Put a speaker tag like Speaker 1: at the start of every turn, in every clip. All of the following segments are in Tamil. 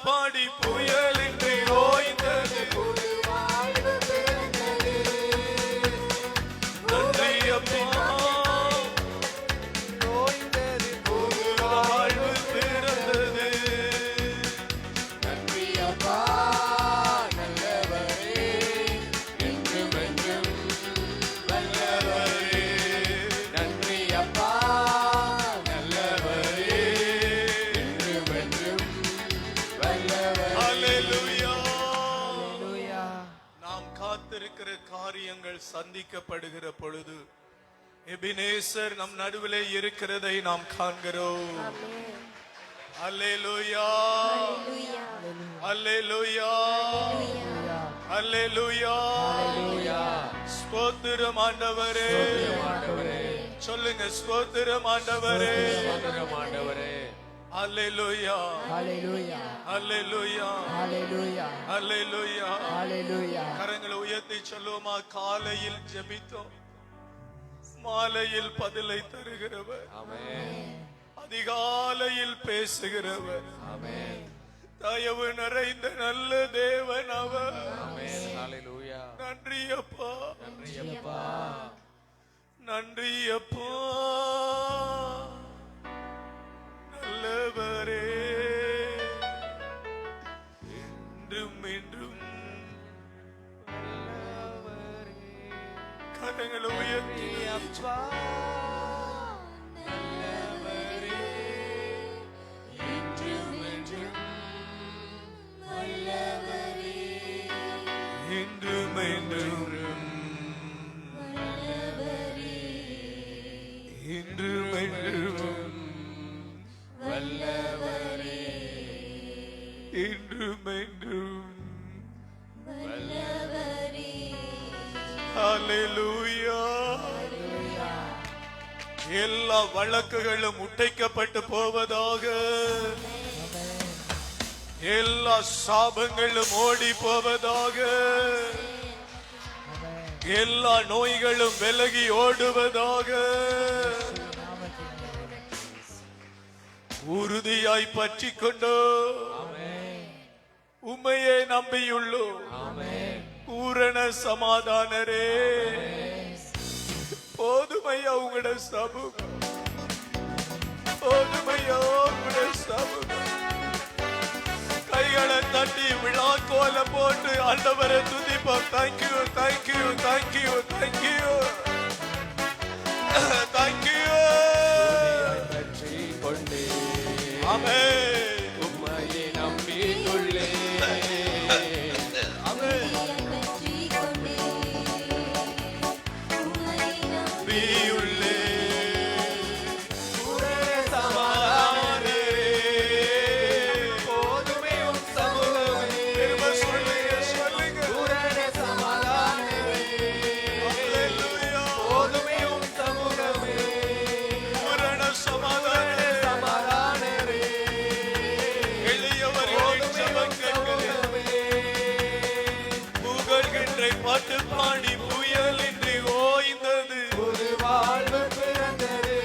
Speaker 1: பாடி புயலின்றி ஓய்ந்தது. நன்றி அப்பா, ஓய்ந்தது புது வாழ்வு பிறந்தது.
Speaker 2: நன்றி அப்பா நல்லவரே, என்றும் என்றும் வல்லவரே. நன்றி அப்பா நல்லவரே, என்றும் என்றும் வல்லவரே.
Speaker 1: அல்லேலூயா. நாம் காத்திருக்கிற காரியங்கள் சந்திக்கப்படுகிற பொழுது எபினேசர் நம் நடுவிலே இருக்கிறதை நாம் காண்கிறோம். அல்லேலூயா, அல்லேலூயா, அல்லேலூயா. ஸ்தோத்திரம் ஆண்டவரே. சொல்லுங்க, ஸ்தோத்திரம் ஆண்டவரே. அல்லேலூயா,
Speaker 3: Hallelujah.
Speaker 1: அல்லேலூயா,
Speaker 3: Hallelujah.
Speaker 1: அல்லேலூயா.
Speaker 3: Hallelujah.
Speaker 1: கரங்களை உயர்த்தி சொல்லுவோமா? காலையில் ஜெபித்தோம், மாலையில் பதிலை தருகிறவர், அதிகாலையில் பேசுகிறவர், தயவு நிறைந்த நல்ல தேவன் அவர். நன்றி அப்பா, நன்றி அப்பா, நல்லவரே, என்றும் என்றும் கரங்களை உயர்த்தி அப்பா என்றும் என்றும் என்றும் என்றும்
Speaker 2: வல்லவரே,
Speaker 1: என்றும் என்றும் ஹல்லேலூயா. எல்லா வழக்குகளும் உடைக்கப்பட்டு போவதாக, எல்லா சாபங்களும் ஓடி போவதாக, எல்லா நோய்களும் விலகி ஓடுவதாக. உறுதியாய் பற்றி கொண்டோ உம்மையே நம்பியுள்ளோ. பூரண சமாதானரே, போதுமையா உங்களோட சமூகம், போதுமையா உங்களோட சமூகம். கைகளை தட்டி விழாக்கோல போட்டு ஆண்டவரை துதிப்போம். Thank you, thank you, thank you, thank you, thank you. Amen.
Speaker 2: உம்மையை நம்பியுள்ளே.
Speaker 1: நம்பியுள்ளே.
Speaker 2: சமாதானரே, போதுமையும் சமூகமே.
Speaker 1: திரும்ப சொல்லுங்க, சொல்லுங்க.
Speaker 2: பூரண சமாதானரே,
Speaker 1: அல்லேலூயா.
Speaker 2: போதுமையும் சமூகமே.
Speaker 1: பூரண சமாதானரே.
Speaker 2: சமாதானரே,
Speaker 1: எளியவர்களின் ஜெபங்களை புகழ்கின்ற பாட்டு பாடி புயலின்றி ஓய்ந்தது.
Speaker 2: புது வாழ்வு பிறந்தது.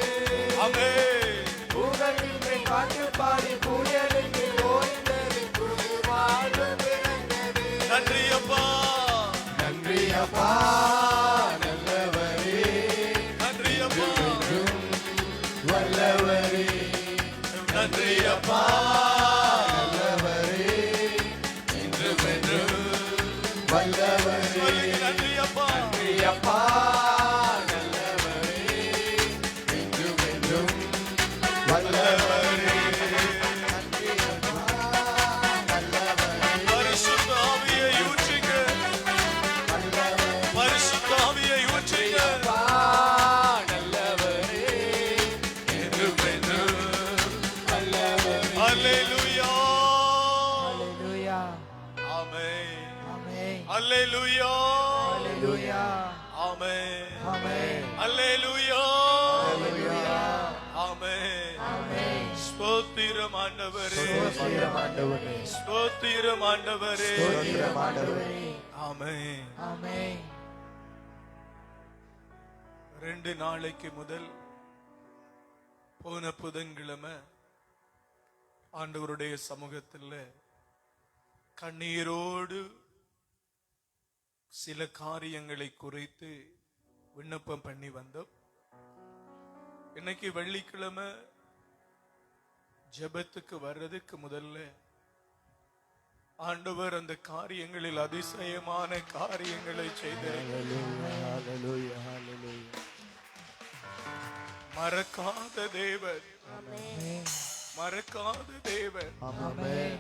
Speaker 1: ஆமென்.
Speaker 2: புகழ்கின்ற பாட்டு பாடி புயலுக்கு ஓய்ந்தது. புது வாழ்வு பிறந்தது.
Speaker 1: நன்றி அப்பா,
Speaker 2: நன்றி அப்பா நல்லவரே,
Speaker 1: நன்றி அப்பா,
Speaker 2: வல்லவரே.
Speaker 1: நன்றி அப்பா,
Speaker 2: நல்லவரே, என்றும் என்றும் வல்லவரே.
Speaker 1: சொல்லுங்க, நன்றி அப்பா.
Speaker 2: நன்றி அப்பா நல்லவரே, என்றும் என்றும் வல்லவரே. நன்றி அப்பா நல்லவரே,
Speaker 1: பரிசுத்த ஆவியை ஊற்றுங்க,
Speaker 2: வல்லவரே.
Speaker 1: பரிசுத்த ஆவியை ஊற்றுங்க.
Speaker 2: அப்பா நல்லவரே, என்றும் என்றும் வல்லவரே.
Speaker 1: அல்லேலூயா.
Speaker 3: Hallelujah.
Speaker 1: ஆமென்.
Speaker 3: Amen.
Speaker 1: அல்லேலூயா.
Speaker 3: Hallelujah.
Speaker 1: ஆமென்.
Speaker 3: Amen.
Speaker 1: அல்லேலூயா.
Speaker 3: Hallelujah.
Speaker 1: ஆமென்.
Speaker 3: Amen.
Speaker 1: ஸ்தோத்திரம் ஆண்டவரே,
Speaker 3: ஸ்தோத்திரம் ஆண்டவரே.
Speaker 1: ஸ்தோத்திரம் ஆண்டவரே.
Speaker 3: ஸ்தோத்திரம் ஆண்டவரே.
Speaker 1: ஆமென்.
Speaker 3: Amen.
Speaker 1: 2 நாளைக்கு முதல் போன புதன்கிழமை ஆண்டவருடைய சமூகத்தில் கண்ணீரோடு சில காரியங்களை குறித்து விண்ணப்பம் பண்ணி வந்தோம். இன்னைக்கு வெள்ளிக்கிழமை ஜெபத்துக்கு வர்றதுக்கு முதல்ல ஆண்டவர் அந்த காரியங்களில் அதிசயமான காரியங்களை செய்தார்.
Speaker 3: Hallelujah, hallelujah.
Speaker 1: மறக்காத தேவன், மறக்காத தேவன்.
Speaker 3: Amen.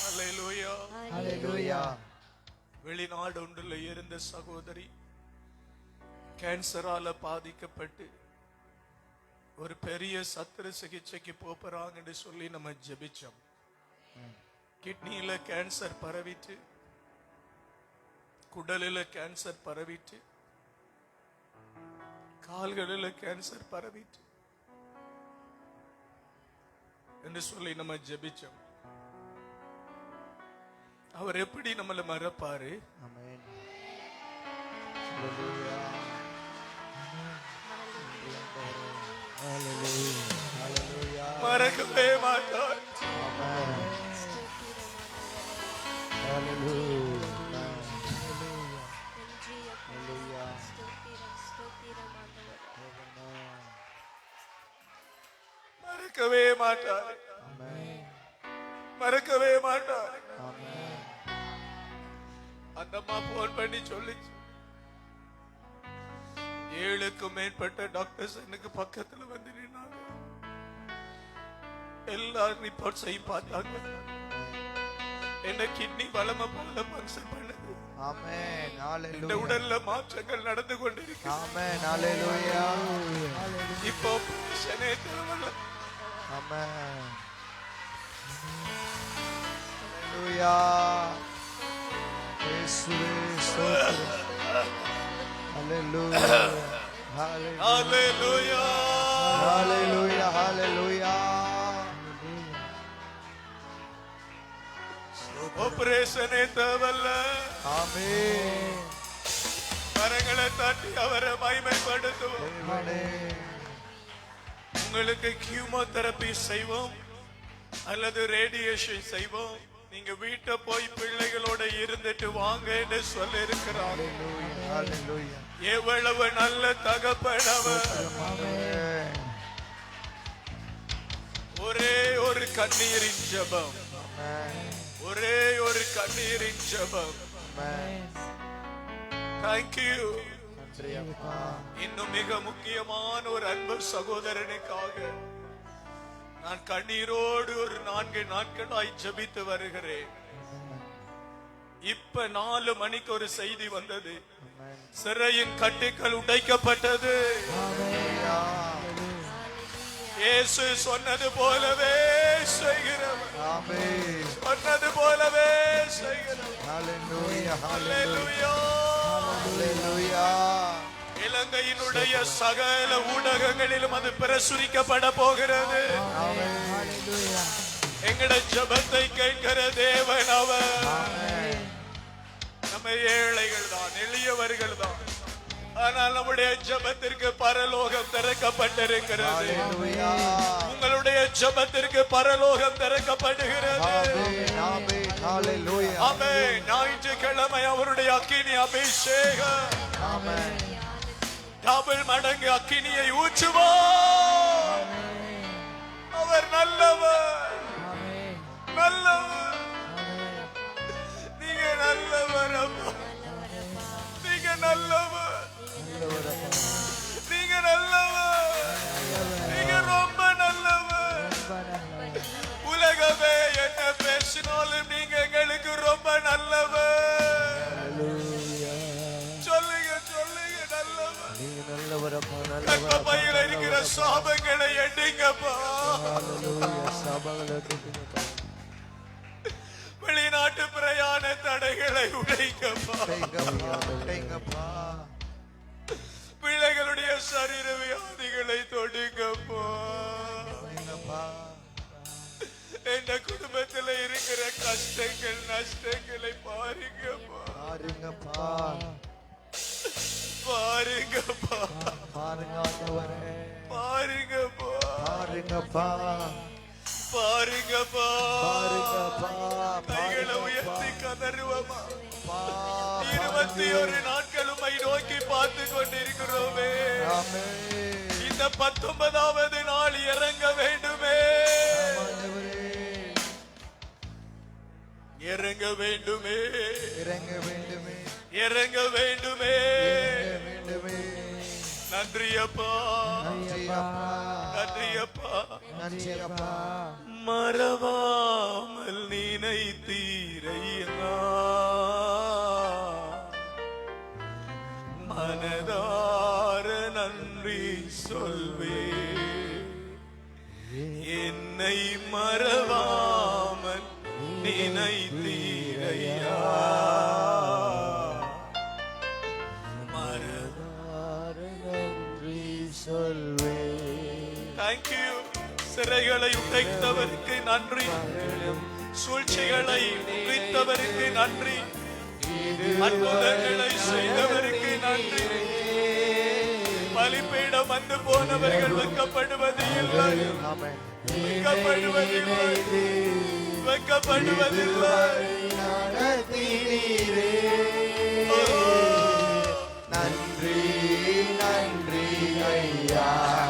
Speaker 1: அல்லேலூயா.
Speaker 3: Hallelujah.
Speaker 1: வெளிநாடு ஒன்றில் இருந்த சகோதரி கேன்சரால பாதிக்கப்பட்டு ஒரு பெரிய சத்திர சிகிச்சைக்கு போறாங்கன்னு சொல்லி நம்ம ஜெபிச்சோம். கிட்னியில கேன்சர் பரவிட்டு, குடலில கேன்சர் பரவிட்டு, கால்களில கேன்சர் பரவிட்டு என்று சொல்லி நம்ம ஜெபிச்சோம். அவர் எப்படி நம்மளை மறப்பாரு?
Speaker 3: Amen. Hallelujah. Hallelujah. Hallelujah.
Speaker 1: மறக்கவே மாட்டார்.
Speaker 3: Amen. Hallelujah. Hallelujah.
Speaker 1: மறக்கவே மாட்டார்.
Speaker 3: Amen.
Speaker 1: மறக்கவே மாட்டார்.
Speaker 3: Amen.
Speaker 1: அந்த அம்மா போன் பண்ணி சொல்லிச்சு, 7க்கும் மேற்பட்ட டாக்டர்ஸ் எனக்கு பக்கத்துல வந்து நின்னாங்க. எல்லா ரிப்போர்ட்ஸையும் பார்த்தாங்க. என்ன கிட்னி வளம போல ஃபங்க்ஷன் பண்ணுது.
Speaker 3: Amen.
Speaker 1: இந்த
Speaker 3: Hallelujah.
Speaker 1: உடல்ல மாற்றங்கள் நடந்து கொண்டிருக்கு.
Speaker 3: Amen. Hallelujah.
Speaker 1: இப்போ ஆபரேஷனே தேவையில்ல.
Speaker 3: Amen. Hallelujah. இயேசுவே ஸ்தோத்திரம். Hallelujah. Hallelujah.
Speaker 1: ஹalleluya.
Speaker 3: Hallelujah. Hallelujah.
Speaker 1: ஆபரேஷனே தேவையில்ல.
Speaker 3: Amen.
Speaker 1: கரங்களை தட்டி அவரை மகிமைப்படுத்துவோம்.
Speaker 3: தேவனே.
Speaker 1: உங்களுக்கு கீமோதெரபி செய்வோம் அல்லது ரேடியேஷன் செய்வோம். நீங்க வீட்டை போய் பிள்ளைகளோட இருந்துட்டு வாங்க என்று சொல்ல இருக்கிறார்.
Speaker 3: Hallelujah. Hallelujah.
Speaker 1: எவ்வளவு நல்ல தகப்பனவர்.
Speaker 3: Amen.
Speaker 1: ஒரே ஒரு கண்ணீரின் ஜெபம்,
Speaker 3: Amen.
Speaker 1: ஒரே ஒரு கண்ணீரின் ஜெபம்.
Speaker 3: Amen.
Speaker 1: Thank you.
Speaker 3: நன்றி அப்பா.
Speaker 1: இன்னும் மிக முக்கியமான ஒரு அன்பு சகோதரனுக்காக நான் கண்ணீரோடு ஒரு 4 நாட்களாய் ஜெபித்து வருகிறேன். இப்ப 4 மணிக்கு ஒரு செய்தி வந்தது.
Speaker 3: Amen.
Speaker 1: சிறையின் கட்டுகள் உடைக்கப்பட்டது. இயேசு சொன்னது போலவே செய்கிறவர்.
Speaker 3: Amen.
Speaker 1: சொன்னது போலவே செய்கிறவர்.
Speaker 3: Hallelujah. Hallelujah.
Speaker 1: அல்லேலூயா.
Speaker 3: Hallelujah.
Speaker 1: இலங்கையினுடைய சகல ஊடகங்களிலும் அது பிரசுரிக்கப்பட போகிறது.
Speaker 3: Amen. Hallelujah.
Speaker 1: எங்கட ஜெபத்தை கேட்கிற தேவன் அவர்.
Speaker 3: Amen.
Speaker 1: நம்ம ஏழைகள் தான், எளியவர்கள் தான். ஆனால் நம்முடைய ஜெபத்திற்கு பரலோகம் திறக்கப்பட்டிருக்கிறது.
Speaker 3: Hallelujah.
Speaker 1: உங்களுடைய ஜெபத்திற்கு பரலோகம் திறக்கப்படுகிறது.
Speaker 3: Amen. Amen. Hallelujah.
Speaker 1: ஆமென். ஞாயிற்றுக்கிழமை அவருடைய அக்கினி அபிஷேகம்
Speaker 3: Amen.
Speaker 1: டபுள் மடங்கு அக்கினியை ஊற்றுவார். அவர் நல்லவர், நல்லவர். நீங்க நல்லவர் அப்பா. நீங்க நல்லவர், நீங்க நல்லவர், நீங்க ரொம்ப நல்லவர். உலகமே என்ன பேசினாலும் நீங்க எங்களுக்கு ரொம்ப நல்லவர். சொல்லுங்க, சொல்லுங்க, நல்லவர்.
Speaker 3: நீங்க நல்லவரப்பா,
Speaker 1: கர்ப்பப்பையில் இருக்கிற சாபங்களை எண்ணிங்கப்பா.
Speaker 3: Hallelujah. சபைகளை கூட்டுங்கப்பா.
Speaker 1: வெளிநாட்டு பிரயாண தடைகளை உடைங்கப்பா.
Speaker 3: உடைங்கப்பா.
Speaker 1: பிள்ளைகளுடைய சரீர வியாதிகளை தொடுங்கப்பா.
Speaker 3: உடைங்கப்பா.
Speaker 1: என் குடும்பத்தில் இருக்கிற கஷ்டங்கள் நஷ்டங்களை பாருங்கப்பா,
Speaker 3: பாருங்கப்பா.
Speaker 1: பாருங்கப்பா,
Speaker 3: பாருங்க ஆண்டவரே.
Speaker 1: பாருங்கப்பா.
Speaker 3: பாருங்கப்பா.
Speaker 1: பாருங்கப்பா,
Speaker 3: பாருங்கப்பா,
Speaker 1: கைகளை உயர்த்தி கதறுவமா.
Speaker 3: பா.
Speaker 1: 21 நாட்கள் உம்மை நோக்கி பார்த்து கொண்டிருக்கிறோமே.
Speaker 3: ஆமென்.
Speaker 1: இந்த 19வது நாள் இறங்க வேண்டுமே,
Speaker 3: ஆண்டவரே,
Speaker 1: இறங்க வேண்டுமே,
Speaker 3: இறங்க வேண்டுமே,
Speaker 1: இறங்க வேண்டுமே.
Speaker 3: இறங்க வேண்டுமே.
Speaker 1: நன்றி அப்பா,
Speaker 3: நன்றி அப்பா,
Speaker 1: நன்றி அப்பா.
Speaker 3: நன்றி அப்பா.
Speaker 1: மறவாமல் நினைத்தீரையா, மனதார நன்றி சொல்வே. என்னை மறவாமல் நினைத்தீரையா,
Speaker 3: நன்றி சொல்வே.
Speaker 1: தேங்க்யூ. சிறைகளை உடைத்தவருக்கு நன்றி, சூழ்ச்சிகளை உடைத்தவருக்கு நன்றி, அற்புதங்களை செய்தவருக்கு நன்றி. பலிபீடம் வந்து போனவர்கள் வெட்கப்படுவது இல்லை,
Speaker 3: ஆமென்.
Speaker 1: வெட்கப்படுவதில்லை, வெட்கப்படுவதில்லை.
Speaker 3: நடத்தினீரே. நன்றி நன்றி ஐயா.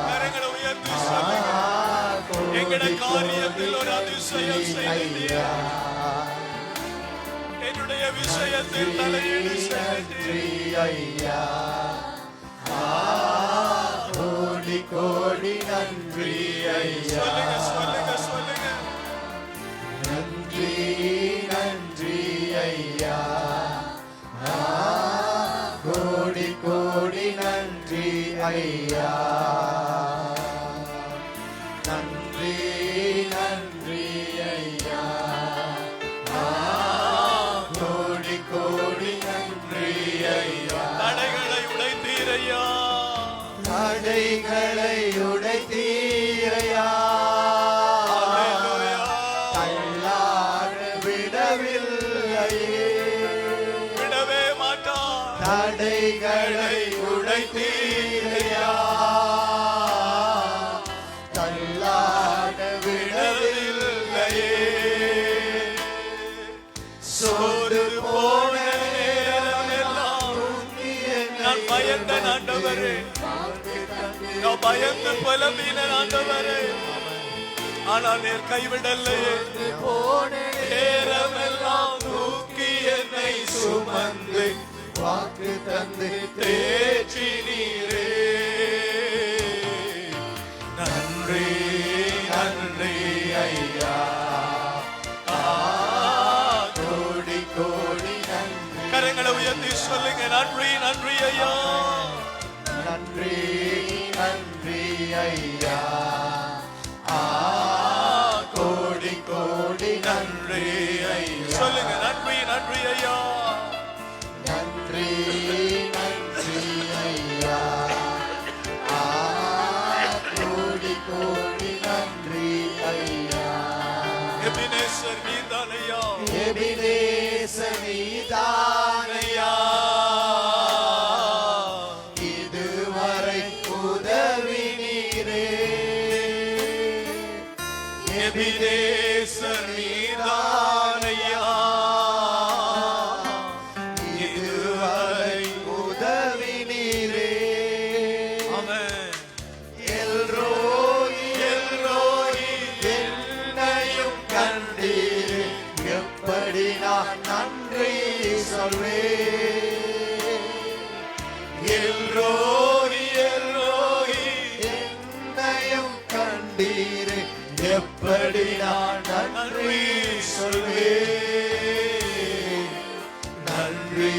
Speaker 1: கரங்களை உயர்த்தி சொல்லுங்க, எங்கட காரியத்தில் ஒரு அதிசயம் செய்தீர், என்னுடைய விஷயத்தில் தலையீடு செய்தீர்.
Speaker 3: ஐயா, கோடி கோடி நன்றி ஐயா.
Speaker 1: சொல்லுங்க சொல்லுங்க சொல்லுங்க.
Speaker 3: நன்றி நன்றி ஐயா, கோடி கோடி நன்றி ஐயா. நன்றி நன்றி ஐயா, கோடி கோடி நன்றி ஐயா.
Speaker 1: தடைகளை உடைத்தீரையா,
Speaker 3: தடைகளை உடைத்தீரையா.
Speaker 1: அல்லேலூயா.
Speaker 3: தள்ளாட விடவில்லையே,
Speaker 1: விடவே மாட்டார்.
Speaker 3: தடைகளை உடைத்தீரையா. தள்ளாட விடவில்லையே. சோறு போன
Speaker 1: நேரம் எல்லாம் நான் பயந்த ஆண்டவரே, நான் பயந்து புலம்பின ஆண்டவரே, ஆனால் நீர் கைவிடலையே. நேரமெல்லாம் தூக்கி என்னை சுமந்து
Speaker 3: வாக்கு தந்து
Speaker 1: தேற்றி நீரே. நன்றி நன்றி ஐயா,
Speaker 3: கோடி கோடி நன்றி.
Speaker 1: கரங்களை உயர்த்தி சொல்லுங்க, நன்றி நன்றி ஐயா.
Speaker 3: நன்றி நன்றி ஐயா, கோடி கோடி நன்றி ஐயா.
Speaker 1: சொல்லுங்க, நன்றி நன்றி ஐயா.
Speaker 3: நன்றி நன்றி ஐயா, கோடி கோடி நன்றி ஐயா.
Speaker 1: எபினேசர் நீதான் ஐயா,
Speaker 3: எபினேசர் நீதான் ஐயா. இதுவரை உதவி நீரே.
Speaker 1: எபினேசர் நீதான் ஐயா,
Speaker 3: இதுவரை உதவி நீரே.
Speaker 1: ஆமென்.
Speaker 3: எல்ரோயி
Speaker 1: எல்லோரி
Speaker 3: என்னையும் கண்டீரே. எப்படி நான் நன்றி சொல்வேன்.
Speaker 1: எல்லோரி எல்லோரி
Speaker 3: என்னையும் கண்டீரே. எப்படி நான் நன்றி சொல்வேன். நன்றி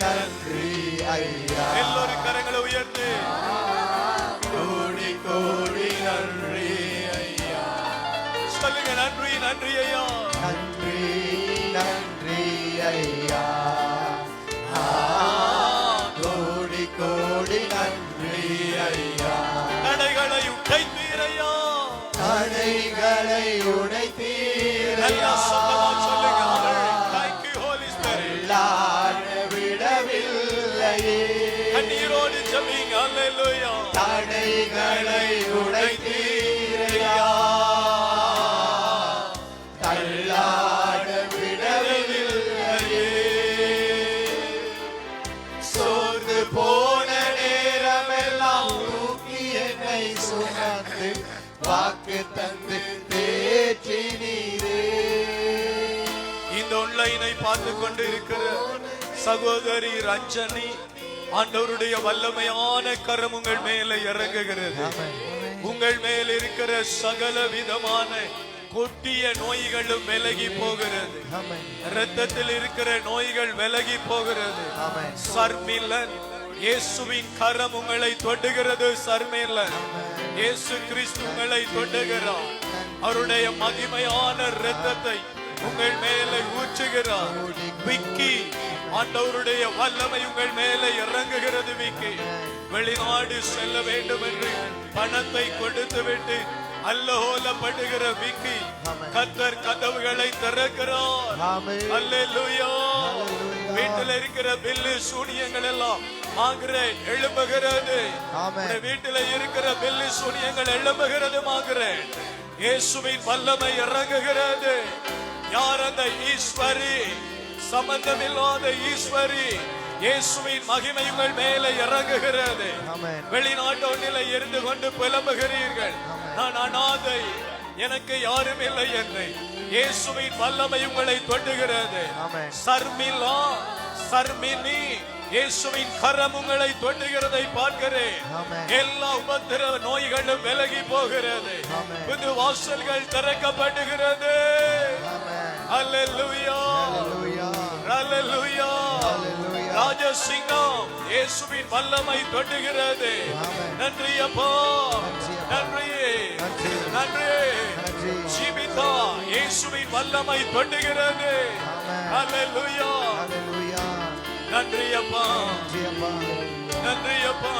Speaker 3: நன்றி ஐயா,
Speaker 1: எல்லோரும் கரங்களை உயர்த்து
Speaker 3: கோடி கோடி நன்றி ஐயா.
Speaker 1: சொல்லுங்க, நன்றி நன்றி ஐயா.
Speaker 3: நன்றி நன்றி ஐயா, கோடி கோடி நன்றி ஐயா.
Speaker 1: தடைகளை உடைத்தீரையா,
Speaker 3: தடைகளை
Speaker 1: நல்லா
Speaker 3: உடைத்தீரையா.
Speaker 1: சத்தமா சொல்லுங்க. Thank you, Holy Spirit.
Speaker 3: தள்ளாட விடவில்லையே.
Speaker 1: கண்ணீரோடு ஜெபிங்க. Hallelujah.
Speaker 3: தடைகளை உடைத்தீரையா. சுமந்து வாக்கு தந்து தேற்றினீரே.
Speaker 1: இந்த ஆன்லைனை பார்த்து கொண்டு இருக்கிற சகோதரி ரஞ்சனி, ஆண்டவருடைய வல்லமையான கரம் உங்கள் மேல இறங்குகிறது. உங்கள் மேல் இருக்கிற சகல விதமான கொட்டிய நோய்களும் விலகி போகிறது. இரத்தத்தில் இருக்கிற நோய்கள் விலகி போகிறது. சர்மில்லன், இயேசுவின் கரம் உங்களை தொடுகிறது. சர்மில்லன், இயேசு கிறிஸ்து உங்களை தொடுகிறார். அவருடைய மகிமையான இரத்தத்தை உங்கள் மேலே ஊற்றுகிறார். விக்கி, ஆண்டவருடைய வல்லமை உங்கள் மேலே இறங்குகிறது. விக்கி, வெளிநாடு செல்ல வேண்டும் என்று பணத்தை கொடுத்து விட்டு அல்லோலப்படுகிற விக்கி, கர்த்தர் கதவுகளை திறக்கிறார். அல்லேலூயா. வீட்டில் இருக்கிற பில்லு சூனியங்கள் எல்லாம் மாகிறேன், எழும்புகிறது. வீட்டில் இருக்கிற பில்லு சூனியங்கள் எழும்புகிறது, மாகிறேன். இயேசுவின் வல்லமை இறங்குகிறது. யார் அந்த ஈஸ்வரி? சம்பந்தமில்லாத ஈஸ்வரி. இயேசுவின் மகிமை உங்கள் மேலே இறங்குகிறது. வெளிநாட்டு ஒன்றில இருந்து கொண்டு புலம்புகிறீர்கள், நான் அனாதை, எனக்கு யாரும் இல்லை என்று. இயேசுவின் வல்லமை உங்களை தொடுகிறது. சர்மிலா, சர்மினி, இயேசுவின் கரம் உங்களை தொடுகிறதை பார்க்கிறேன். எல்லா உபத்திரவ நோய்களும் விலகி போகிறது. புது வாசல்கள் திறக்கப்படுகிறது. அல்லேலூயா, அல்லேலூயா. ராஜசிங்கம், இயேசுவின் வல்லமை தொடுகிறது. நன்றி அப்பா, நன்றி, நன்றி. ஜீவிதா, இயேசுவின் வல்லமை தொடுகிறது. அல்லேலூயா. நன்றி அப்பா, நன்றி அப்பா.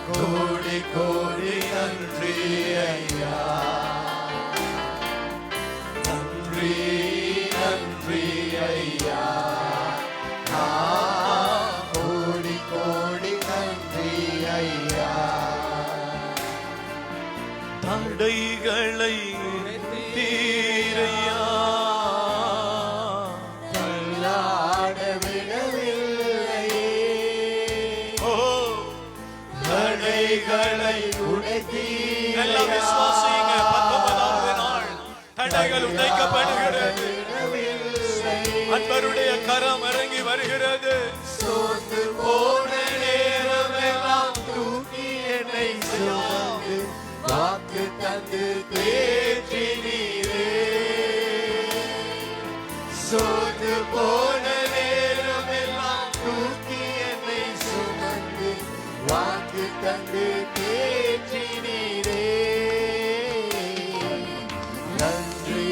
Speaker 3: கோடி கோடி நன்றி ஐயா, நன்றி நன்றி ஐயா, கோடி கோடி நன்றி ஐயா.
Speaker 1: தடைகளை தீரையா,
Speaker 3: தள்ளாட விடவில்லையே.
Speaker 1: ஓ,
Speaker 3: தடைகளை உடைத்தீர்.
Speaker 1: எல்லாம் விசுவாசிங்க. 19வது நாள் தடைகள் உடைக்கப்படுகிறது. அன்பருடைய கரம் இறங்கி வருகிறது.
Speaker 3: சோர்ந்து போன நேரமெல்லாம் தூக்கி என்னை சுமந்து வாக்கு தந்து தேற்றினீரே. சோர்ந்து போன நேரமெல்லாம் தூக்கி என்னை சுமந்து வாக்கு தந்து தேற்றினீரே. நன்றி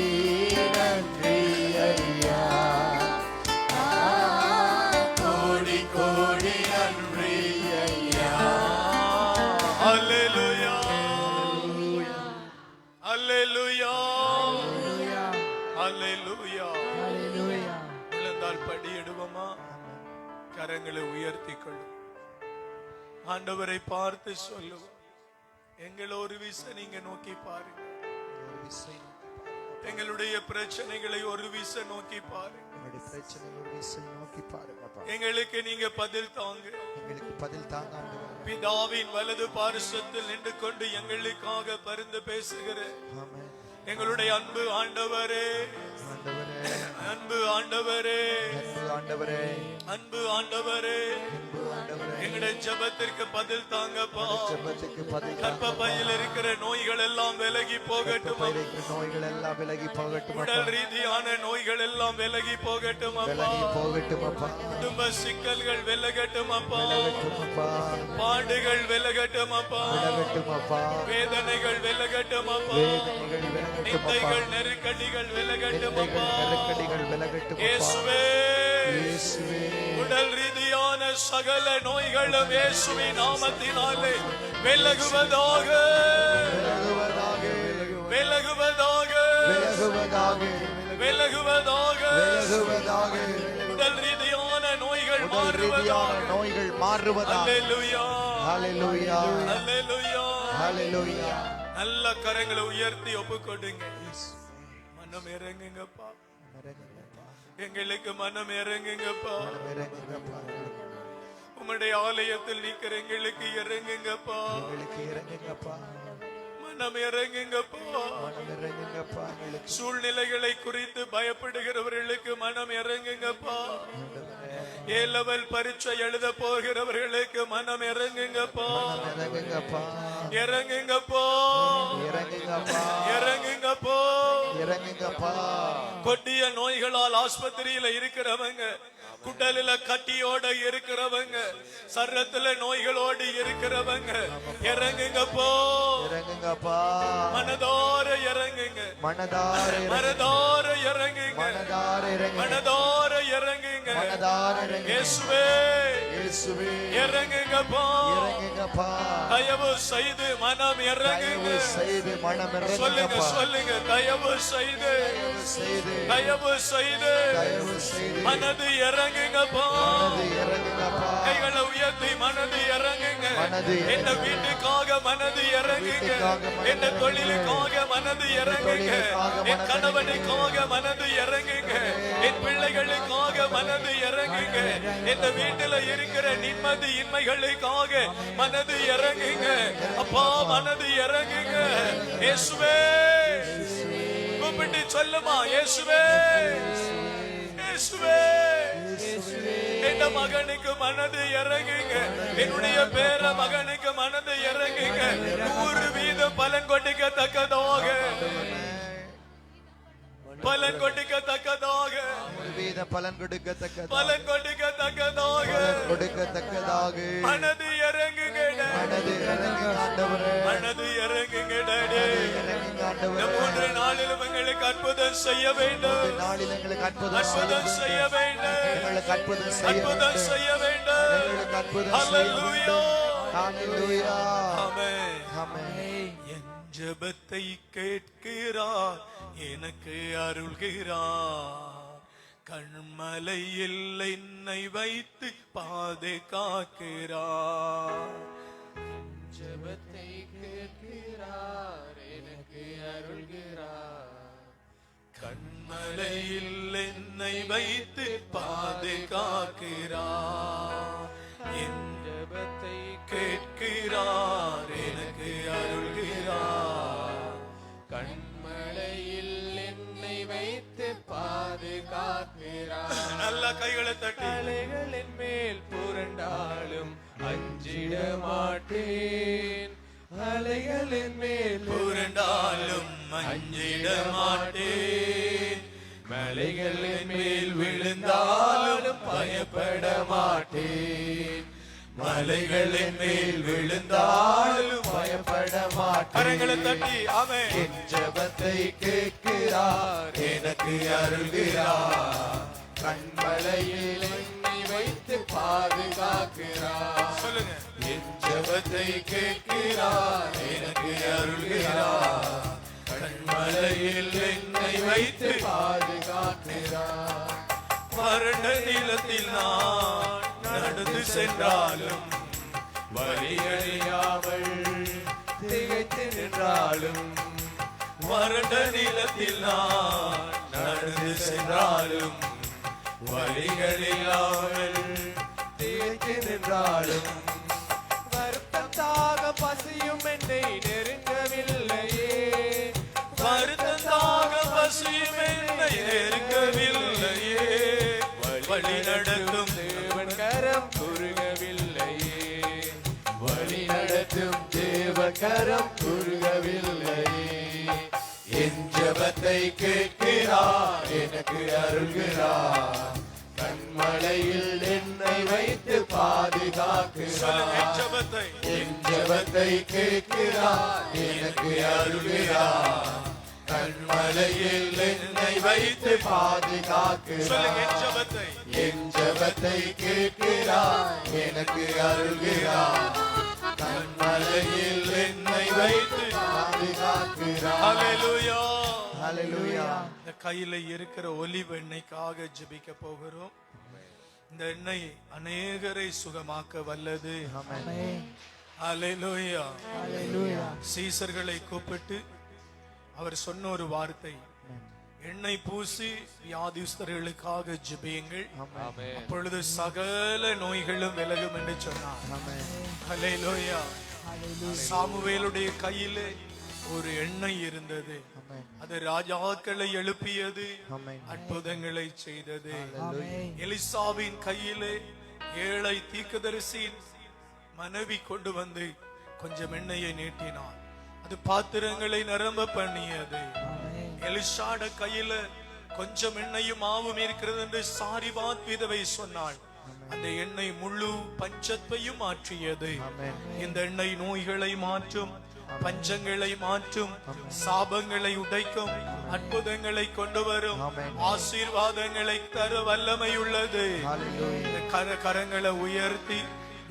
Speaker 3: நன்றி ஐயா, கோடி கோடி நன்றி ஐயா.
Speaker 1: அல்லேலூயா, அல்லேலூயா, அல்லேலூயா. விழுந்தால் படியிடுவோமா? கரங்களை உயர்த்தி கொள்ளும். ஆண்டவரை பார்த்து சொல்லுவோம், எங்களை ஒரு விசை நீங்க நோக்கி பாருங்க. எங்களுடைய பிரச்சனைகளை ஒரு விசை நோக்கி பாருங்க. எங்களுக்கு நீங்க பதில் தாங்க. பிதாவின் வலது பாரிசத்தில் நின்று கொண்டு எங்களுக்காக பரிந்து பேசுகிற எங்களுடைய அன்பு ஆண்டவரே, அன்பு ஆண்டவரே, அன்பு ஆண்டவரே, எங்களுடைய ஜெபத்திற்கு பதில் தாங்கப்பா. கர்ப்பப்பையில் இருக்கிற நோய்கள் எல்லாம் விலகி போகட்டும்.
Speaker 3: நோய்கள் எல்லாம் விலகி போகட்டும்.
Speaker 1: உடல் ரீதியான நோய்கள் எல்லாம் விலகி போகட்டும் அப்பா. குடும்ப சிக்கல்கள் விலகட்டும் அப்பா. பாடுகள் விலகட்டும் அப்பா. வேதனைகள் விலகட்டும் அப்பா. நிந்தைகள் நெருக்கடிகள் விலகட்டும் அப்பா. இயேசுவே, உடல் ரீதியான சகல நோய்களும் இயேசுவின் நாமத்தினாலே விலகுவதாக, விலகுவதாக, விலகுவதாக. உடல் ரீதியான நோய்கள் மாறுவதாக. அல்லேலூயா, அல்லேலூயா, அல்லேலூயா. நல்ல கரங்களை உயர்த்தி ஒப்புக்கொடுங்க. மனம் இறங்குங்கப்பா, எங்களுக்கு மனம் இறங்குங்கப்பா. உம்முடைய ஆலயத்தில் நிக்கிற எங்களுக்கு இறங்குங்கப்பா,
Speaker 3: எங்களுக்கு இறங்குங்கப்பா,
Speaker 1: மனம் இறங்குங்கப்பா.
Speaker 3: மனம் இறங்குங்கப்பா, எங்களுக்கு
Speaker 1: சூழ்நிலைகளை குறித்து பயப்படுகிறவர்களுக்கு மனம் இறங்குங்கப்பா. ஏ லெவல் பரீட்சை எழுத போகிறவர்களுக்கு மனம் இறங்குங்கப்பா,
Speaker 3: மனம் இறங்குங்கப்பா,
Speaker 1: இறங்குங்கப்பா,
Speaker 3: இறங்குங்கப்பா,
Speaker 1: இறங்குங்கப்பா.
Speaker 3: இறங்குங்கப்பா.
Speaker 1: கொடிய நோய்களால் ஆஸ்பத்திரியில இருக்கிறவங்க, குடலில கட்டியோட இருக்கிறவங்க, சர்ரத்துல நோய்களோடு இருக்கிறவங்க, இறங்குங்கப்போ,
Speaker 3: இறங்குங்கப்பா,
Speaker 1: மனதோர இறங்குங்க,
Speaker 3: மனதார இறங்கு,
Speaker 1: மனதோர இறங்குங்க,
Speaker 3: மனதார இறங்கு,
Speaker 1: மனதோர இறங்குங்க.
Speaker 3: மனதார இறங்கு.
Speaker 1: இயேசுவே
Speaker 3: இயேசுவே
Speaker 1: இறங்குங்கப்பா,
Speaker 3: இறங்குங்கப்பா,
Speaker 1: தயவு செய்து மனம் இறங்குங்க.
Speaker 3: தயவு செய்து மனம்
Speaker 1: சொல்லுங்க
Speaker 3: இறங்குங்கப்பா,
Speaker 1: சொல்லுங்க, தயவு செய்து,
Speaker 3: தயவு செய்து,
Speaker 1: தயவு செய்து
Speaker 3: தயவு செய்து
Speaker 1: மனது இறங்குங்கப்பா.
Speaker 3: மனது இறங்குங்கப்பா,
Speaker 1: கைகளை உயர்த்தி மனது இறங்குங்க.
Speaker 3: மனது இறங்குங்க.
Speaker 1: என்ன வீட்டுக்காக மனது இறங்குங்க,
Speaker 3: வீட்டுக்காக மனது
Speaker 1: என்ன தொழிலுக்காக மனது இறங்குங்க,
Speaker 3: தொழிலுக்காக
Speaker 1: என்
Speaker 3: மனது
Speaker 1: கணவனுக்காக மனது இறங்குங்க, என் பிள்ளைகளுக்காக மனது இறங்குங்க, இந்த வீட்டுல இருக்கிற நிம்மதி இன்மைகளுக்காக மனது இறங்குங்க. அப்பா மனது இறங்குங்க. இயேசுவே கூப்பிட்டு சொல்லுமா, இயேசுவே இயேசுவே. என் மகனுக்கு மனது இறங்குங்க, என்னுடைய பேர மகனுக்கு மனது இறங்குங்க. 100% பலன் கொடுக்கத்தக்கதாக, பலன் கொடுக்கத்தக்கதாக,
Speaker 3: ஒருவித பலன் கொடுக்கத்தக்கதாக,
Speaker 1: பலன் கொடுக்கத்தக்கதாக
Speaker 3: கொடுக்கத்தக்கதாக
Speaker 1: மனது இறங்குங்க,
Speaker 3: மனது இறங்குங்க ஆண்டவரே,
Speaker 1: மனது இறங்குங்க டாடி.
Speaker 3: இறங்குங்க
Speaker 1: இந்த
Speaker 3: ஆண்டவரே.
Speaker 1: 3 நாளிலும் எங்களுக்கு அற்புதம் செய்ய வேண்டும்,
Speaker 3: நாளில் எங்களுக்கு அற்புதம்
Speaker 1: அற்புதம் செய்ய வேண்டும்,
Speaker 3: எங்களுக்கு அற்புதம் செய்ய
Speaker 1: அற்புதம்
Speaker 3: வேண்டும்.
Speaker 1: செய்ய வேண்டும்.
Speaker 3: எங்களுக்கு அற்புதம் செய்ய
Speaker 1: ஹல்லேலூயா.
Speaker 3: ஹல்லேலூயா.
Speaker 1: ஆமென்.
Speaker 3: ஆமென்.
Speaker 1: என் ஜெபத்தை கேட்கிறார், எனக்கு அருள்கிறார், கண்மலையில் என்னை வைத்து பாதுகாக்கிறார்.
Speaker 2: ஜெபத்தை கேட்கிறார், எனக்கு அருள்கிறார்,
Speaker 1: கண்மலையில் என்னை வைத்து பாதுகாக்கிறார். என்
Speaker 2: ஜெபத்தை
Speaker 1: கேட்கிறார், எனக்கு அருள்கிறார்.
Speaker 2: கண்மலையில் என்னை வைத்து பாதுகாக்கிறார்.
Speaker 1: நல்ல கைகளை தட்டி
Speaker 2: அலைகளின் மேல் புரண்டாலும் அஞ்சிட மாட்டேன், அலைகளின் மேல்
Speaker 1: புரண்டாலும் அஞ்சிட மாட்டேன்,
Speaker 2: மலைகளின் மேல் விழுந்தாலும் பயப்பட மாட்டேன்,
Speaker 1: மலைகளின் மேல் விழுந்தாலும்
Speaker 3: பயப்பட மாட்டேன்.
Speaker 1: கரங்களை தட்டி ஆமென்.
Speaker 3: என் ஜெபத்தை கேட்கிறார், எனக்கு அருள்கிறார்,
Speaker 2: கண்மலையில் என்னை வைத்து பாதுகாக்கிறார்.
Speaker 1: சொல்லுங்க.
Speaker 3: என் ஜெபத்தை கேட்கிறார், எனக்கு அருள்கிறார்,
Speaker 1: கண்மலையில் என்னை வைத்து
Speaker 2: பாதுகாக்கிறார்.
Speaker 1: வறண்ட நிலத்தில் நான் நடந்து சென்றாலும்,
Speaker 2: வழியறியாமல் திகைத்து நின்றாலும்,
Speaker 1: வறண்ட நிலத்தில் நான் நடந்து சென்றாலும், வழிகளில்லாமல்
Speaker 2: திகைத்து நின்றாலும், வருத்தம் தாக பசியும் என்னை நெருங்கவில்லையே,
Speaker 1: வருத்தந்தாக பசியும் என்னை நெருங்கவில்லையே, வழி நடத்தும்
Speaker 2: தேவன் கரம் குறுகவில்லையே, வழி நடத்தும் தேவ கரம் குறுகவில்லையே.
Speaker 3: என் ஜெபத்தை கேட்கிறார், எனக்கு அருள்கிறார்,
Speaker 2: கண்மலையில் என்னை வைத்து பாதுகாக்கிறார்.
Speaker 1: என் ஜெபத்தை
Speaker 3: என் ஜெபத்தை கேட்கிறார், எனக்கு அருள்கிறார், கண்மலையில் என்னை வைத்து
Speaker 1: சொல்லுங்க.
Speaker 3: பாதுகாக்கிறார்.
Speaker 1: என் ஜெபத்தை
Speaker 3: என் ஜெபத்தை கேட்கிறார், எனக்கு அருள்கிறார், கண்மலையில் என்னை வைத்து பாதுகாக்கிறார்.
Speaker 1: ஹல்லேலூயா.
Speaker 3: ஹல்லேலூயா.
Speaker 1: இந்த கையில இருக்கிற ஒலிவ எண்ணெய்க்காக ஜெபிக்க போகிறோம். இந்த எண்ணெய் அநேகரை சுகமாக்க வல்லது.
Speaker 3: ஆமென்.
Speaker 1: ஹல்லேலூயா.
Speaker 3: ஹல்லேலூயா.
Speaker 1: சீசர்களை கூப்பிட்டு அவர் சொன்ன ஒரு வார்த்தை, எண்ணெய் பூசி வியாதிஸ்தர்களுக்காக ஜெபியுங்கள்,
Speaker 2: ஆமென்.
Speaker 1: அப்பொழுது சகல நோய்களும் விலகும் என்று சொன்னார். ஹல்லேலூயா. சாமுவேலுடைய கையிலே ஒரு எண்ணெய் இருந்தது, அது ராஜாக்களை எழுப்பியது, அற்புதங்களை செய்தது. எலிசாவின் கையிலே ஏழை தீர்க்கதரிசியின் மனைவி கொண்டு வந்து கொஞ்சம் எண்ணெயை நீட்டினார், அது பாத்திரங்களை நிரம்ப பண்ணியது. எலிசாட கையில கொஞ்சம் எண்ணெயும் மாவும் இருக்கிறது என்று சாரிபாத் விதவை சொன்னாள், அந்த எண்ணெய் முழு பஞ்சத்தையும் மாற்றியது. இந்த எண்ணெய் நோய்களை மாற்றும், பஞ்சங்களை மாற்றும், சாபங்களை உடைக்கும், அற்புதங்களை கொண்டு வரும், ஆசீர்வாதங்களை தர வல்லமை உள்ளது. கரங்களை உயர்த்தி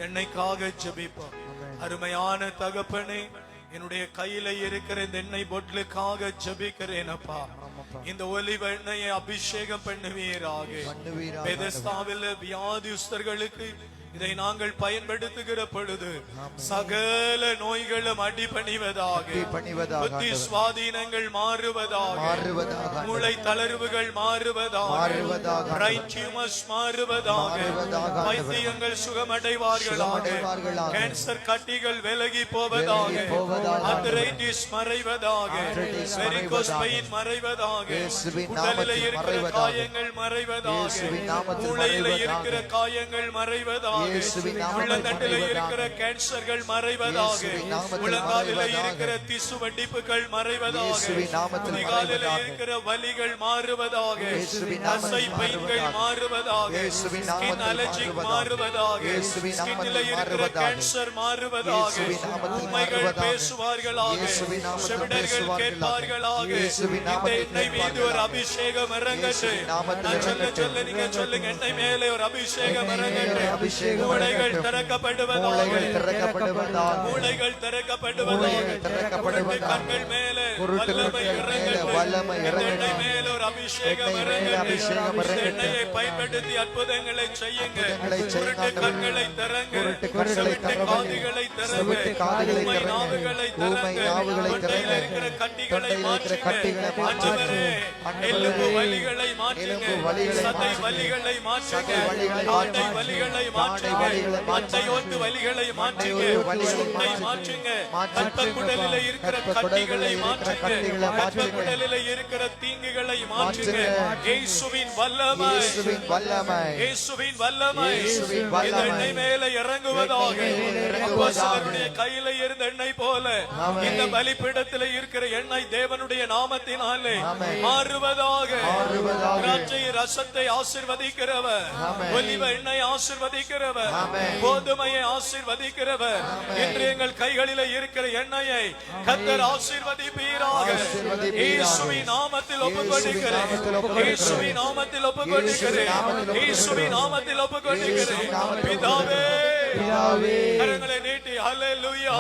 Speaker 1: எண்ணெய்க்காக ஜெபிப்போம். அருமையான தகப்பனே, என்னுடைய கையில இருக்கிற இந்த எண்ணெய் பொட்டலுக்காக ஜெபிக்கிறேன் அப்பா. இந்த ஒலிவ எண்ணெயை அபிஷேகம் பண்ணுவீராக. பெதஸ்தாவில் வியாதிஸ்தர்களுக்கு இதை நாங்கள் பயன்படுத்துகிற பொழுது சகல நோய்களும் அடிபணிவதாக, புத்தி சுவாதீனங்கள் மாறுவதாக, மூளை தளர்வுகள் மாறுவதாக, பிரைன் டியூமர்ஸ் மாறுவதாக, வைத்தியங்கள் சுகமடைவார்களாக, கேன்சர் கட்டிகள் விலகி போவதாக, ஆர்த்ரைட்டிஸ் மறைவதாக, வெரிகோஸ் பெயின் மறைவதாக, உடலில் இருக்கிற காயங்கள் மறைவதாக, மூளையில இருக்கிற காயங்கள் மறைவதாக, உள்ளந்தண்டில இருக்கிற கேன்சர்கள் மறைவதாக, முழங்காலில இருக்கிற திசு வெடிப்புகள் மறைவதாக, முழங்காலில இருக்கிற வலிகள் மாறுவதாக, தசை பெயின்கள் மாறுவதாக, ஸ்கின் அலர்ஜி மாறுவதாக, ஸ்கின்ல இருக்கிற கேன்சர் மாறுவதாக, உண்மைகள் பேசுவார்களாக, செவிடர்கள் கேட்பார்களாக. இந்த எண்ணெய் மீது ஒரு அபிஷேகம் இறங்கட்டு. நான் சொல்ல நீங்க சொல்லுங்க, எண்ணெய் மேலே ஒரு அபிஷேகம் இறங்கட்டு. மூளைகள் திறக்கப்படுவதாக, மூளைகள் திறக்கப்படுவதாக, கண்கள் மேலே வல்லமை இறங்கட்டு. மேலே ஒரு அபிஷேகம் இறங்கட்டு. எண்ணெயை பயன்படுத்தி அற்புதங்களை செய்யுங்க. குருட்டு கண்களை திறங்க, செவிட்டு காதுகளை திறங்க, ஊமை நாவுகளை திறங்க, தொண்டையில் இருக்கிற கட்டிகளை மாற்றுங்க. ஆண்டவரே, எலும்பு வலிகளை மாற்றுங்க, சதை வலிகளை மாற்றுங்க, ஆட்டை வலிகளை மாற்றுங்க, மட்டையோட்டு வலிகளை மாற்றுங்க, சுண்டை மாற்றுங்க, ரத்த குடலில் இருக்கிற கட்டிகளை மாற்றுங்க, ரத்த குடலில் இருக்கிற தீங்குகளை மாற்றுங்க. இயேசுவின் வல்லமை, இயேசுவின் வல்லமை இந்த எண்ணெய் மேலே இறங்குவதாக. அப்போஸ்தலருடைய கையில இருந்த எண்ணெய் போல இந்த பலிபீடத்தில் இருக்கிற எண்ணெய் தேவனுடைய நாமத்தினாலே மாறுவதாக. திராட்சை ரசத்தை ஆசீர்வதிக்கிறவர், ஒலிவ எண்ணெய் ஆசீர்வதிக்கிறவர், கோதுமையை ஆசீர்வதிக்கிறவர். இன்று எங்கள் கைகளில் இருக்கிற எண்ணெயை கர்த்தர் ஆசீர்வதிப்பீராக. இயேசுவின் நாமத்தில் ஒப்புக்கொடுக்கிறேன், இயேசுவின் நாமத்தில் ஒப்புக்கொடுக்கிறேன், இயேசுவின் நாமத்தில் ஒப்புக்கொடுக்கிறேன். பிதாவே, கரங்களை நீட்டி ஹல்லேலூயா,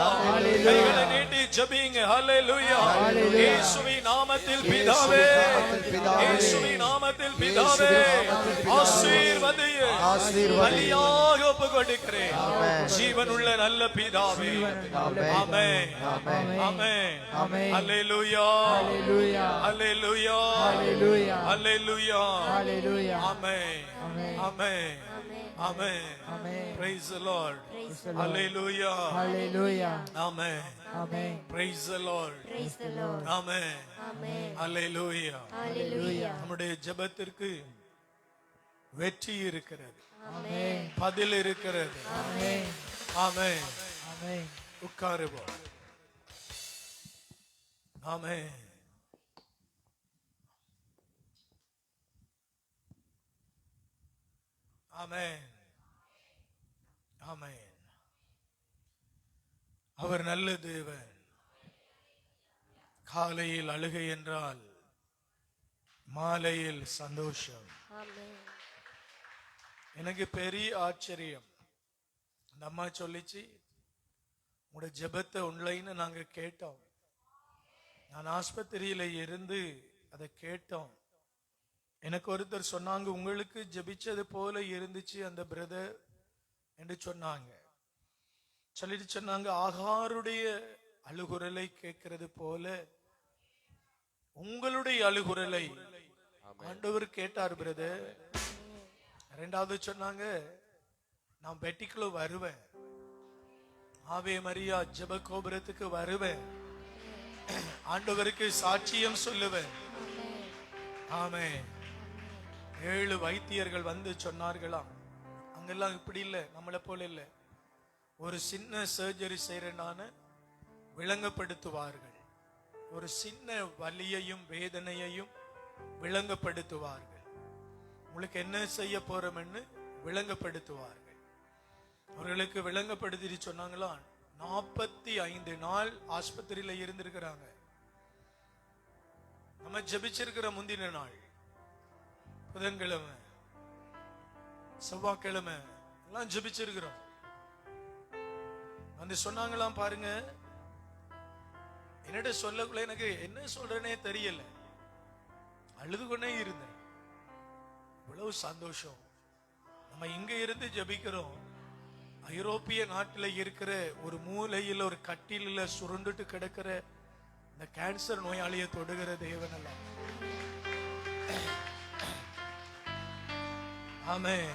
Speaker 1: கைகளை நீட்டி ஜெபிங்க ஹல்லேலூயா. இயேசுவின் நாமத்தில் பிதாவே, இயேசுவின் நாமத்தில் பிதாவே, ஆசீர்வதியே, பலியாக ஒப்புக்கொடுக்கிறேன். ஜீவனுள்ள நல்ல பிதாவே, ஆமென், ஆமென், ஹல்லேலூயா, ஹல்லேலூயா, ஹல்லேலூயா, ஆமென், ஆமென், ஆமென். Praise the Lord. Hallelujah.
Speaker 3: Hallelujah.
Speaker 1: Amen.
Speaker 3: Amen.
Speaker 1: Praise the Lord.
Speaker 4: Praise the Lord.
Speaker 1: Amen.
Speaker 4: Amen.
Speaker 1: Hallelujah.
Speaker 4: Hallelujah.
Speaker 1: நம்முடைய ஜெபத்திற்கு வெற்றி இருக்கிறது,
Speaker 3: Amen.
Speaker 1: பதில் இருக்கிறது.
Speaker 3: Amen.
Speaker 1: ஆமென்.
Speaker 3: Amen.
Speaker 1: உட்காருவோம். ஆமென். ஆமென், ஆமென். அவர் நல்ல தேவன். காலையில் அழுகை என்றால் மாலையில் சந்தோஷம்.
Speaker 4: Amen.
Speaker 1: எனக்கு பெரிய ஆச்சரியம். அந்த அம்மா சொல்லிச்சு, உங்களோட ஜெபத்தை ஆன்லைன் நாங்க கேட்டோம். நான் ஆஸ்பத்திரியில இருந்து அதை கேட்டோம். எனக்கு ஒருத்தர் சொன்னாங்க, உங்களுக்கு ஜெபிச்சது போல இருந்துச்சு அந்த பிரதர் என்று சொன்னாங்க. சொல்லிட்டு சொன்னாங்க, ஆகாருடைய அழுகுரலை கேட்கிறது போல உங்களுடைய அழுகுரலை ஆண்டவர் கேட்டார் பிரதர். ரெண்டாவது சொன்னாங்க, நான் பெட்டிக்குள்ள வருவேன், ஆவே மரியா ஜெப கோபுரத்துக்கு வருவேன், ஆண்டவருக்கு சாட்சியம் சொல்லுவேன். ஆமென். 7 வைத்தியர்கள் வந்து சொன்னார்களாம். அங்கெல்லாம் இப்படி இல்லை, நம்மளை போல இல்லை. ஒரு சின்ன சர்ஜரி செய்யறனான விளங்கப்படுத்துவார்கள், ஒரு சின்ன வலியையும் வேதனையையும் விளங்கப்படுத்துவார்கள், உங்களுக்கு என்ன செய்ய போறோம்னு விளங்கப்படுத்துவார்கள். அவர்களுக்கு விளங்கப்படுத்தி சொன்னாங்களா, 45 நாள் ஆஸ்பத்திரியில இருந்திருக்கிறாங்க. நம்ம ஜெபிச்சிருக்கிற முந்தின நாள் புதன்கிழமை, செவ்வாய்க்கிழமை எல்லாம் ஜெபிச்சிருக்கிறோம். வந்து சொன்னாங்களாம், பாருங்க, என்னிட சொல்லக்குள்ள எனக்கு என்ன சொல்றேனே தெரியல, அழுது கொண்டே இருந்தேன். இவ்வளவு சந்தோஷம். நம்ம இங்க இருந்து ஜெபிக்கிறோம், ஐரோப்பிய நாட்டில் இருக்கிற ஒரு மூலையில் ஒரு கட்டில சுருண்டுட்டு கிடக்கிற இந்த கேன்சர் நோயாளியை தொடுகிற தேவன் அல்ல. ஆமென்.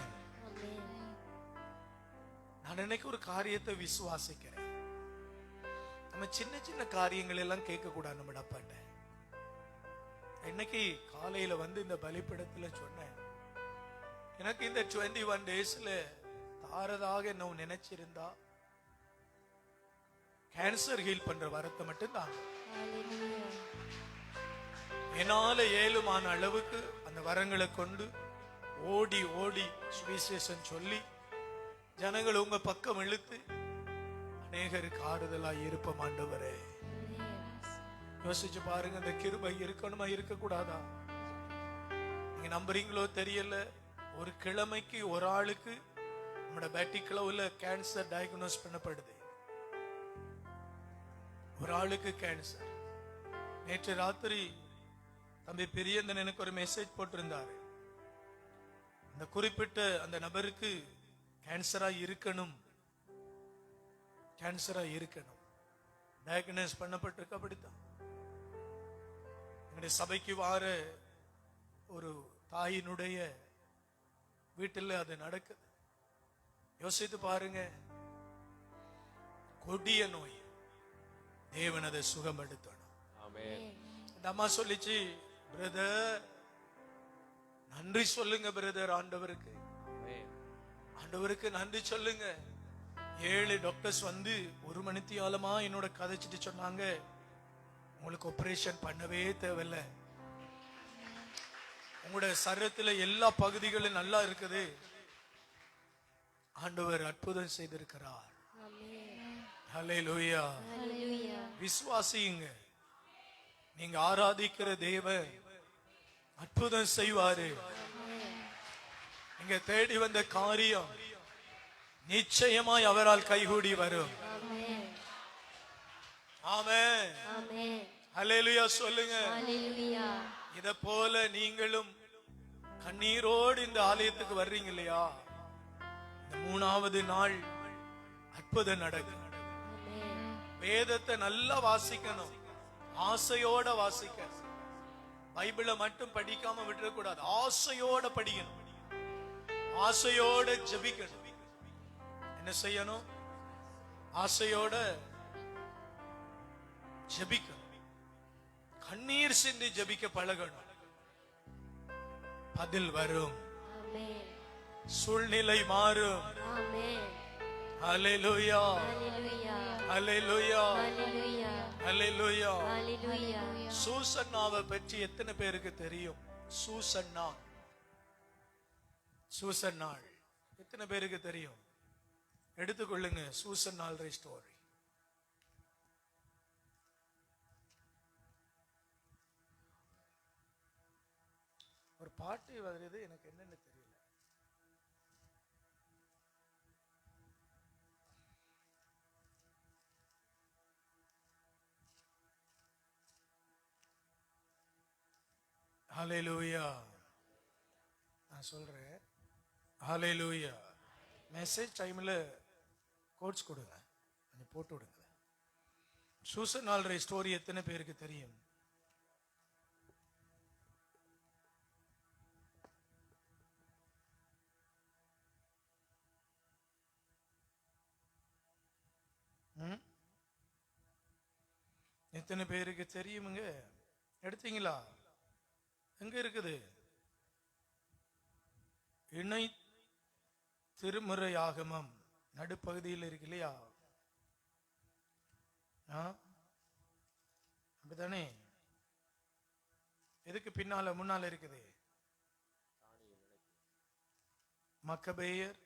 Speaker 1: நான் இன்னைக்கு ஒரு காரியத்தை விசுவாசிக்கிறேன். நம்ம சின்ன சின்ன காரியங்கள் எல்லாம் கேட்க கூடாது நம்ம அப்பாட்ட. இன்னைக்கு காலையில வந்து இந்த பலிப்பிடத்துல சொன்னேன், எனக்கு இந்த 21 டேஸ்ல தாரதாக என்ன நினைச்சிருந்தா கேன்சர் ஹீல் பண்ற வரத்தை மட்டும்தான். என்னால ஏழுமான அளவுக்கு அந்த வரங்களை கொண்டு ஓடி ஓடி சுவிசேஷம் சொல்லி ஜனங்கள் உங்க பக்கம் இழுத்து அநேகருக்கு ஆறுதலாய் இருப்போம். ஆண்டவரே, யோசிச்சு பாருங்க, அந்த கிருபை இருக்கணுமா இருக்க கூடாதா? நீங்க நம்புறீங்களோ தெரியல, ஒரு கிழமைக்கு ஒரு ஆளுக்கு நம்மளோட பேட்டிக்குள்ள கேன்சர் டயக்னோஸ் பண்ணப்படுது. ஒரு ஆளுக்கு கேன்சர். நேற்று ராத்திரி தம்பி பெரியந்தன் எனக்கு ஒரு மெசேஜ் போட்டிருந்தாரு, அந்த குறிப்பிட்ட அந்த நபருக்கு கேன்சரா இருக்கணும், கேன்சரா இருக்கணும், டயக்னோஸ் பண்ணப்பட்டிருக்க. அப்படித்தான் எங்களுடைய சபைக்கு வார ஒரு தாயினுடைய வீட்டில் அது நடக்குது. யோசித்து பாருங்க, கொடிய நோய், தேவன் அதை சுகப்படுத்தணும். அந்த அம்மா சொல்லிச்சு, பிரதர் நன்றி சொல்லுங்க பிரதர், ஆண்டவருக்கு ஆண்டவருக்கு நன்றி சொல்லுங்க. 7 டாக்டர்ஸ் வந்து 1 மணித்தியாலமா என்னோட கதைச்சிட்டு சொன்னாங்க, உங்களுக்கு ஆபரேஷன் பண்ணவே தேவையில்லை, உங்களோட சரீரத்துல எல்லா பகுதிகளும் நல்லா இருக்குது, ஆண்டவர் அற்புதம் செய்திருக்கிறார். ஹல்லேலூயா. விசுவாசியுங்க, நீங்க ஆராதிக்கிற தேவன் அற்புதம் செய்வாரு. நீங்க தேடி வந்த காரியம் நிச்சயமாய் அவரால் கைகூடி வரும். ஆமென். ஹல்லேலூயா சொல்லுங்க. இத போல நீங்களும் கண்ணீரோடு இந்த ஆலயத்துக்கு வர்றீங்க இல்லையா, இந்த 3வது நாள் அற்புதம் நடக்கும். வேதத்தை நல்லா வாசிக்கணும், ஆசையோட வாசிக்கணும். பைபிளை மட்டும் படிக்காம விட்டுறக்கூடாது, ஆசையோட படிக்கணும், ஆசையோட ஜெபிக்கணும். என்ன செய்யணும்? ஆசையோட ஜெபிக்கணும், கண்ணீர் சிந்தி ஜெபிக்க பழகணும். பதில் வரும், சூழ்நிலை மாறும். ஹல்லேலூயா, ஹல்லேலூயா, ஹல்லேலூயா. சூசன்னாவை பற்றி எத்தனை பேருக்கு தெரியும்? சூசன்னா, சூசன்னாள் எத்தனை பேருக்கு தெரியும்? எடுத்துக்கொள்ளுங்க, சூசன்னாள் ஸ்டோரி. ஒரு பாட்டு வருது, எனக்கு என்னன்னு தெரியல. ஹல்லேலூயா. நான் சொல்றேன், ஹல்லேலூயா. மெசேஜ் டைம்ல கோட்ஸ் கொடுங்க, கொஞ்சம் போட்டு விடுங்க. சூசன்னாள் ஸ்டோரி எத்தனை பேருக்கு தெரியும்? எத்தனை பேருக்கு தெரியுமுங்க? எடுத்தீங்களா? எங்க இருக்குது? இணை திருமுறை ஆகமம் நடுப்பகுதியில் இருக்கு இல்லையா? அப்படித்தானே? எதுக்கு பின்னால முன்னால இருக்குது? மக்கபேயர்.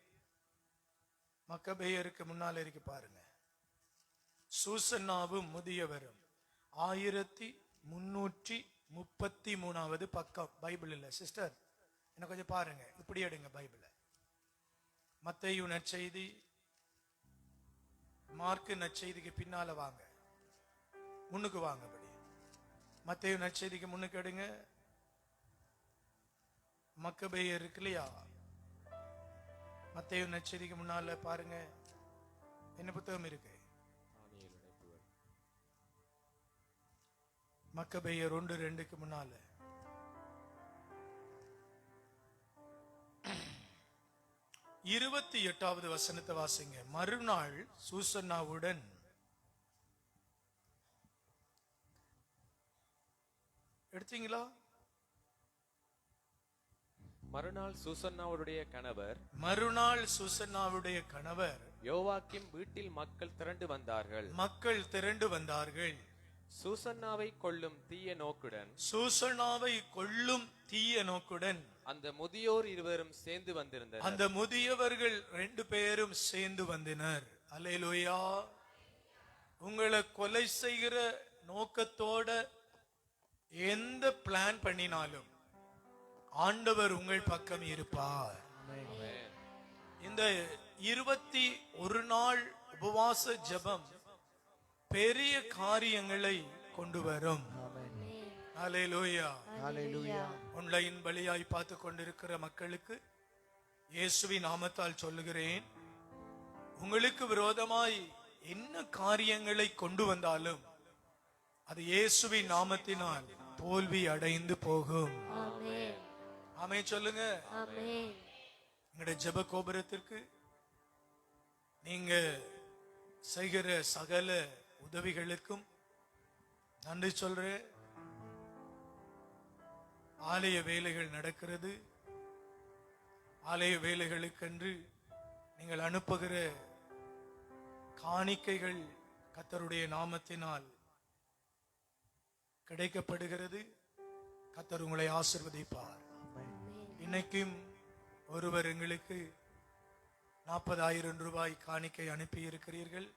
Speaker 1: மக்கபேயருக்கு முன்னால இருக்கு பாருங்க. சூசன்னாவும் முதியவரும் 1333வது பக்கம். பைபிள் இல்ல சிஸ்டர், என்ன கொஞ்சம் பாருங்க. இப்படி எடுங்க பைபிள. மத்தேயு நற்செய்தி, மார்க்கு நற்செய்திக்கு பின்னால வாங்க, முன்னுக்கு வாங்க. அப்படி மத்தேயு நற்செய்திக்கு முன்னுக்கு எடுங்க. மக்கபேயர் இருக்கு இல்லையா? மத்தேயு நற்செய்திக்கு முன்னால பாருங்க. என்ன புத்தகம் இருக்கு? மக்கபேயர் 1:2க்கு முன்னால 28வது வசனத்தை வாசிங்க. மறுநாள் சூசன்னாவுடன் எடுத்தீங்களா?
Speaker 2: மறுநாள் சூசன்னாவுடைய கணவர் யோவாக்கிம் வீட்டில் மக்கள் திரண்டு வந்தார்கள். சூசன்னாவை கொல்லும் தீய நோக்குடன் அந்த முதியோர் இருவரும் சேர்ந்து வந்திருந்தனர்.
Speaker 1: அந்த முதியவர்கள் 2 பேரும் சேர்ந்து வந்தனர். அல்லேலூயா. உங்களை கொலை செய்கிற நோக்கத்தோட எந்த பிளான் பண்ணினாலும் ஆண்டவர் உங்கள் பக்கம் இருப்பார். இந்த 21 நாள் உபவாச ஜெபம் பெரிய காரியங்களை கொண்டு வரும். ஹல்லேலூயா. ஆன்லைன் வழியாய் பார்த்து கொண்டிருக்கிற மக்களுக்கு இயேசுவின் நாமத்தால் சொல்லுகிறேன், உங்களுக்கு விரோதமாய் என்ன காரியங்களை கொண்டு வந்தாலும் அது இயேசுவின் நாமத்தினால் தோல்வி அடைந்து போகும். ஆமென் சொல்லுங்க. எங்களுடைய ஜெப கோபுரத்திற்கு நீங்க செய்கிற சகல உதவிகளுக்கும் நன்றி சொல்றேன். ஆலய வேலைகள் நடக்கிறது. ஆலய வேலைகளுக்கென்று நீங்கள் அனுப்புகிற காணிக்கைகள் கர்த்தருடைய நாமத்தினால் கிடைக்கப்படுகிறது. கர்த்தர் உங்களை ஆசீர்வதிப்பார். இன்னைக்கும் ஒருவர் எங்களுக்கு 40,000 ரூபாய் காணிக்கை அனுப்பி இருக்கிறீர்கள்.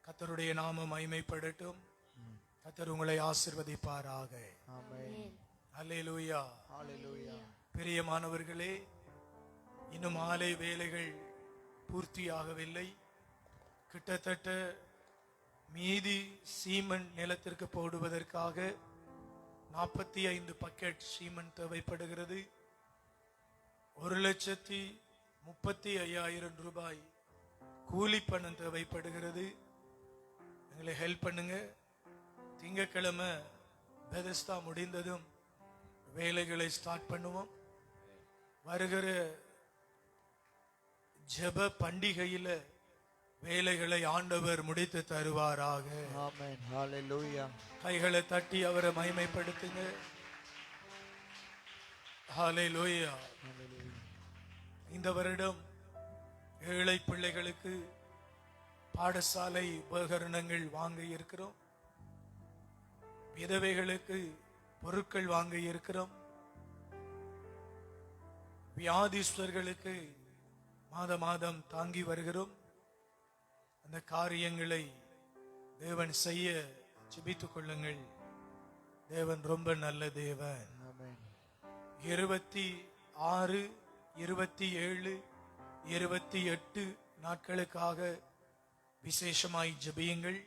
Speaker 1: கர்த்தருடைய நாமம் மகிமைப்படட்டும். கர்த்தர் உங்களை ஆசீர்வதிப்பாராக. அல்லேலூயா. பிரியமானவர்களே, இன்னும் ஆலை வேலைகள் பூர்த்தியாகவில்லை. கிட்டத்தட்ட மீதி சீமெண்ட் நிலத்திற்கு போடுவதற்காக 45 பக்கெட் சீமெண்ட் தேவைப்படுகிறது. 1,35,000 ரூபாய் கூலி பணம் தேவைப்படுகிறது. எங்களை ஹெல்ப் பண்ணுங்க. திங்கட்கிழமை பெதஸ்தா முடிந்ததும் வேலைகளை ஸ்டார்ட் பண்ணுவோம். வருகிற ஜெப பண்டிகையில வேலைகளை ஆண்டவர் முடித்து தருவாராக.
Speaker 3: ஆமென். ஹalleluya.
Speaker 1: கைகளை தட்டி அவரை மகிமைப்படுத்துங்க. ஹalleluya. இந்த வருடம் ஏழை பிள்ளைகளுக்கு பாடசாலை உபகரணங்கள் வாங்க இருக்கிறோம். விதவைகளுக்கு பொருட்கள் வாங்க இருக்கிறோம். வியாதிஸ்வர்களுக்கு மாதம் தாங்கி வருகிறோம். அந்த காரியங்களை தேவன் செய்ய ஜெபித்துக் கொள்ளுங்கள். தேவன் ரொம்ப நல்ல தேவன். 26, 27, 28 நாட்களுக்காக விசேஷமாய் ஜெபியுங்கள்.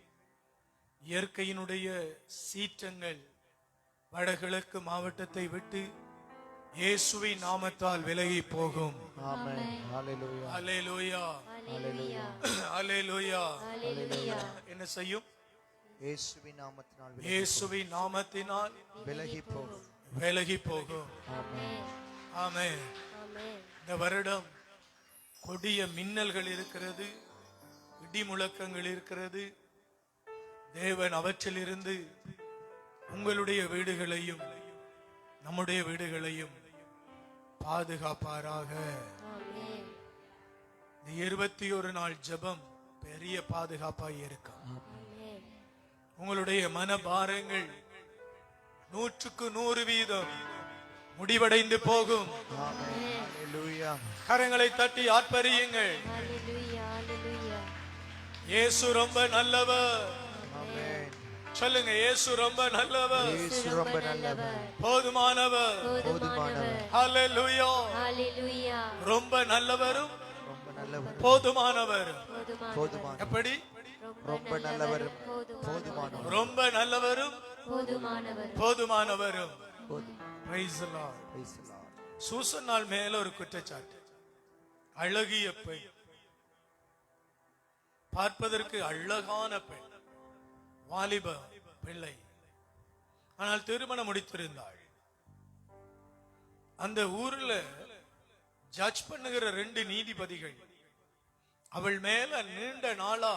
Speaker 1: இயற்கையினுடைய சீற்றங்கள் வடகிழக்கு மாவட்டத்தை விட்டு இயேசுவின் நாமத்தால் விலகி போகும்.
Speaker 3: ஆமென். ஹalleluya.
Speaker 1: ஹalleluya.
Speaker 3: ஹalleluya.
Speaker 1: ஹalleluya. என்ன செய்யும்? இயேசுவின் நாமத்தினால் விலகி போகும். ஆமென். இந்த வருடம் கொடிய மின்னல்கள் இருக்கிறது, இடி முழக்கங்கள் இருக்கிறது. தேவன் அவற்றிலிருந்து உங்களுடைய வீடுகளையும் நம்முடைய வீடுகளையும் பாதுகாப்பாராக.
Speaker 4: ஆமென்.
Speaker 1: இந்த 21 நாள் ஜெபம் பெரிய பாதுகாப்பாய் இருக்கும்.
Speaker 4: ஆமென்.
Speaker 1: உங்களுடைய மனபாரங்கள் 100% முடிவடைந்து போகும்.
Speaker 3: Amen. Hallelujah.
Speaker 1: கரங்களை தட்டி ஆர்ப்பரியுங்கள்.
Speaker 4: ஹalleluya ஹalleluya.
Speaker 1: இயேசு ரொம்ப நல்லவர்.
Speaker 3: Amen.
Speaker 1: சொல்லுங்க, இயேசு ரொம்ப நல்லவர்,
Speaker 3: இயேசு ரொம்ப நல்லவர்,
Speaker 1: போதுமானவர்.
Speaker 4: போதுமானவர்.
Speaker 1: ஹalleluya.
Speaker 4: ஹalleluya.
Speaker 1: ரொம்ப நல்லவரும்
Speaker 3: ரொம்ப நல்லவர்,
Speaker 1: போதுமானவரும்.
Speaker 3: போதுமானவர்,
Speaker 1: எப்படி?
Speaker 3: ரொம்ப நல்லவரும் போதுமானவர்,
Speaker 1: ரொம்ப நல்லவரும்
Speaker 4: போதுமானவர்.
Speaker 1: போதுமானவரும்.
Speaker 3: போதும்.
Speaker 1: Praise the Lord.
Speaker 3: Praise the Lord.
Speaker 1: சூசன்னாள் மேல ஒரு குற்றச்சாட்டு. அழகிய பெண், பார்ப்பதற்கு அழகான பெண், வாலிப பிள்ளை, ஆனால் திருமணம் முடித்திருந்தாள். அந்த ஊர்ல ஜட்ஜ் பண்ணுகிற 2 நீதிபதிகள் அவள் மேல நீண்ட நாளா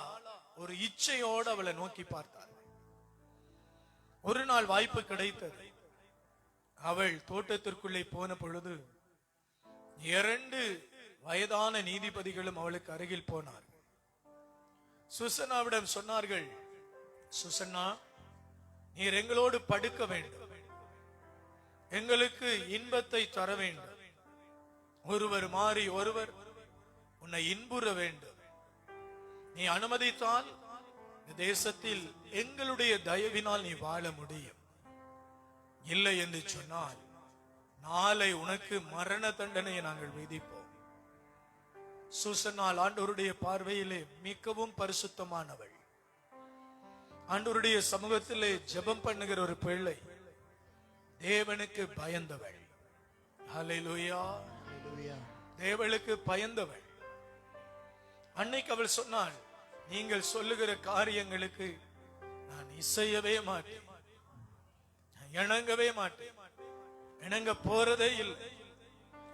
Speaker 1: ஒரு இச்சையோடு அவளை நோக்கி பார்த்தார். ஒரு நாள் வாய்ப்பு கிடைத்தது. அவள் தோட்டத்திற்குள்ளே போன பொழுது 2 வயதான நீதிபதிகளும் அவளுக்கு அருகில் போனார். சுசன்னாவிடம் சொன்னார்கள், சுசன்னா, நீர் எங்களோடு படுக்க வேண்டும், எங்களுக்கு இன்பத்தை தர வேண்டும், ஒருவர் மாறி ஒருவர் உன்னை இன்புற வேண்டும். நீ அனுமதித்தால் இந்த தேசத்தில் எங்களுடைய தயவினால் நீ வாழ முடியும். இல்லை என்று சொன்னால் நாளை உனக்கு மரண தண்டனையை நாங்கள் விதிப்போம். சூசன்னாள் ஆண்டவருடைய பார்வையிலே மிகவும் பரிசுத்தமானவள். ஆண்டவருடைய சமூகத்திலே ஜெபம் பண்ணுகிற ஒரு பிள்ளை, தேவனுக்கு பயந்தவள். ஹல்லேலூயா.
Speaker 3: Hallelujah.
Speaker 1: தேவனுக்கு பயந்தவள். அன்னைக்கு அவள் சொன்னாள், நீங்கள் சொல்லுகிற காரியங்களுக்கு நான் இசையவே மாட்டேன், நான் இணங்கவே மாட்டேன், இணங்க போறதே இல்லை.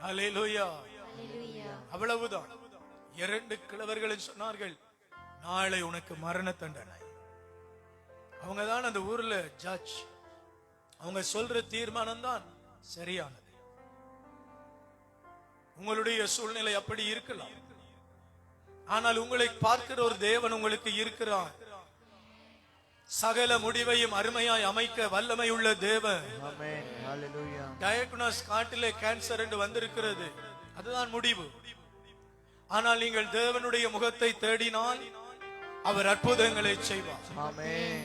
Speaker 1: ஹல்லேலூயா.
Speaker 4: ஹalleluya.
Speaker 1: அவ்வளவுதான். 2 கிழவர்களும் சொன்னார்கள், நாளை உனக்கு மரண தண்டனை. அவங்க தான் அந்த ஊர்ல ஜட்ஜ். அவங்க சொல்ற தீர்மானம் தான் சரியானது. உங்களுடைய சூழ்நிலை அப்படி இருக்கலாம், ஆனால் உங்களை பார்க்கிற ஒரு தேவன் உங்களுக்கு இருக்கிறார். சகல முடிவையும் அருமையாய் அமைக்க வல்லமை உள்ள தேவன்.
Speaker 3: Amen. Hallelujah.
Speaker 1: டயக்னோஸ் காட்டிலே கேன்சர் என்று வந்திருக்கிறது, அதுதான் முடிவு. ஆனால் நீங்கள் தேவனுடைய முகத்தை தேடினால் அவர் அற்புதங்களை செய்வார்.
Speaker 3: Amen.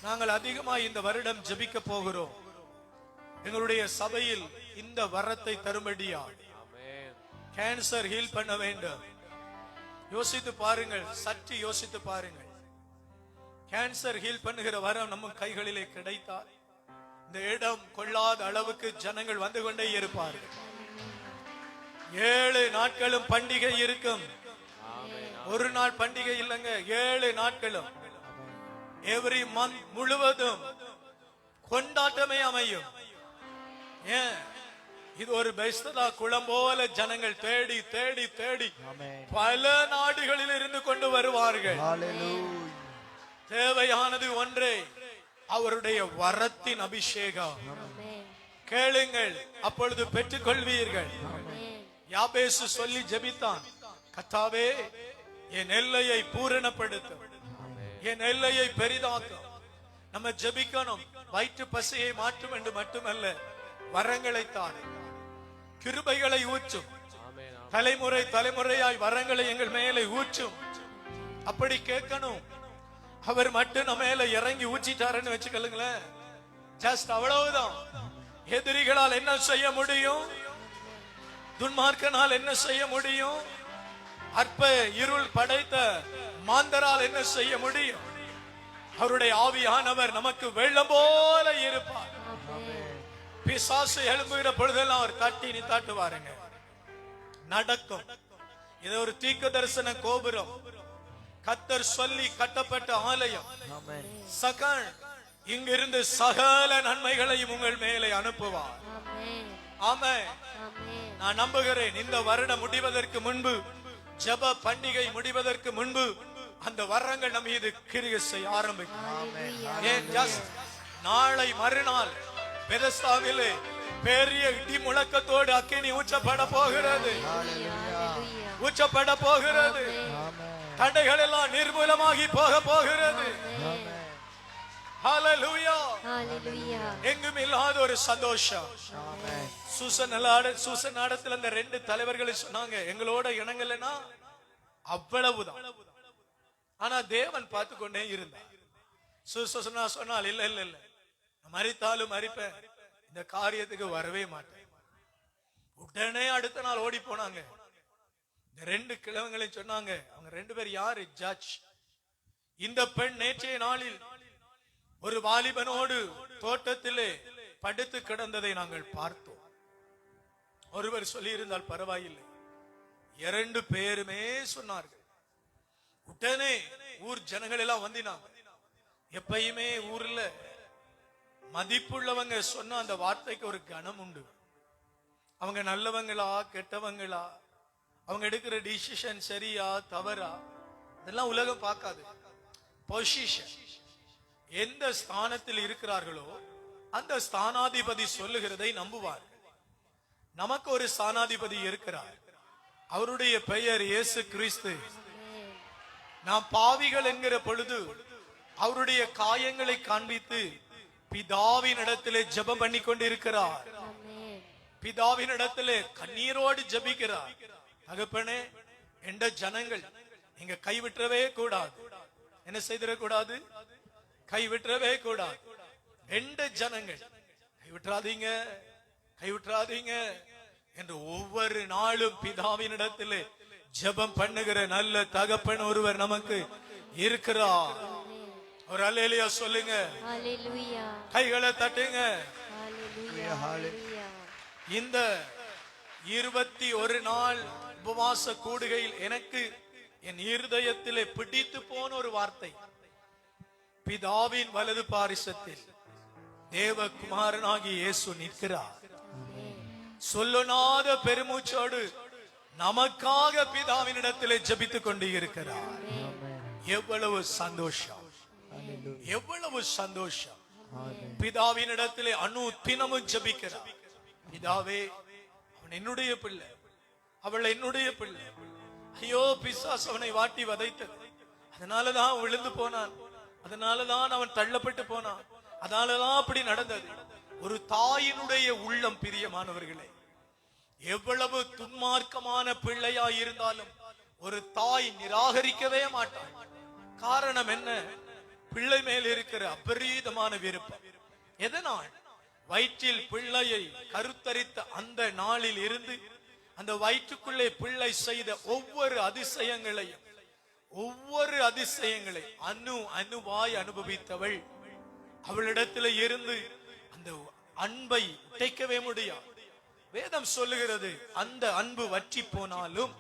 Speaker 1: நாங்கள் அதிகமாய் இந்த வருடம் ஜெபிக்க போகிறோம். எங்களுடைய சபையில் இந்த வரத்தை தரும்படியா கேன்சர் ஹீல் பண்ண வேண்டும். யோசித்து பாருங்கள், சற்று யோசித்து பாருங்கள். கேன்சர் ஹீல் பண்ணுகிற வரம் நம்ம கைகளிலே கிடைத்தால் இந்த இடம் கொள்ளாத அளவுக்கு ஜனங்கள் வந்து கொண்டே இருப்பார்கள். 7 நாட்களும் பண்டிகை இருக்கும். ஒரு நாள் பண்டிகை இல்லைங்க, 7 நாட்களும் எவ்ரி மந்த் முழுவதும் கொண்டாட்டமே அமையும். ஏன்? இது ஒரு பெஸ்தா குளம் போல ஜனங்கள் தேடி தேடி தேடி
Speaker 3: Amen.
Speaker 1: பல நாடுகளில் இருந்து கொண்டு வருவார்கள்.
Speaker 3: Hallelujah.
Speaker 1: தேவையானது ஒன்றே, அவருடைய வரத்தின் அபிஷேகம்.
Speaker 4: ஆமென்.
Speaker 1: கேளுங்கள், அப்பொழுது பெற்றுக் கொள்வீர்கள்.
Speaker 4: ஆமென்.
Speaker 1: யாபேசு சொல்லி ஜெபித்தான், கர்த்தாவே என் எல்லையை பூரணப்படுத்தும், என் எல்லையை பெரிதாக்கும். நம்ம ஜெபிக்கணும், வயிற்று பசியை மாற்றும் என்று மட்டுமல்ல, வரங்களை தான், கிருபைகளை ஊற்றும். தலைமுறை தலைமுறையாய் வரங்களை எங்கள் மேலே ஊற்றும். அப்படி கேட்கணும். அவர் மட்டும் நம்ம மேல இறங்கி ஊற்றிட்டாருன்னு வச்சுக்கலுங்களேன், ஜஸ்ட் அவ்வளவுதான். எதிரிகளால் என்ன செய்ய முடியும்? துன்மார்க்கனால் என்ன செய்ய முடியும்? அற்ப இருள் படைத்த மாந்தரால் என்ன செய்ய முடியும்? அவருடைய ஆவியானவர் நமக்கு வெள்ளம் போல இருப்பார்.
Speaker 4: ஆமென்.
Speaker 1: பிசாசு எழும்புகிற பொழுதெல்லாம் அவர் தட்டி நித்தாட்டுவாருங்க, நடக்கும். இது ஒரு தீர்க்க தரிசன கோபுரம், கர்த்தர் சொல்லி கட்டப்பட்ட ஆலயம்.
Speaker 3: Amen.
Speaker 1: சகல் இங்கிருந்து சகல நன்மைகளையும் உங்கள் மேலே அனுப்புவார்.
Speaker 4: ஆமென்.
Speaker 1: ஆமென்.
Speaker 4: ஆமென்.
Speaker 1: நான் நம்புகிறேன், இந்த வருடம் முடிவதற்கு முன்பு, ஜெப பண்டிகை முடிவதற்கு முன்பு அந்த வரங்கள் நம்ம மீது கிரியை செய்ய ஆரம்பிக்கும்.
Speaker 4: ஹalleluya
Speaker 1: ஏன் ஜஸ்ட் நாளை மறுநாள் பெதஸ்தாவிலே பெரிய இடி முழக்கத்தோடு அக்கினி ஊற்றப்பட போகிறது,
Speaker 4: ஹalleluya
Speaker 1: ஊற்றப்பட போகிறது. தடைகள் எல்லாம் நிர்மூலமாகி போக போகிறது. ஹalleluya
Speaker 4: ஹalleluya
Speaker 1: எங்கும் இல்லாத ஒரு சந்தோஷம். சூசனாடத்துல அந்த 2 தலைவர்கள் சொன்னாங்க, எங்களோட இணங்கலைன்னா அவ்வளவுதான். ஆனா தேவன் பார்த்து கொண்டே இருந்தார். சூசனா சொன்னால் இல்ல இல்ல இல்ல, மரித்தாலும் மரிப்பேன், இந்த காரியத்துக்கு வரவே மாட்டேன். உடனே அடுத்த நாள் ஓடி போனாங்க. இந்த 2 கிழவங்களையும் சொன்னாங்க, அவங்க 2 பேர் யாரு? ஜட்ஜ். இந்த பெண் நேற்றைய நாளில் ஒரு வாலிபனோடு தோட்டத்திலே படுத்து கிடந்ததை நாங்கள் பார்த்தோம். ஒருவர் சொல்லி இருந்தால் பரவாயில்லை, 2 பேருமே சொன்னார்கள். உடனே ஊர் ஜனங்கள் எல்லாம் வந்தினாங்க. எப்பயுமே ஊர்ல மதிப்புள்ளவங்க சொன்ன அந்த வார்த்தைக்கு ஒரு கனம் உண்டு. அவங்க நல்லவங்களா கெட்டவங்களா, அவங்க எடுக்கிற டிசிஷன் சரியா தவறா, இதெல்லாம் உலகம் பார்க்காது. பொசிஷன், எந்த ஸ்தானத்தில் இருக்கிறார்களோ அந்த ஸ்தானாதிபதி சொல்லுகிறதை நம்புவார்கள். நமக்கு ஒரு ஸ்தானாதிபதி இருக்கிறார், அவருடைய பெயர் இயேசு கிறிஸ்து. நாம் பாவிகள் என்கிற பொழுது அவருடைய காயங்களை காண்பித்து பிதாவின் இடத்திலே ஜெபம் பண்ணி கொண்டிருக்கிறார். பிதாவின் இடத்திலே கண்ணீரோடு ஜெபிக்கிறார். தகப்பனே, என்ற ஜனங்கள் நீங்க கைவிட்டவே கூடாது. என்ன செய்திடக்கூடாது? கைவிட்டவே கூடாது. எந்த ஜனங்கள் கைவிட்டுறாதீங்க, கைவிட்டுறாதீங்க என்று ஒவ்வொரு நாளும் பிதாவின் இடத்திலே ஜெபம் பண்ணுகிற நல்ல தகப்பன் ஒருவர் நமக்கு இருக்கிறார். ஒரு அல்லேலூயா சொல்லுங்க.
Speaker 4: ஹalleluya
Speaker 1: கைகளை தட்டுங்க.
Speaker 4: ஹalleluya ஹalleluya
Speaker 1: இந்த 21 நாள் உபவாச கூடுகையில் எனக்கு என் இருதயத்திலே பிடித்து போன ஒரு வார்த்தை, பிதாவின் வலது பாரிசத்தில் தேவகுமாரனாகி இயேசு நிற்கிறார். சொல்லனாத பெருமூச்சோடு நமக்காக பிதாவின் இடத்திலே ஜெபித்துக் கொண்டு இருக்கிறார். எவ்வளவு சந்தோஷம், எவ்வளவு சந்தோஷம். பிதாவின் இடத்திலே தினமும் ஜெபிக்கிறார். பிதாவே, அவன் என்னுடைய பிள்ளை, அவள் என்னுடைய பிள்ளை. ஐயோ, பிசாசு அவனை வாட்டி வதைத்தது, அதனாலதான் விழுந்து போனான், அதனாலதான் அவன் தள்ளப்பட்டு போனான், அதனாலதான் அப்படி நடந்தது. ஒரு தாயினுடைய உள்ளம், பிரியமானவர்களே, எவ்வளவு துன்மார்க்கமான பிள்ளையா இருந்தாலும் ஒரு தாய் நிராகரிக்கவே மாட்டாள். காரணம் என்ன? பிள்ளை மேல் இருக்கிற அபரீதமான விருப்பம். எதனால்? வயிற்றில் பிள்ளையை கருத்தரித்த அந்த நாளில் இருந்து அந்த வயிற்றுக்குள்ளே பிள்ளை செய்த ஒவ்வொரு அதிசயங்களை அணுவாய் அனுபவித்தவள். அவளிடத்தில் இருந்து அந்த அன்பை உடைக்கவே முடியாது. வேதம் சொல்லுகிறது, அந்த அன்பு வற்றி போனாலும்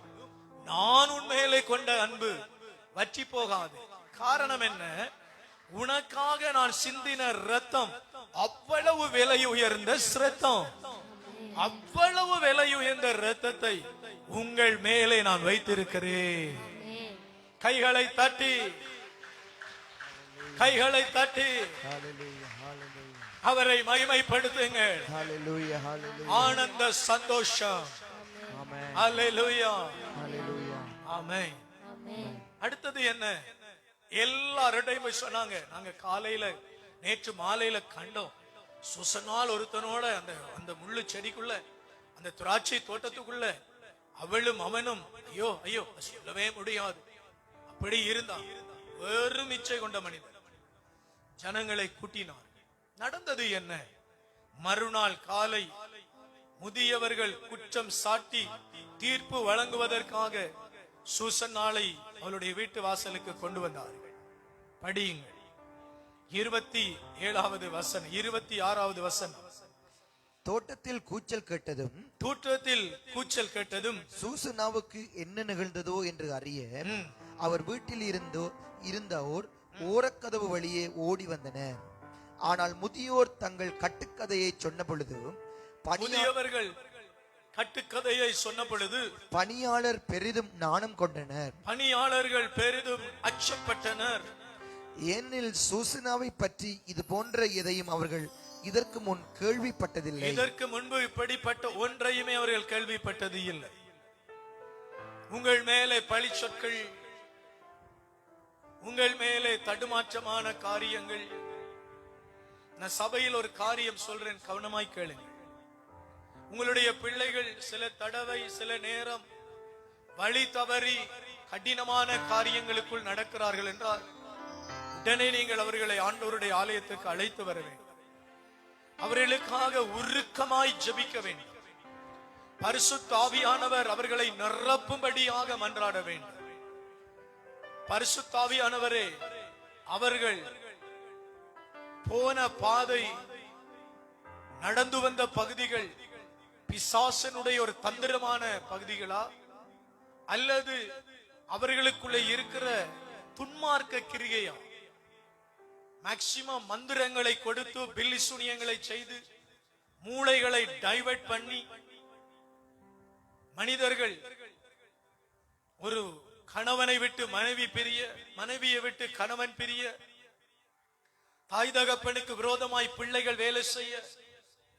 Speaker 1: நான் உன்மேலே கொண்ட அன்பு வற்றி போகாது. காரணம் என்ன? உனக்காக நான் சிந்தின ரத்தம் அவ்வளவு விலை உயர்ந்த ரத்தம், அவ்வளவு விலை உயர்ந்த ரத்தத்தை உங்கள் மேலே நான் வைத்திருக்கிறேன். கைகளை தட்டி, கைகளை தட்டி அவரை மகிமைப்படுத்துங்கள். ஆனந்த சந்தோஷம். ஹல்லேலூயா, ஆமென். அடுத்தது என்ன? எல்லாருடையும் போய் சொன்னாங்க, நாங்க காலையில நேற்று மாலையில கண்டோம், சுசனால் ஒருத்தனோட அந்த முள்ளு செடிக்குள்ள, அந்த திராட்சை தோட்டத்துக்குள்ள அவளும் அவனும், ஐயோ ஐயோ சொல்லவே முடியாது, அப்படி இருந்தான். வெறும் இச்சை கொண்ட மனிதன். ஜனங்களை கூட்டினார். நடந்தது என்ன? மறுநாள் காலை முதியவர்கள் குற்றம் சாட்டி தீர்ப்பு வழங்குவதற்காக சூசன்னாளை அவளுடைய வீட்டு வாசலுக்கு கொண்டு வந்தார்கள். படியுங்கள் 27வது வசனம், 26வது வசனம்.
Speaker 3: தோட்டத்தில் கூச்சல் கேட்டதும் சூசனாவுக்கு என்ன நிகழ்ந்ததோ என்று அறிய அவர் வீட்டில் இருந்தோர் ஓரக்கதவு வழியே ஓடி வந்தனர். ஆனால் முதியோர் தங்கள் கட்டுக்கதையை சொன்ன பொழுது
Speaker 1: முதியவர்கள் கட்டுக்கதையை சொன்ன பொழுது
Speaker 3: பணியாளர் பெரிதும் நாணம் கொண்டனர்.
Speaker 1: பணியாளர்கள் பெரிதும் அச்சப்பட்டனர்.
Speaker 3: ஏனெனில் சூசனாவை பற்றி இது போன்ற எதையும் அவர்கள் இதற்கு முன் கேள்விப்பட்டதில்லை.
Speaker 1: இதற்கு முன்பு இப்படிப்பட்ட ஒன்றையுமே அவர்கள் கேள்விப்பட்டது இல்லை. உங்கள் மேலே பழி சொற்கள், உங்கள் மேலே தடுமாற்றமான காரியங்கள். நான் சபையில் ஒரு காரியம் சொல்றேன், கவனமாய் கேளுங்கள். உங்களுடைய பிள்ளைகள் சில தடவை சில நேரம் வழி தவறி கடினமான காரியங்களுக்குள் நடக்கிறார்கள் என்றால் உடனே நீங்கள் அவர்களை ஆண்டவருடைய ஆலயத்துக்கு அழைத்து வர வேண்டும். அவர்களுக்காக உருக்கமாய் ஜெபிக்க வேண்டும். பரிசுத்த ஆவியானவர் அவர்களை நிரப்பும்படியாக மன்றாட வேண்டும். பரிசுத்த ஆவியானவரே, அவர்கள் போன பாதை, நடந்து வந்த பகுதிகள் பிசாசனுடைய ஒரு தந்திரமான பகுதிகளா, அல்லது அவர்களுக்குள்ள இருக்கிற துன்மார்க்க கிரிகையா? மேக்சிமம் மந்திரங்களை கொடுத்து பில்லி சூனியங்களை செய்து மூளைகளை டைவர்ட் பண்ணி மனிதர்கள் ஒரு கணவனை விட்டு மனைவி பிரிய, மனைவியை விட்டு கணவன் பிரிய, தாய் தகப்பனுக்கு விரோதமாய் பிள்ளைகள் வேலை செய்ய,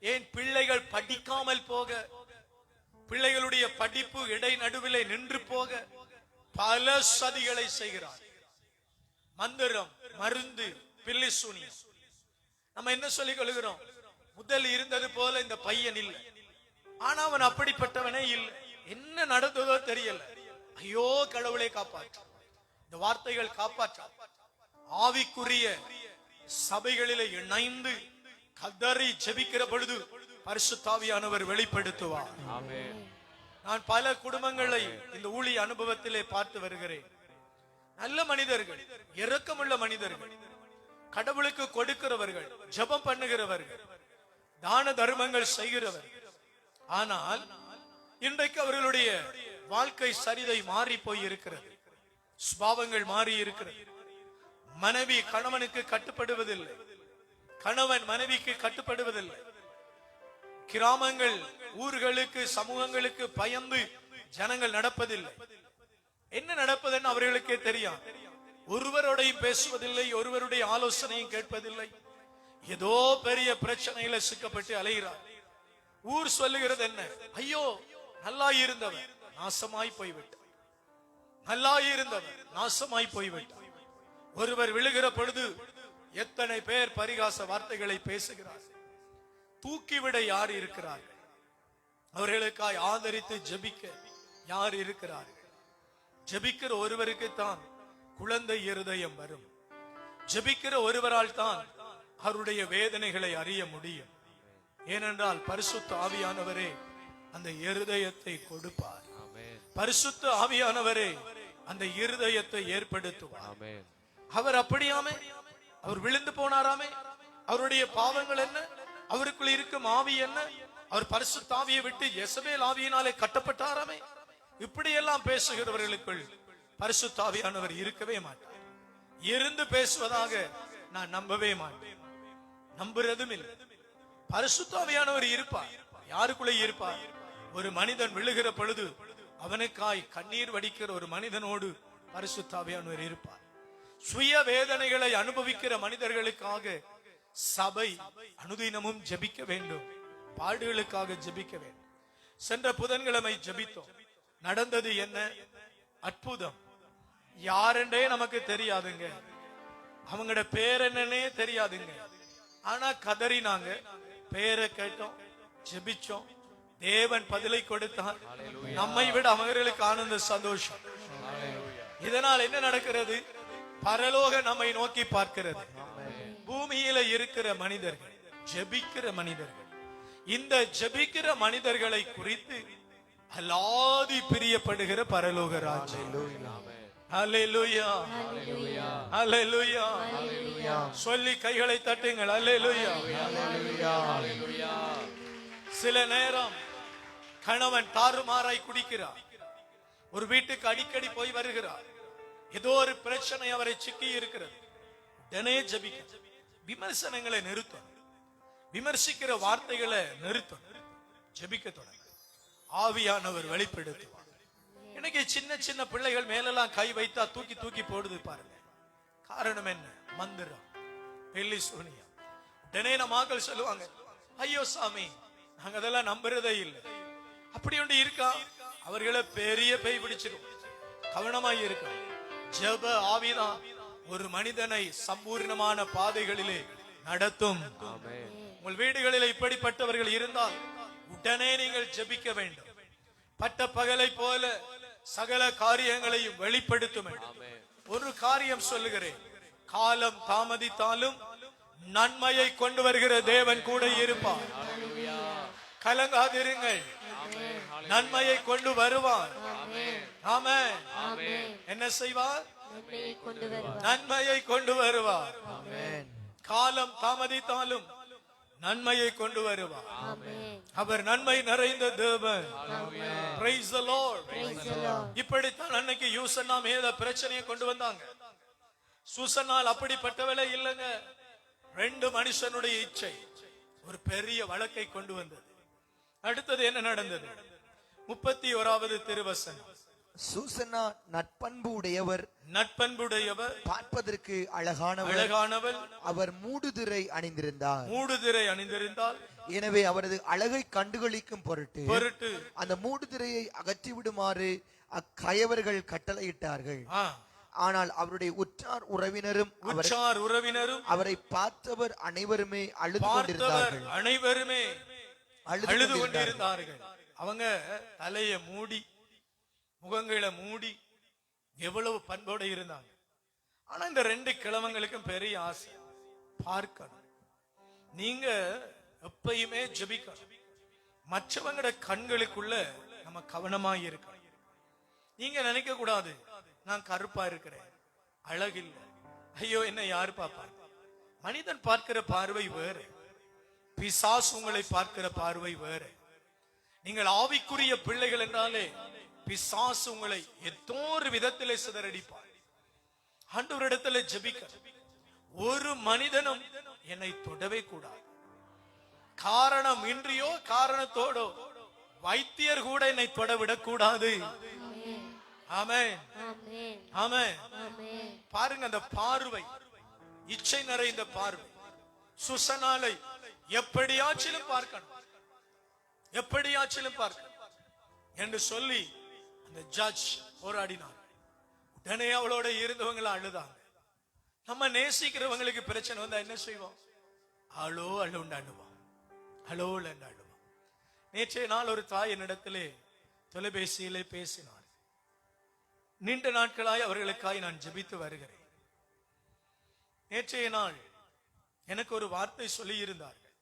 Speaker 1: ஏன் பிள்ளைகள் படிக்காமல் போக, பிள்ளைகளுடைய படிப்பு இடை நடுவிலே நின்று போக பல சதிகளை செய்கிறார். மந்திரம், மருந்து, பில்லி சூனியம். நம்ம என்ன சொல்லிக் கொள்கிறோம்? முதல் இருந்தது போல இந்த பையன் இல்லை, ஆனா அவன் அப்படிப்பட்டவனே இல்லை. என்ன நடந்ததோ தெரியல. ஐயோ கடவுளை காப்பாற்ற, இந்த வார்த்தைகள் காப்பாற்ற. ஆவிக்குரிய சபைகளிலே இணைந்து கதறி ஜெபிக்கிற பொழுது பரிசுத்த ஆவியானவர் வெளிப்படுத்துவார். நான் பல குடும்பங்களை இந்த ஊழிய அனுபவத்திலே பார்த்து வருகிறேன். நல்ல மனிதர்கள், இரக்கமுள்ள மனிதர்கள், கடவுளுக்கு கொடுக்கிறவர்கள், ஜெபம் பண்ணுகிறவர்கள், தான தர்மங்கள் செய்கிறவர்கள். ஆனால் இன்றைக்கு அவர்களுடைய வாழ்க்கை சரிதை மாறி போய் இருக்கிறது. சுபாவங்கள் மாறி இருக்கிறது. மனைவி கணவனுக்கு கட்டுப்படுவதில்லை, கணவன் மனைவிக்கு கட்டுப்படுவதில்லை. கிராமங்கள், ஊர்களுக்கு, சமூகங்களுக்கு பயந்து ஜனங்கள் நடப்பதில்லை. என்ன நடப்பதுன்னு அவர்களுக்கே தெரியும். ஒருவரோடையும் பேசுவதில்லை, ஒருவருடைய ஆலோசனையும் கேட்பதில்லை. ஏதோ பெரிய பிரச்சனையில சிக்கப்பட்டு அலைகிறார். ஊர் சொல்லுகிறது என்ன? ஐயோ நல்லா இருந்தவர் நாசமாய் போய்விட்டார், நல்லா இருந்தவர் நாசமாய் போய்விட்டார். ஒருவர் விழுகிற பொழுது எத்தனை பேர் பரிகாச வார்த்தைகளை பேசுகிறார். தூக்கிவிட யார் இருக்கிறார்கள்? அவர்களுக்காய் ஆதரித்து ஜெபிக்க யார் இருக்கிறார்கள்? ஜெபிக்கிற ஒருவருக்கு தான் குழந்தை இருதயம் வரும். ஜெபிக்கிற ஒருவரால் தான் அவருடைய வேதனைகளை அறிய முடியும். ஏனென்றால் பரிசுத்த ஆவியானவரே அந்த இருதயத்தை கொடுப்பார். பரிசுத்த ஆவியானவரே அந்த இருதயத்தை ஏற்படுத்துவார். அவர் அப்படியாமே, அவர் விழுந்து போனாராமே, அவருடைய பாவங்கள் என்ன, அவருக்குள் இருக்கும் ஆவி என்ன, அவர் பரிசுத்த ஆவியை விட்டு யெசபேல் ஆவியினாலே கட்டப்பட்டாராமே, இப்படியெல்லாம் பேசுகிறவர்களுக்குள் பரிசுத்த ஆவியானவர் இருக்கவே மாட்டார். இருந்து பேசுவதாக நான் நம்பவே மாட்டேன், நம்புறதும் இல்லை. பரிசுத்த ஆவியானவர் இருப்பார். யாருக்குள்ளே இருப்பார்? ஒரு மனிதன் விழுகிற பொழுது அவனுக்காய் கண்ணீர் வடிக்கிற ஒரு மனிதனோடு பரிசுத்த ஆவியானவர் இருப்பார். சுய வேதனைகளை அனுபவிக்கிற மனிதர்களுக்காக சபை அனுதினமும் ஜெபிக்க வேண்டும், பாடுகளுக்காக ஜெபிக்க வேண்டும். சென்ற புதன்கிழமை ஜெபித்தோம். நடந்தது என்ன? அற்புதம். யாரென்றே நமக்கு தெரியாதுங்க, அவங்களோட பேர் என்னன்னே தெரியாதுங்க. ஆனா கதறினாங்க, பேரை கேட்டோம், ஜெபிச்சோம், தேவன் பதிலை கொடுத்தார். நம்மை விட அவர்களுக்கு ஆனந்த சந்தோஷம். இதனால் என்ன நடக்கிறது? பரலோக நம்மை நோக்கி பார்க்கிறது. பூமியில இருக்கிற மனிதர்கள், ஜெபிக்கிற மனிதர்கள், இந்த ஜெபிக்கிற மனிதர்களை குறித்து அலாதி பிரியப்படுகிற பரலோக ராஜ்யம். அல்லேலூயா, அல்லேலூயா. சொல்லி கைகளை தட்டுங்கள். அல்லேலூயா. சில நேரம் கணவன் தாறுமாறாய் குடிக்கிறார், ஒரு வீட்டுக்கு அடிக்கடி போய் வருகிறார், ஏதோ ஒரு பிரச்சனை அவரை சிக்கி இருக்கிறது. உடனே ஜெபிக்க, விமர்சனங்களை நிறுத்தும், விமர்சிக்கிற வார்த்தைகளை நிறுத்தும், ஜெபிக்க தொடங்க. ஆவியானவர் வெளிப்படுத்துவார். இன்னைக்கு சின்ன சின்ன பிள்ளைகள் மேலெல்லாம் கை வைத்தா தூக்கி தூக்கி போடுது பாருங்க. காரணம் என்ன? மந்திரம், பெல்லி சூனியம். உடனே நம்மாக்கள் சொல்லுவாங்க, ஐயோ சாமி நாங்க அதெல்லாம் நம்புறதே இல்லை. அப்படி ஒன்று இருக்கா? அவர்களை பெரிய பேய் பிடிச்சிடும். கவனமாய் இருக்க. ஜெப ஆவிதான் ஒரு மனிதனை சம்பூர்ணமான பாதைகளிலே நடத்தும். உங்கள் வீடுகளில் இப்படிப்பட்டவர்கள் இருந்தால் உடனே நீங்கள் ஜெபிக்க வேண்டும். பட்ட பகலை போல சகல காரியங்களையும் வெளிப்படுத்தும். ஒரு காரியம் சொல்லுகிறேன், காலம் தாமதித்தாலும் நன்மையை கொண்டு வருகிற தேவன் கூட இருப்பார். கலங்காதிருங்கள், நன்மையை கொண்டு வருவார். ஆமென். என்ன செய்வார்? நன்மையை கொண்டு வருவார். காலம் தாமதித்தாலும் நன்மையை கொண்டு வருவார். அவர் நன்மை நிறைந்த தேவன். Praise the Lord. இப்படித்தான் அன்னைக்கு யூசன்னா மேல பிரச்சனையை கொண்டு வந்தாங்க. சூசன்னால் அப்படிப்பட்டவளே இல்லைங்க. 2 மனுஷனுடைய இச்சை ஒரு பெரிய வழக்கை கொண்டு வந்தது. அடுத்தது என்ன நடந்தது? 31வது திருவசனம்.
Speaker 3: சூசன்னா நட்பண்பு உடையவர்,
Speaker 1: நட்பண்புடையவர்,
Speaker 3: பார்ப்பதற்கு அழகானவர்,
Speaker 1: அழகானவள்.
Speaker 3: அவர் மூடுதிரை அணிந்திருந்தார்.
Speaker 1: மூடுதிரை அணிந்திருந்தால்
Speaker 3: எனவே அவரது அழகை கண்டுகளிக்கும்
Speaker 1: பொருட்டு
Speaker 3: அந்த மூடுதிரையை அகற்றி விடுமாறு அக்கயவர்கள் கட்டளையிட்டார்கள். ஆனால் அவருடைய உற்றார் உறவினரும் அவரை பார்த்தவர் அனைவருமே அழுது
Speaker 1: கொண்டிருந்தார்கள். அவங்க தலைய மூடி, முகங்களை மூடி எவ்வளவு பண்போட இருந்தாங்க. ஆனா இந்த 2 கிழவங்களுக்கும் பெரிய ஆசை, பார்க்கணும். நீங்க எப்பயுமே ஜெபிக்கணும். மற்றவங்களோட கண்களுக்குள்ள நம்ம கவனமா இருக்கணும். நீங்க நினைக்க கூடாது, நான் கருப்பா இருக்கிறேன், அழகில்லை, ஐயோ என்ன யாரு பாப்பார். மனிதன் பார்க்கிற பார்வை வேறு, பிசாசு உங்களை பார்க்கிற பார்வை வேறு. நீங்கள் ஆவிக்குரிய பிள்ளைகள் என்றாலே பிசாசு உங்களை ஏதோ ஒரு விதத்திலே சிதறடிப்பார். ஆண்டவரிடத்திலே ஜெபிக்க. ஒரு மனிதனும் என்னை தொடவே கூடாது. காரணம் இன்றியோ காரணத்தோடோ வைத்தியர் கூட என்னை தொடவிடக் கூடாது. ஆமென், ஆமென். பாருங்க அந்த பார்வை, இச்சை நிறைந்த பார்வை. சுசனாலை எப்படியாச்சிலும் பார்க்கணும், எப்படியாச்சிலும் பார்க்கணும் என்று சொல்லி அந்த ஜட்ஜ் போராடினார். உடனே அவளோட இருந்தவங்களை அழுதாங்க. நம்ம நேசிக்கிறவங்களுக்கு பிரச்சனை வந்தா என்ன செய்வோம்? அழோ அழுவோம், அழோ அழுவோம். நேற்றைய நாள் ஒரு தாய் என்னிடத்திலே தொலைபேசியிலே பேசினார். நீண்ட நாட்களாய் அவர்களுக்காய் நான் ஜெபித்து வருகிறேன். நேற்றைய நாள் எனக்கு ஒரு வார்த்தை சொல்லி இருந்தார்கள்.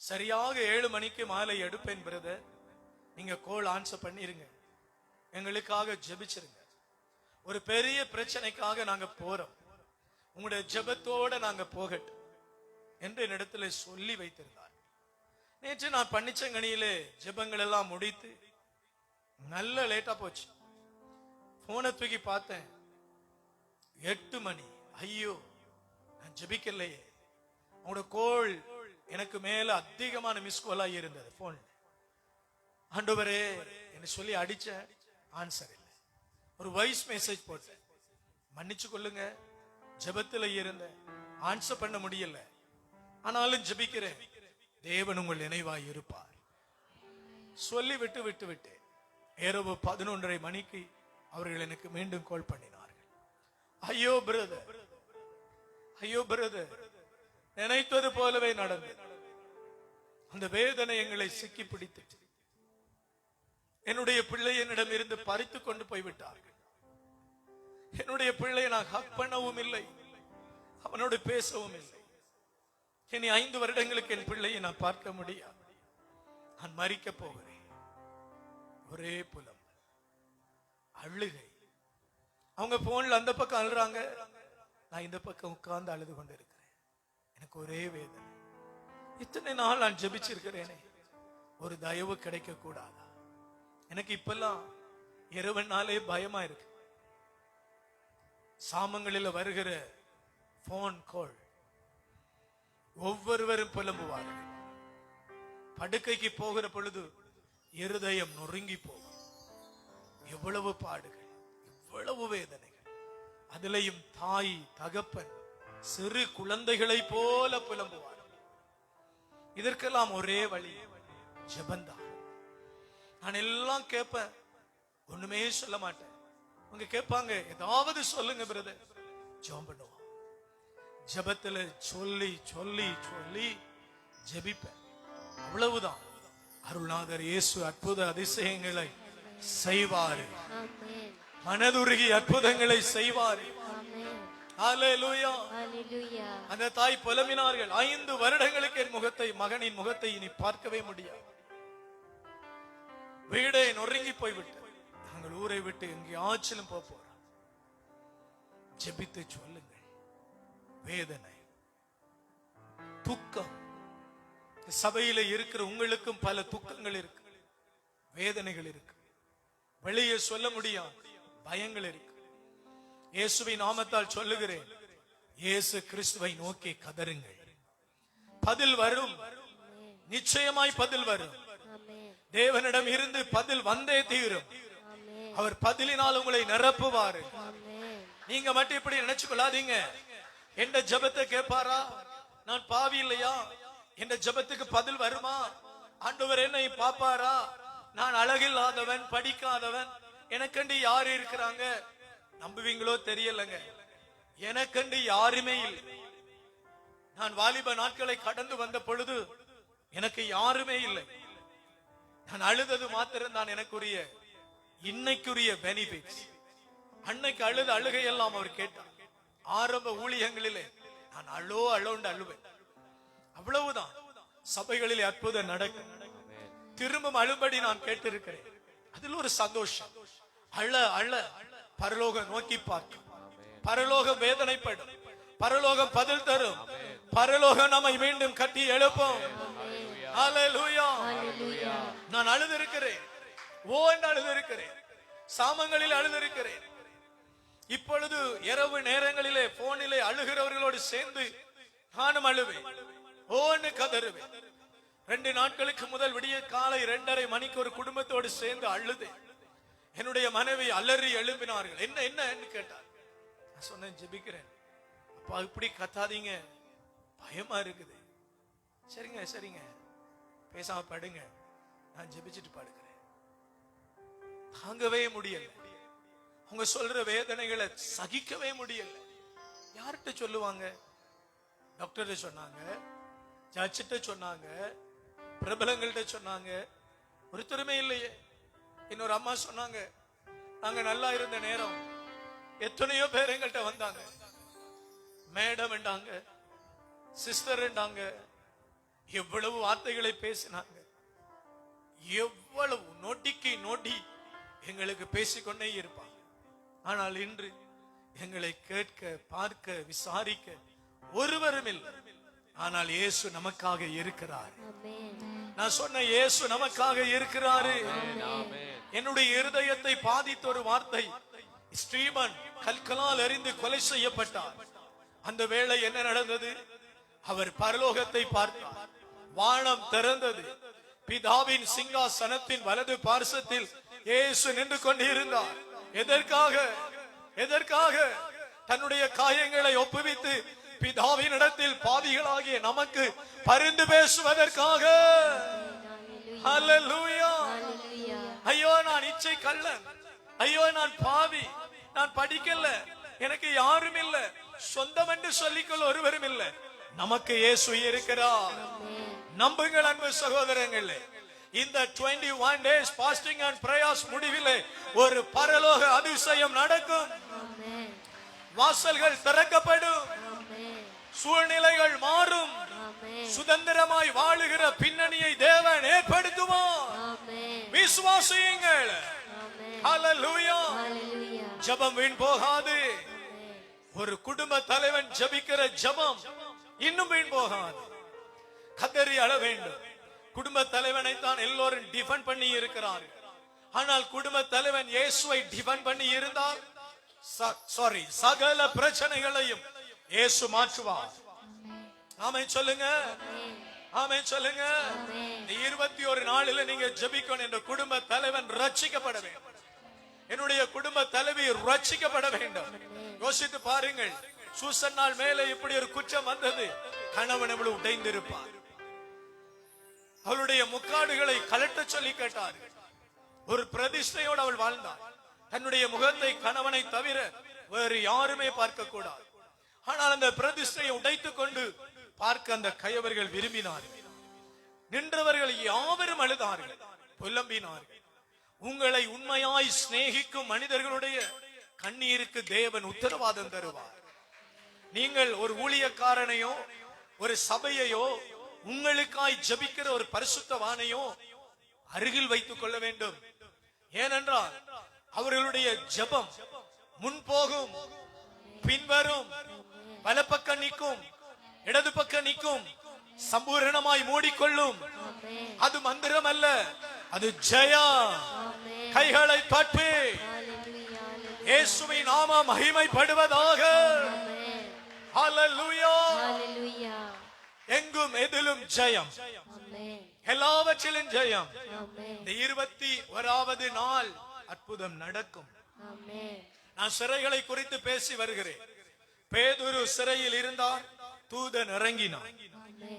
Speaker 1: சரியாக 7 மணிக்கு மாலை எடுப்பேன் பிரதர், நீங்க கோல் ஆன்சர் பண்ணிருங்க, எங்களுக்காக ஜெபிச்சிருங்க. ஒரு பெரிய பிரச்சனைக்காக நாங்க போறோம், உங்களுடைய ஜெபத்தோட நாங்க போகட்டும் என்று என்னிடத்துல சொல்லி வைத்திருந்தார். நேற்று நான் பன்னிச்சங்கனியிலே ஜெபங்கள் எல்லாம் முடித்து நல்ல லேட்டா போச்சு. போனை தூக்கி பார்த்தேன், 8 மணி. ஐயோ நான் ஜெபிக்கலையே. உங்களோட கோல் எனக்கு மேல அதிகமான மிஸ்கோலா இருந்தது போன். ஆண்டவரே என்று சொல்லி அடிச்ச, ஆன்சர் இல்லை. ஒரு வாய்ஸ் மெசேஜ் போட்டேன், மன்னிச்சு கொள்ளுங்க, ஜெபத்துல இருந்த ஆன்சர் பண்ண முடியல, ஆனாலும் ஜெபிக்கிறேன், தேவன் உங்கள் நினைவாய் இருப்பார் சொல்லி விட்டு விட்டு இரவு 11:30 மணிக்கு அவர்கள் எனக்கு மீண்டும் கால் பண்ணினார்கள். ஐயோ பிரதர், ஐயோ பிரதர், நினைத்தது போலவே நடந்தது. அந்த வேதனை எங்களை சிக்கி பிடித்து என்னுடைய பிள்ளை என்னிடம் இருந்து பறித்து கொண்டு போய்விட்டார்கள். என்னுடைய பிள்ளையை நான் ஹக் பண்ணவும் இல்லை, அவனோடு பேசவும் இல்லை. இனி 5 வருடங்களுக்கு என் பிள்ளையை நான் பார்க்க முடியாது. நான் மரிக்க போகிறேன். ஒரே புலம், அழுகை. அவங்க போன்ல அந்த பக்கம் அழுறாங்க, நான் இந்த பக்கம் உட்கார்ந்து அழுது கொண்டு இருக்கிறேன். எனக்கு ஒரே வேதனை. இத்தனை நாள் நான் ஜெபிச்சிருக்கிறேனே, ஒரு தயவு கிடைக்க கூடாதா? எனக்கு இப்பெல்லாம் இரவு நாளே பயமா இருக்கு. சாமங்களில் வருகிற போன் கால் ஒவ்வொருவரும் புலம்புவார்கள். படுக்கைக்கு போகிற பொழுது இருதயம் நொறுங்கி போகும். எவ்வளவு பாடுகள், எவ்வளவு வேதனைகள். அதிலையும் தாய் தகப்பன் சிறு குழந்தைகளை போல புலம்புவார். இதற்கெல்லாம் ஒரே வழி ஜெபந்தான். நான் எல்லாம் கேட்பேன், ஒண்ணுமே சொல்ல மாட்டேன். அவங்க கேட்பாங்க, ஏதாவது சொல்லுங்க பிரதர். ஜெபம் பண்ணுவோம். ஜெபத்துல சொல்லி சொல்லி சொல்லி ஜெபிப்பேன். அவ்வளவுதான். அருள்நாதர் இயேசு அற்புத அதிசயங்களை செய்வாரு.
Speaker 4: ஆமென்.
Speaker 1: மனதுருகி அற்புதங்களை செய்வாரு.
Speaker 4: ஆமென்.
Speaker 1: ஹல்லேலூயா.
Speaker 4: ஹalleluya.
Speaker 1: அந்த தாய் புலம்பினார்கள், 5 வருடங்களுக்கு என் முகத்தை, மகனின் முகத்தை இனி பார்க்கவே முடியாது. வீடே நொறுங்கி போய்விட்டு நாங்கள் ஊரை விட்டு எங்கேயாச்சிலும் போறோம். ஜெபித்து சொல்லுங்கள். வேதனை, துக்கம். சபையில இருக்கிற உங்களுக்கும் பல துக்கங்கள் இருக்கு, வேதனைகள் இருக்கு, வெளியே சொல்ல முடியாது, பயங்கள் இருக்கு. இயேசுவின் நாமத்தால் சொல்லுகிறேன், இயேசு கிறிஸ்துவை நோக்கி கதறுங்கள். பதில் வரும், நிச்சயமாய் பதில் வரும்.
Speaker 4: ஆமென்.
Speaker 1: தேவனிடம் இருந்து பதில் வந்தே தீரும்.
Speaker 4: ஆமென்.
Speaker 1: அவர் பதிலினால் உங்களை நிரப்புவாரு.
Speaker 4: ஆமென்.
Speaker 1: நீங்க மட்டும் இப்படி நினைச்சு கொள்ளாதீங்க. என்ற ஜெபத்தை கேட்பாரா? நான் பாவி இல்லையா? என்ற ஜெபத்துக்கு பதில் வருமா? ஆண்டவர் என்னை பாப்பாரா? நான் அழகில்லாதவன், படிக்காதவன், எனக்கண்டு யாரு இருக்கிறாங்க? நம்புவீங்களோ தெரியலங்க, எனக்கண்டு யாருமே இல்லை. நான் வாலிப நாட்களை கடந்து வந்த பொழுது எனக்கு யாருமே இல்லை. நான் அழுதது மாத்திரம் தான் எனக்குரிய இன்னைக்குரிய பெனிஃபிட்ஸ். அன்னைக்கு அழுத அழுகையெல்லாம் அவர் கேட்டார். ஆரம்ப ஊழியங்களிலே நான் அழோண்டு அழுவேன். அவ்வளவுதான். சபைகளிலே அற்புதம் நடக்கும். திரும்பவும் அழும்படி நான் கேட்டிருக்கிறேன். அதில் ஒரு சந்தோஷம். அழ அழ பரலோகம் நோக்கி பார்க்கும். பரலோகம் வேதனைப்படும். பரலோகம் பதில் தரும். பரலோகம் நம்மை மீண்டும் கட்டி எழுப்பும். ஹல்லேலூயா.
Speaker 4: ஹalleluya.
Speaker 1: நான் அழுதிருக்கிறேன், என்று அழுதிருக்கிறேன், சாமங்களில் அழுதிருக்கிறேன். இப்பொழுது இரவு நேரங்களிலே போனிலே அழுகிறவர்களோடு சேர்ந்து நானும் அழுவேன், ஓன்னு கதறுவேன். 2 நாட்களுக்கு முதல் விடிய காலை 2:30 மணிக்கு ஒரு குடும்பத்தோடு சேர்ந்து அழுதேன். என்னுடைய மனைவி அலறி எழுப்பினார்கள். என்ன என்ன கேட்டார். நான் சொன்னேன், ஜெபிக்கிறேன். அப்பா இப்படி கத்தாதீங்க, பயமா இருக்குது. சரிங்க சரிங்க, பேசாம படுங்க, நான் ஜெபிச்சுட்டு படுக்கிறேன். தாங்கவே முடியல. அவங்க சொல்ற வேதனைகளை சகிக்கவே முடியல. யார்கிட்ட சொல்லுவாங்க? டாக்டர்கிட்ட சொன்னாங்க, ஜட்ஜிட்ட சொன்னாங்க, பிரபலங்கள்ட்ட சொன்னாங்க, ஒருத்தருமே இல்லையே. இன்னொரு அம்மா சொன்னாங்க, நாங்க நல்லா இருந்த நேரம் எத்தனையோ பேர் எங்கள்கிட்ட வந்தாங்க. மேடம் என்றாங்க, சிஸ்டர் என்றாங்க, எவ்வளவு வார்த்தைகளை பேசினாங்க. எவ்வளவு நொடிக்கு நொடி எங்களுக்கு பேசிக்கொண்டே இருப்பாங்க. ஆனால் இன்று எங்களை கேட்க, பார்க்க, விசாரிக்க ஒருவரும் இல்லை. ஆனால் இயேசு நமக்காக இருக்கிறார். நான் சொன்ன இயேசு நமக்காக இருக்கிறாரு. என்னுடைய இருதயத்தை பாதித்த ஒரு வார்த்தை, ஸ்டீபன் கல்களால் எறிந்து கொலை செய்யப்பட்டார். அந்த வேளை என்ன நடந்தது? அவர் பரலோகத்தை பார்த்தார். வானம் திறந்தது. பிதாவின் சிங்காசனத்தின் வலது பார்சத்தில் இயேசு நின்று கொண்டிருந்தார். எதற்காக? எதற்காக? தன்னுடைய காயங்களை ஒப்புவித்து பிதாவின் இடத்தில் பாவிகளாகிய நமக்கு பரிந்து பேசுவதற்காக. ஹல்லேலூயா. ஐயோ நான் இச்சை கள்ளன், ஐயோ நான் பாவி, நான் படிக்கல, எனக்கு யாரும் இல்ல, சொந்தம் என்று சொல்லிக்கொள்ள ஒருவரும் இல்ல. நமக்கு இயேசு இருக்கிறார். நம்புங்கள் அன்பு சகோதரங்களே. இந்த 21 days fasting and prayers முடிவிலே ஒரு பரலோக அதிசயம் நடக்கும். வாசல்கள் திறக்கப்படும். சூழ்நிலைகள் மாறும். சுதந்திரமாய் வாழுகிற பின்னணியை தேவன் ஏற்படுத்துவார். விசுவாசியுங்கள். ஹல்லேலூயா. ஜெபம் வீண் போகாது. ஒரு குடும்ப தலைவன் ஜெபிக்கிற ஜெபம் இன்னும் வீண் போகாது. கதறி அழ வேண்டும். குடும்ப தலைவனை தான் எல்லோரும் டிஃபெண்ட் பண்ணி இருக்கிறார்கள். ஆனால் குடும்ப தலைவன் இயேசுவை டிஃபெண்ட் பண்ணி இருந்தால் சகல பிரச்சனைகளையும் இயேசு மாற்றுவார். ஆமென் சொல்லுங்க. ஆமென் சொல்லுங்க.
Speaker 4: ஆமென்.
Speaker 1: இந்த 21 நாளில நீங்க ஜெபிக்கணும். என்ற குடும்ப தலைவன் ரட்சிக்கப்பட வேண்டும். என்னுடைய குடும்ப தலைவி ரட்சிக்கப்பட வேண்டும். யோசித்து பாருங்கள், சூசன்னாள் மேலே இப்படி ஒரு குற்றம் வந்தது. கணவன் எவ்வளவு உடைந்திருப்பார். அவளுடைய முக்காடுகளை கலட்ட சொல்லி கேட்டார். ஒரு பிரதிஷ்டையோடு அவள் வாழ்ந்தாள். தன்னுடைய முகத்தை கணவனை தவிர வேறு யாருமே பார்க்க கூடாது. ஆனால் அந்த பிரதிஷ்டையை உடைத்துக் கொண்டு பார்க்க அந்த கயவர்கள் விரும்பினார்கள். நின்றவர்கள் யாவரும் அழுதார்கள், புலம்பினார்கள். உங்களை உண்மையாய் சிநேகிக்கும் மனிதர்களுடைய கண்ணீருக்கு தேவன் உத்தரவாதம் தருவார். நீங்கள் ஒரு ஊழியக்காரனையோ ஒரு சபையையோ உங்களுக்காய் ஜெபிக்கிற ஒரு பரிசுத்தவானையோ அருகில் வைத்துக் கொள்ள வேண்டும். ஏனென்றால் அவர்களுடைய ஜெபம் முன்போகும், பின்வரும், வலப்பக்கம் நிற்கும், இடது பக்கம் நிற்கும், சம்பூரணமாய் மூடிக்கொள்ளும். அது மந்திரம் அல்ல, அது ஜெயா. கைகளை தட்டி இயேசுவின் நாமம் மகிமைப்படுவதாக. ஹல்லேலூயா.
Speaker 4: ஹalleluya.
Speaker 1: எங்கும் எதிலும் ஜெயம்,
Speaker 4: ஆமென்.
Speaker 1: எல்லாவற்றிலும் ஜெயம்.
Speaker 4: ஆமென்.
Speaker 1: இந்த 21வது நாள் அற்புதம் நடக்கும்.
Speaker 4: ஆமென்.
Speaker 1: நான் சிறைகளை குறித்து பேசி வருகிறேன். பேதுரு சிறையில் இருந்தார், தூதன் இறங்கினான்.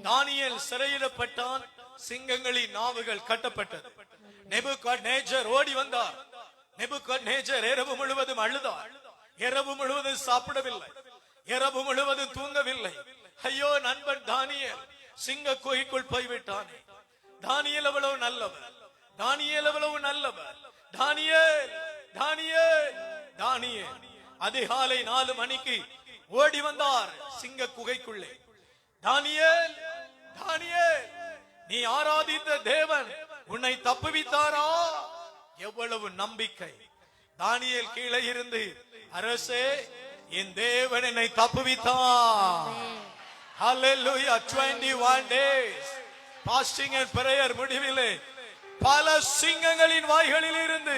Speaker 1: தானியேல் சிறையிடப்பட்டான், சிங்கங்களின் நாவுகள் கட்டப்பட்டது. நேபுகாத்நேச்சர் ஓடி வந்தார். நேபுகாத்நேச்சர் இரவு முழுவதும் அழுதார். இரவு முழுவதும் சாப்பிடவில்லை, இரவு முழுவதும் தூங்கவில்லை. ஐயோ நண்பன் தானியேல் சிங்க குகைக்குள் போய்விட்டானே. தானியேல் எவ்வளவு நல்லவர், தானியேல் எவ்வளவு நல்லவர். தானியேல் தானியேல் தானியேல் அதிகாலை 4 மணிக்கு ஓடி வந்தார் சிங்க குகைக்குள்ளே. தானியேல் தானியேல், நீ ஆராதித்த தேவன் உன்னை தப்புவித்தாரா? எவ்வளவு நம்பிக்கை. தானியேல் கீழே இருந்து, அரசே என் தேவன் என்னை தப்புவித்தார். ஹல்லேலூயா. 21 days fasting and prayer முடிவிலே பல சிங்கங்களின் வாய்களில் இருந்து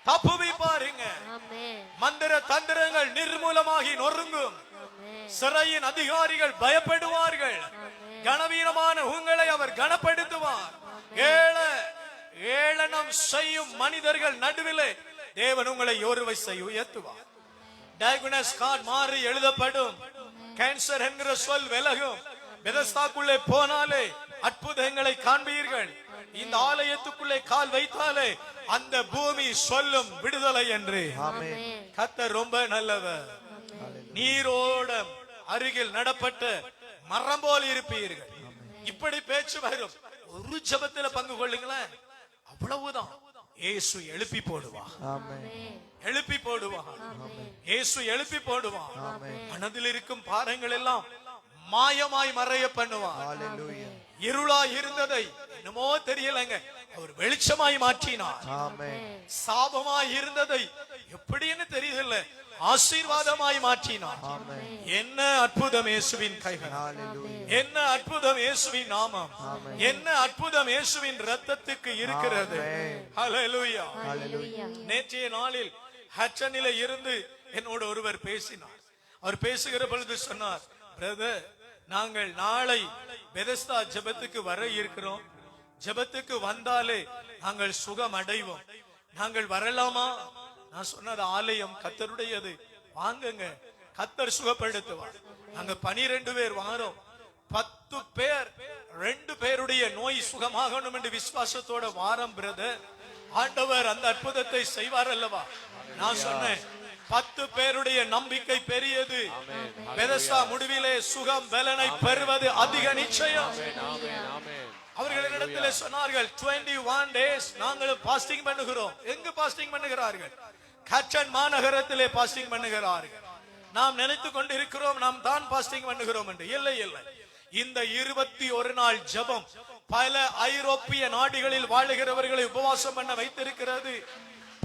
Speaker 1: தப்புவிப்பாருங்க.
Speaker 4: ஆமென்.
Speaker 1: மந்திர தந்திரங்கள் நிர்மூலமாகி நொறுங்கும்.
Speaker 4: ஆமென்.
Speaker 1: சிறையின் அதிகாரிகள் பயப்படுவார்கள். கனவீனமான உங்களை அவர் கனப்படுத்துவார். ஏளனம் செய்யும் மனிதர்கள் நடுவிலே தேவன் உங்களை ஒருவசை உயர்த்துவார். டயக்னோஸ் கார்டு மாறி எழுதப்படும். கேன்சர் என்கிற சொல் விலகும். பெதஸ்தாக்குள்ளே போனாலே அற்புதங்களை காண்பீர்கள். இந்த ஆலயத்துக்குள்ளே கால் வைத்தாலே அந்த பூமி சொல்லும் விடுதலை என்று.
Speaker 4: ஆமென்.
Speaker 1: கர்த்தர் ரொம்ப நல்லவர். நீரோடம் அருகில் நடப்பட்ட மரம் போல் இருப்பீர்கள். இப்படி பேச்சு வரும். ஒரு ஜெபத்தில் பங்கு கொள்ளுங்களேன், அவ்வளவுதான். இயேசு எழுப்பி போடுவார்.
Speaker 3: ஆமென்.
Speaker 1: எழுப்பி போடுவார். இயேசு எழுப்பி போடுவார். மனதில் இருக்கும் பாரங்கள் எல்லாம் மாயமாய் மறைய பண்ணுவார்.
Speaker 3: ஹalleluya.
Speaker 1: இருளாய் இருந்ததை என்னமோ தெரியலங்க, அவர் வெளிச்சமாய் மாற்றினார்.
Speaker 3: ஆமென்.
Speaker 1: சாபமாய் இருந்ததை எப்படின்னு தெரியல, ஆசீர்வாதமாய் மாற்றினார். என்ன அற்புதம் இயேசுவின் கைகள்,
Speaker 3: ஹalleluya.
Speaker 1: என்ன அற்புதம் இயேசுவின் நாமம், என்ன அற்புதம் இயேசுவின் ரத்தத்துக்கு இருக்கிறது. ஹல்லேலூயா.
Speaker 4: ஹalleluya.
Speaker 1: நேற்றைய நாளில் ஹச்சனிலே இருந்து என்னோடு ஒருவர் பேசினார். அவர் பேசுகிற பொழுது சொன்னார், பிரதர், நாங்கள் நாளை பெதஸ்தா ஜெபத்துக்கு வர இருக்கிறோம். ஜெபத்துக்கு வந்தாலே நாங்கள் சுகம் அடைவோம். நாங்கள் வரலாமா? நான் சொன்னது ஆலயம் கர்த்தருடையது, வாங்குங்க, கர்த்தர் சுகப்படுத்துவார். நாங்க 12 பேர் வாரோம். 10 பேர் 2 பேருடைய நோய் சுகமாகணும் என்று விசுவாசத்தோட வாரம் பிரதர். ஆண்டவர் அந்த அற்புதத்தை செய்வார் அல்லவா? நான் சொன்னேன், 10 பேருடைய நம்பிக்கை பெரியது. பெதஸ்தா முடிவிலே சுகம் பலனை பெறுவது அதிக நிச்சயம். அவர்களிடத்திலே சொன்னார்கள், 21 days நாங்கள் பாஸ்டிங் பண்ணுகிறோம். எங்கு பாஸ்டிங் பண்ணுகிறார்கள்? கச்சன் மாநகரத்திலே பாஸ்டிங் பண்ணுகிறார்கள். நாம் நினைத்துக் கொண்டிருக்கிறோம் நாம் தான் பாஸ்டிங் பண்ணுகிறோம் என்று. இல்லை இல்லை, இந்த 21 நாள் ஜெபம் பல ஐரோப்பிய நாடுகளில் வாழுகிறவர்களை உபவாசம் பண்ண வைத்திருக்கிறது.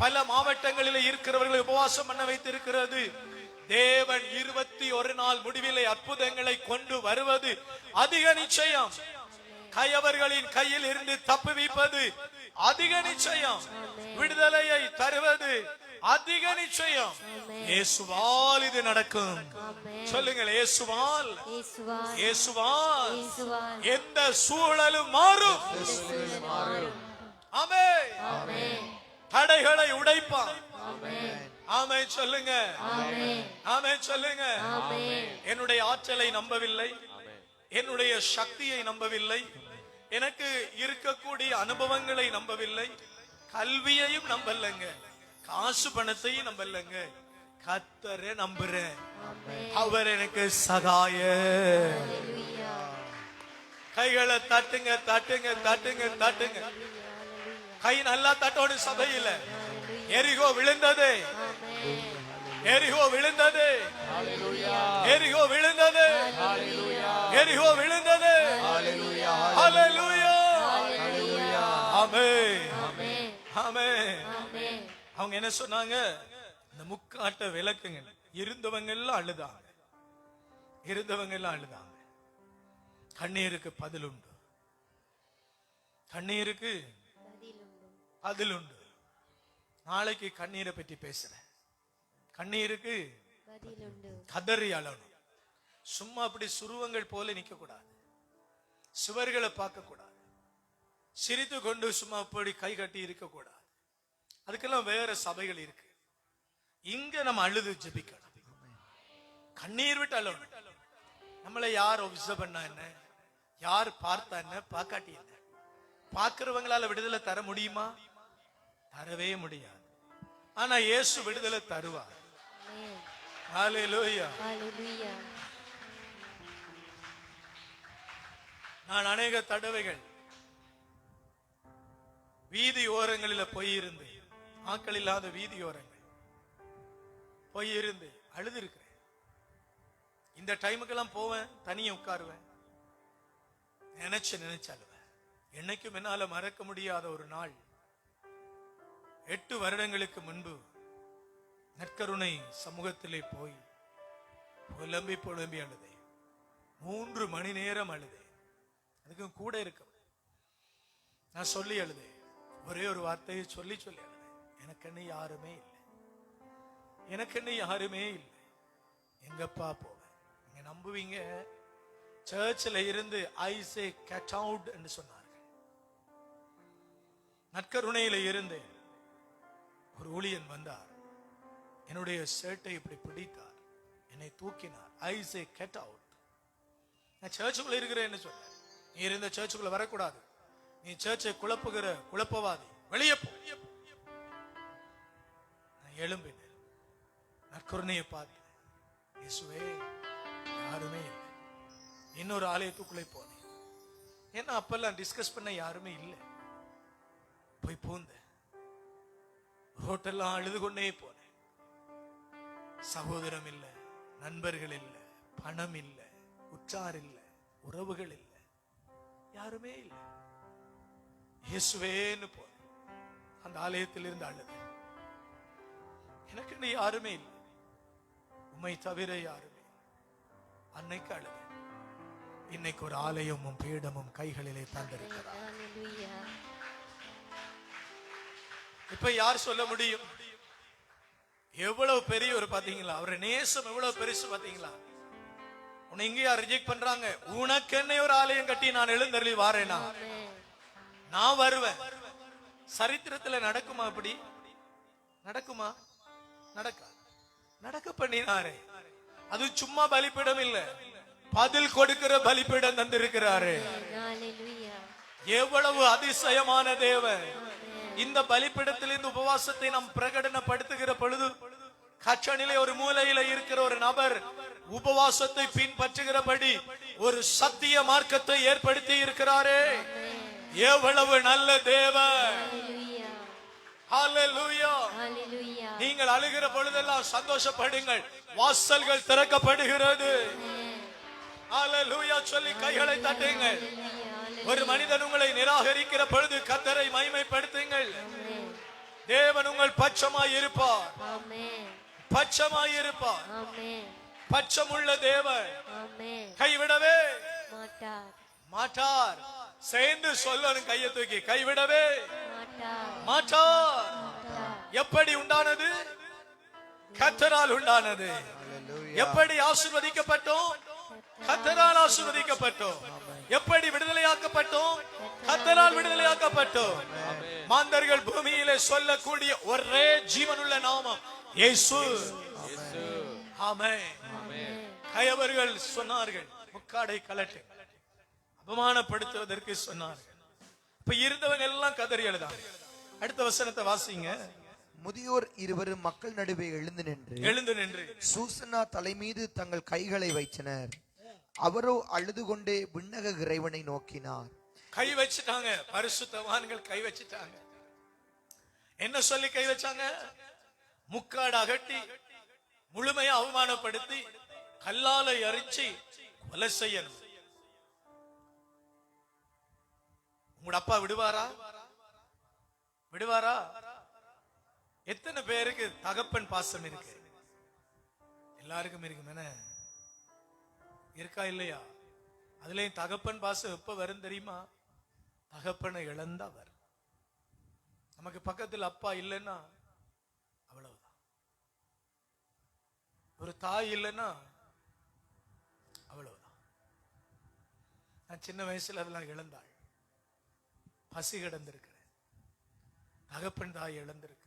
Speaker 1: பல மாவட்டங்களில் இருக்கிறவர்களை உபவாசம் பண்ண வைத்திருக்கிறது. தேவன் 21 நாள் முடிவிலே அற்புதங்களை கொண்டு வருவது அதிக நிச்சயம். கயவர்களின் கையில் இருந்து தப்புவிப்பது அதிக நிச்சயம். விடுதலையை தருவது அதிக நிச்சயம்
Speaker 4: ஆமென்.
Speaker 1: இயேசுவால் இது நடக்கும்.
Speaker 4: ஆமென்.
Speaker 1: சொல்லுங்கள், இயேசுவால்,
Speaker 4: இயேசுவால்
Speaker 1: இயேசுவால்
Speaker 4: இயேசுவால்
Speaker 1: எந்த சூழலும் மாறும்.
Speaker 4: மாறும்.
Speaker 1: ஆமென்.
Speaker 4: ஆமென்.
Speaker 1: தடைகளை உடைப்பான்.
Speaker 4: ஆமென்.
Speaker 1: ஆமென் சொல்லுங்க.
Speaker 4: ஆமென்.
Speaker 1: ஆமென் சொல்லுங்க.
Speaker 4: ஆமென்.
Speaker 1: என்னுடைய ஆற்றலை நம்பவில்லை, என்னுடைய சக்தியை நம்பவில்லை, எனக்கு இருக்கக்கூடிய அனுபவங்களை நம்பவில்லை, கல்வியையும் நம்பலங்க, காசு பணத்தையும் நம்பலங்க, கர்த்தரை நம்புறேன்.
Speaker 4: ஆமென்.
Speaker 1: அவர் எனக்கு சகாய.
Speaker 4: ஹalleluya.
Speaker 1: கைகளை தட்டுங்க, தட்டுங்க, தட்டுங்க, தட்டுங்க. கை நல்லா தட்டோடு சபையில. எரிகோ விழுந்தது,
Speaker 4: ஆமென்.
Speaker 1: எரிகோ விழுந்தது, எரிகோ விழுந்தது, எரிகோ விழுந்தது. ஹalleluya. ஆமென்.
Speaker 4: ஆமென்.
Speaker 1: ஆமென்.
Speaker 4: ஆமென்.
Speaker 1: அவங்க என்ன சொன்னாங்க? இந்த முக்காட்ட விளக்குங்க. இருந்தவங்க எல்லாம் அழுதாங்க, இருந்தவங்க எல்லாம் அழுதாங்க. கண்ணீருக்கு பதில் உண்டு, கண்ணீருக்கு
Speaker 4: பதிலுண்டு.
Speaker 1: பதில் உண்டு. நாளைக்கு கண்ணீரை பற்றி பேசுறேன். கண்ணீருக்கு
Speaker 4: பதிலுண்டு.
Speaker 1: கதறி அழணும். சும்மா அப்படி சுருவங்கள் போல நிக்க கூடாது, சுவர்களை பார்க்க கூடாது, சிரித்து கொண்டு சும்மா அப்படி கை கட்டி இருக்க கூடாது. அதுக்கெல்லாம் வேற சபைகள் இருக்கு. இங்க நம்ம அழுது ஜெபிக்கணும், கண்ணீர் விட்டு அழணும். நம்மளை யார் ஒப்சர்வ் பண்ணா என்ன, யார் பார்த்தா என்ன, பார்க்காட்டி என்ன? பார்க்கிறவங்களால விடுதலை தர முடியுமா? தரவே முடியாது. ஆனா இயேசு விடுதலை தருவார்.
Speaker 4: ஆமென்.
Speaker 1: ஹalleluya.
Speaker 4: ஹalleluya.
Speaker 1: நான் அநேக தடவைகள் வீதி ஓரங்களில போயிருந்து, ஆட்கள் இல்லாத வீதி ஓரங்கள் போயிருந்து அழுது இருக்கிறேன். இந்த டைமுக்கெல்லாம் போவேன், தனியே உட்காருவேன், நினைச்சு அழுவேன். என்னைக்கும் என்னால மறக்க முடியாத ஒரு நாள், 8 வருடங்களுக்கு முன்பு நற்கருணை சமூகத்திலே போய் புலம்பி புலம்பி அழுதேன். 3 மணி நேரம் அழுதேன். அதுக்கும் கூட இருக்க நான் சொல்லி அழுதேன். ஒரே ஒரு வார்த்தையை சொல்லி அழுதேன். எனக்குன்னு யாருமே இல்லை, எனக்குன்னு யாருமே இல்லை, எங்கப்பா போவேன்? நீங்க நம்புவீங்க, சர்ச்சில் இருந்து ஐ சே கட் அவுட் என்று சொன்னார்கள். நற்கருணையில இருந்து ஒரு ஊழியன் வந்தார், என்னுடைய ஷர்ட்டை இப்படி பிடித்தார், என்னை தூக்கினார். ஐ சே கெட் அவுட். நான் சர்ச்சுக்குள்ள இருக்கிறேன்னு சொன்னேன். நீ இருந்த சர்ச்சுக்குள்ள வரக்கூடாது, நீ சர்ச்சை குழப்புகிற குழப்பவாதி, வெளியே போ. நான் எழும்பினேன், நற்கருணையை பார்த்தேன். இயேசுவே, யாருமே இல்லை. இன்னொரு ஆலயத்துக்குள்ளே போனேன். ஏன்னா அப்பெல்லாம் டிஸ்கஸ் பண்ண யாருமே இல்லை. போய் பூந்தேன், ரோட்டெல்லாம் அழுது கொண்டே போனேன். சகோதரம் இல்லை, நண்பர்கள் இல்லை, பணம் இல்லை, உற்றார் இல்லை, உறவுகள் இல்லை, யாருமே இல்லை. இயேசுவேன்னு போனேன். அந்த ஆலயத்தில் இருந்து அழுது, எனக்கு யாருமே இல்லை, உம்மை தவிர யாருமே. அன்னைக்கு அழுது. இன்னைக்கு ஒரு ஆலயமும் பீடமும் கைகளிலே தந்திருக்கிறார்.
Speaker 4: ஹalleluya.
Speaker 1: இப்ப யார் சொல்ல முடியும்? எவ்வளவு பெரிய ஒரு பாத்தீங்களா, அவரு நேசம் எவ்வளவு பெருசு பாத்தீங்களா? உன்னை இங்கேயா ரிஜெக்ட் பண்றாங்க? உனக்கு என்ன ஒரு ஆலயம் கட்டி நான் எழுந்தருளி வாரேனா?
Speaker 4: ஆமென்.
Speaker 1: நான் வருவேன். சரித்திரத்துல நடக்குமா? அப்படி நடக்குமா? நடக்காது. நடக்க பண்ணினாரே. அது சும்மா பலிபீடம் இல்ல, பதில் கொடுக்கிற பலிபீடம் தந்திருக்கிறாரு.
Speaker 4: ஹalleluya.
Speaker 1: எவ்வளவு அதிசயமான தேவன்! இந்த பலிபீடத்திலிருந்து உபவாசத்தை நாம் பிரகடனப்படுத்துகிற பொழுது, கச்சனிலே ஒரு மூலையில இருக்கிற ஒரு நபர் உபவாசத்தை பின்பற்றுகிறபடி ஒரு சத்திய மார்க்கத்தை ஏற்படுத்தி இருக்கிறாரே. எவ்வளவு நல்ல தேவன்! ஹalleluya.
Speaker 4: ஹalleluya.
Speaker 1: நீங்கள் அழுகிற பொழுதெல்லாம் சந்தோஷப்படுங்கள், வாசல்கள் திறக்கப்படுகிறது. ஹalleluya சொல்லி கைகளை தட்டுங்கள். ஒரு மனிதன் உங்களை நிராகரிக்கிற பொழுது கர்த்தரை மகிமைப்படுத்துங்கள். தேவன் உங்கள் பட்சமாய் இருப்பார்.
Speaker 4: ஆமென்.
Speaker 1: பட்சமாய் இருப்பார்.
Speaker 4: ஆமென்.
Speaker 1: பட்சமுள்ள தேவன்
Speaker 4: ஆமென்.
Speaker 1: கைவிடவே
Speaker 4: மாட்டார்.
Speaker 1: மாட்டார். சேர்ந்து சொல்லணும், கையை தூக்கி, கைவிடவே
Speaker 4: மாட்டார்
Speaker 1: மாட்டார்.
Speaker 4: மாட்டார்.
Speaker 1: எப்படி உண்டானது? கர்த்தரால் உண்டானது. எப்படி ஆசீர்வதிக்கப்பட்டோம்? கர்த்தரால் ஆசீர்வதிக்கப்பட்டோம். எப்படி விடுதலையாக்கப்பட்டோம்? கர்த்தரால் விடுதலையாக்கப்பட்டோம். மாந்தர்கள் பூமியிலே சொல்லக்கூடிய ஒரே ஜீவனுள்ள நாமம் இயேசு. ஆமென். கயவர்கள் சொன்னார்கள், முக்காடை கலட்டு, அவமானப்படுத்துவதற்கு சொன்னார்கள். இப்ப இருந்தவங்க எல்லாம் கதறி எழுதாங்க. அடுத்த வசனத்தை வாசிங்க.
Speaker 3: முதியோர் இருவரும் மக்கள் நடுவே எழுந்து நின்று சூசன்னா தலை மீது தங்கள் கைகளை வைத்தனர். அவரோ அழுது கொண்டே விண்ணக இறைவனை நோக்கினார்.
Speaker 1: கை வச்சுட்டாங்க, பரிசுத்தவான்கள் கை வச்சுட்டாங்க. என்ன சொல்லி கை வச்சாங்க? முக்காடு அகட்டி, முழுமையா அவமானப்படுத்தி, கல்லாலை அரிச்சு கொலை செய்யணும். உங்களோட அப்பா விடுவாரா? விடுவாரா? எத்தனை பேருக்கு தகப்பன் பாசம் இருக்கு? எல்லாருக்கும் இருக்கு, இருக்கா இல்லையா? அதுலயும் தகப்பன் பாசம் எப்ப வரும் தெரியுமா? தகப்பனை இழந்தவர். நமக்கு பக்கத்தில் அப்பா இல்லைன்னா அவ்வளவுதான். ஒரு தாய் இல்லைன்னா அவ்வளவுதான். நான் சின்ன வயசுல அதெல்லாம் இழந்தாள். பசி கிடந்திருக்கிறேன், தகப்பன் தாய் இழந்திருக்கிறேன்,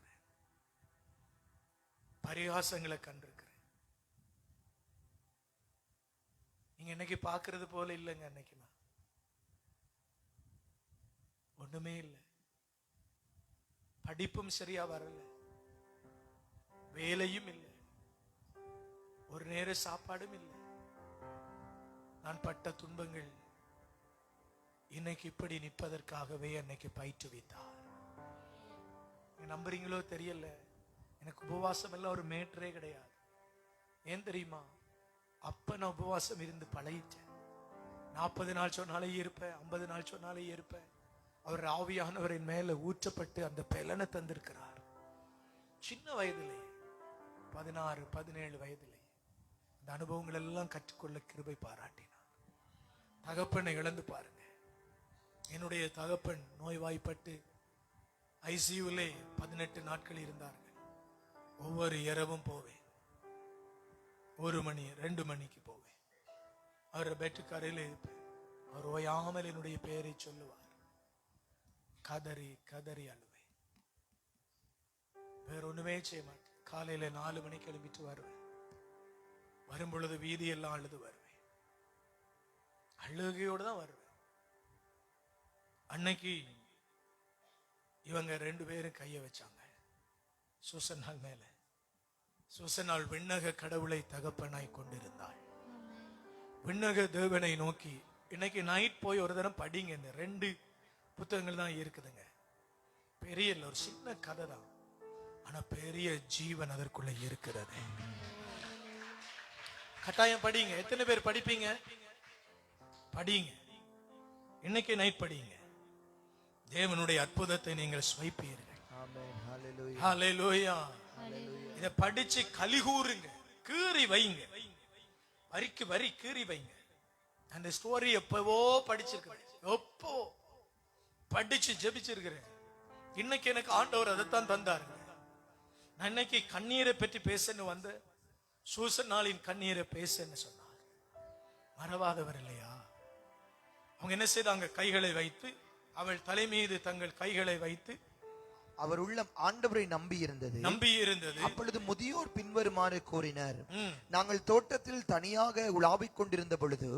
Speaker 1: பரிகாசங்களை கண்டிருக்கிறேன். நீங்க இன்னைக்கு பாக்குறது போல இல்லைங்க. அன்னைக்கு நான் ஒண்ணுமே இல்லை, படிப்பும் சரியா வரல, வேலையும் இல்லை, ஒரு நேர சாப்பாடும் இல்லை. நான் பட்ட துன்பங்கள் இன்னைக்கு இப்படி நிற்பதற்காகவே அன்னைக்கு பயிற்றுவித்தார். நம்புறீங்களோ தெரியல, எனக்கு உபவாசம் எல்லாம் ஒரு மேட்டரே கிடையாது. ஏன் தெரியுமா? அப்ப நான் உபவாசம் இருந்து பழகிட்டேன். 40 நாள் சொன்னாலே இருப்பேன், 50 நாள் சொன்னாலே இருப்பேன். அவர் ஆவியானவரின் மேல ஊற்றப்பட்டு அந்த பலனை தந்திருக்கிறார். சின்ன வயதிலே, 16, 17 வயதிலே அந்த அனுபவங்கள் எல்லாம் கற்றுக்கொள்ள கிருபை பாராட்டினார். தகப்பனை இழந்து பாருங்க. என்னுடைய தகப்பன் நோய்வாய்ப்பட்டு ஐசியூலே 18 நாட்கள் இருந்தார்கள். ஒவ்வொரு இரவும் போவேன், 1 மணி 2 மணிக்கு போவேன். அவர் பெட்டுக்கு அறையில் இருப்பேன். அவர் ஓயாமல் என்னுடைய பெயரை சொல்லுவார். கதறி கதறி அழுவேன். வேற ஒண்ணுமே செய்ய மாட்டேன். காலையில 4 மணிக்கு எழுப்பிட்டு வருவேன். வரும் பொழுது வீதியெல்லாம் அழுது வருவேன். அழுகையோடு தான் வருவேன். அன்னைக்கு இவங்க 2 பேரும் கைய வச்சாங்க சூசன்னாள் மேல. சூசன்னாள் விண்ணக கடவுளை தகப்பனாய் கொண்டிருந்தாள். விண்ணக தேவனை நோக்கி, இன்னைக்கு நைட் போய் ஒரு தரம் படிங்க. இந்த 2 புத்தகங்கள் தான் இருக்குதுங்க. பெரிய இல்ல, ஒரு சின்ன கதை தான், ஆனா பெரிய ஜீவன் அதற்குள்ள இருக்கிறது. கட்டாயம் படிங்க. எத்தனை பேர் படிப்பீங்க? படிங்க. இன்னைக்கு நைட் படிங்க. தேவனுடைய அற்புதத்தை நீங்கள் சுவைப்பீர்கள். ஹல்லேலூயா. இத படிச்சு கலிகூறுங்க, கீறி வைங்க, வரிக்கு வரி கீறி வைங்க. அந்த ஸ்டோரி எப்பவோ படிச்சிருக்கிறேன், எப்போ படிச்சு ஜெபிச்சிருக்கிறேன். இன்னைக்கு எனக்கு ஆண்டவர் அதைத்தான் தந்தாருங்க. நான் இன்னைக்கு கண்ணீரை பற்றி பேசன்னு வந்து சூசன்னாளின் கண்ணீரை பேசன்னு சொன்னார். மறவாதவர் இல்லையா? அவங்க என்ன செய்தாங்க? கைகளை வைத்து, அவள் தலை மீது தங்கள் கைகளை வைத்து,
Speaker 3: அவர் உள்ளம் ஆண்டவரை நம்பி இருந்தது. அப்பொழுது முதியோர் பின்வருமாறு கூறினர். நாங்கள் தோட்டத்தில் தனியாக உலாவிக் கொண்டிருந்த பொழுது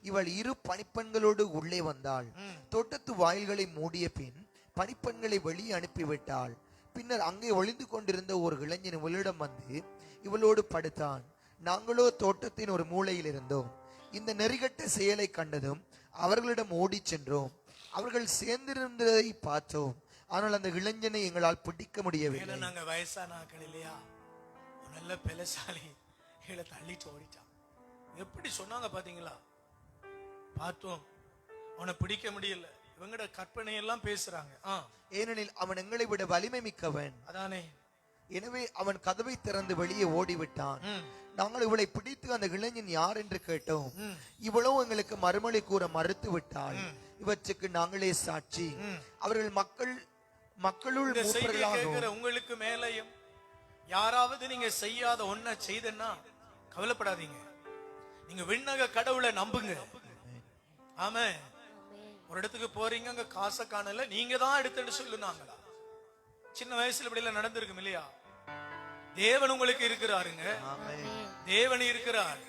Speaker 3: இவள் 2 பணிப்பெண்களோடு உள்ளே வந்தாள். தோட்டத்து வாயில்களை மூடிய பின் பணிப்பெண்களை வெளியே அனுப்பிவிட்டாள். பின்னர் அங்கே ஒளிந்து கொண்டிருந்த ஒரு இளைஞன் இவளிடம் வந்து இவளோடு படுத்தான். நாங்களோ தோட்டத்தின் ஒரு மூலையில் இருந்தோம். இந்த நெறிகட்ட செயலை கண்டதும் அவர்களிடம் ஓடி சென்றோம். அவர்கள் சேர்ந்திருந்ததை பார்த்தோம். ஆனால் அந்த இளைஞனை எங்களால் பிடிக்க முடியவில்லை.
Speaker 1: நாங்க வயசான ஆக்கள் இல்லையா, நல்ல பெலசாலி தள்ளிட்டு ஓடிட்டான். எப்படி சொன்னாங்க பாத்தீங்களா? பார்த்தோம், அவனை பிடிக்க முடியல. இவங்கட கற்பனை எல்லாம் பேசுறாங்க.
Speaker 3: ஏனெனில் அவன் எங்களை விட வலிமை மிக்கவன்.
Speaker 1: அதானே,
Speaker 3: எனவே அவன் கதவை திறந்து வெளியே ஓடிவிட்டான். நாங்கள் இவளை பிடித்து அந்த இளைஞன் யார் என்று கேட்டோம். இவளோ எங்களுக்கு மறுமொழி கூற மறுத்து விட்டாள். இவற்றுக்கு நாங்களே சாட்சி. அவர்கள் மக்களுள் மூப்பர்களாக
Speaker 1: உங்களுக்கு மேலையும் யாராவது நீங்க செய்யாத ஒன்ன செய்தன்னா கவலைப்படாதீங்க. நீங்க விண்ணக கடவுளை நம்புங்க. ஆமே. ஒரு இடத்துக்கு போறீங்க, அங்க காசை காணல, நீங்க தான் எடுத்துட்டு சொல்லுனாங்களா? சின்ன வயசுல இப்படி எல்லாம் நடந்திருக்கும் இல்லையா? தேவன் உங்களுக்கு இருக்கிறாருங்க. தேவன் இருக்கிறார்.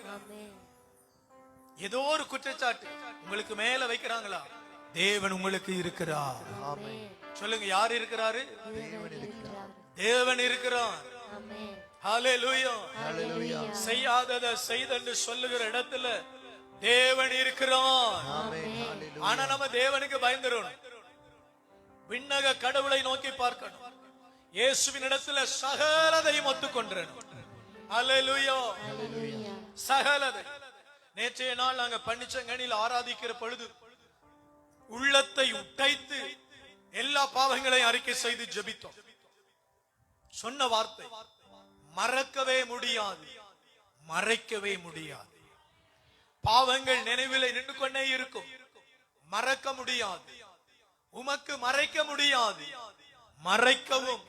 Speaker 1: ஏதோ ஒரு குற்றச்சாட்டு உங்களுக்கு மேல வைக்கிறாங்களா? தேவன் உங்களுக்கு இருக்கிறார். சொல்லுங்க, யார் இருக்கிறாரு? தேவன் இருக்கிறார். ஹல்லேலூயா. செய்யாததை செய்தென்று சொல்லுகிற இடத்துல தேவன் இருக்கிறார். ஆனா நம்ம தேவனுக்கு பயந்துரும். விண்ணக கடவுளை நோக்கி பார்க்கணும். இயேசுவின் இடத்துல சகலதையும் ஒத்துக்கொண்டிரணும். ஹல்லேலூயா. சகலதை. நேற்றைய நாள் நாங்க பன்னிச்சங்கனில் ஆராதிக்கிற பொழுது உள்ளத்தை உடைத்து எல்லா பாவங்களையும் அறிக்கை செய்து ஜெபித்தோம். சொன்ன வார்த்தை, மறக்கவே முடியாது, மறைக்கவே முடியாது. பாவங்கள் நினைவிலே நின்று கொண்டே இருக்கும், மறக்க முடியாது. உமக்கு மறைக்க முடியாது, மறைக்கவும்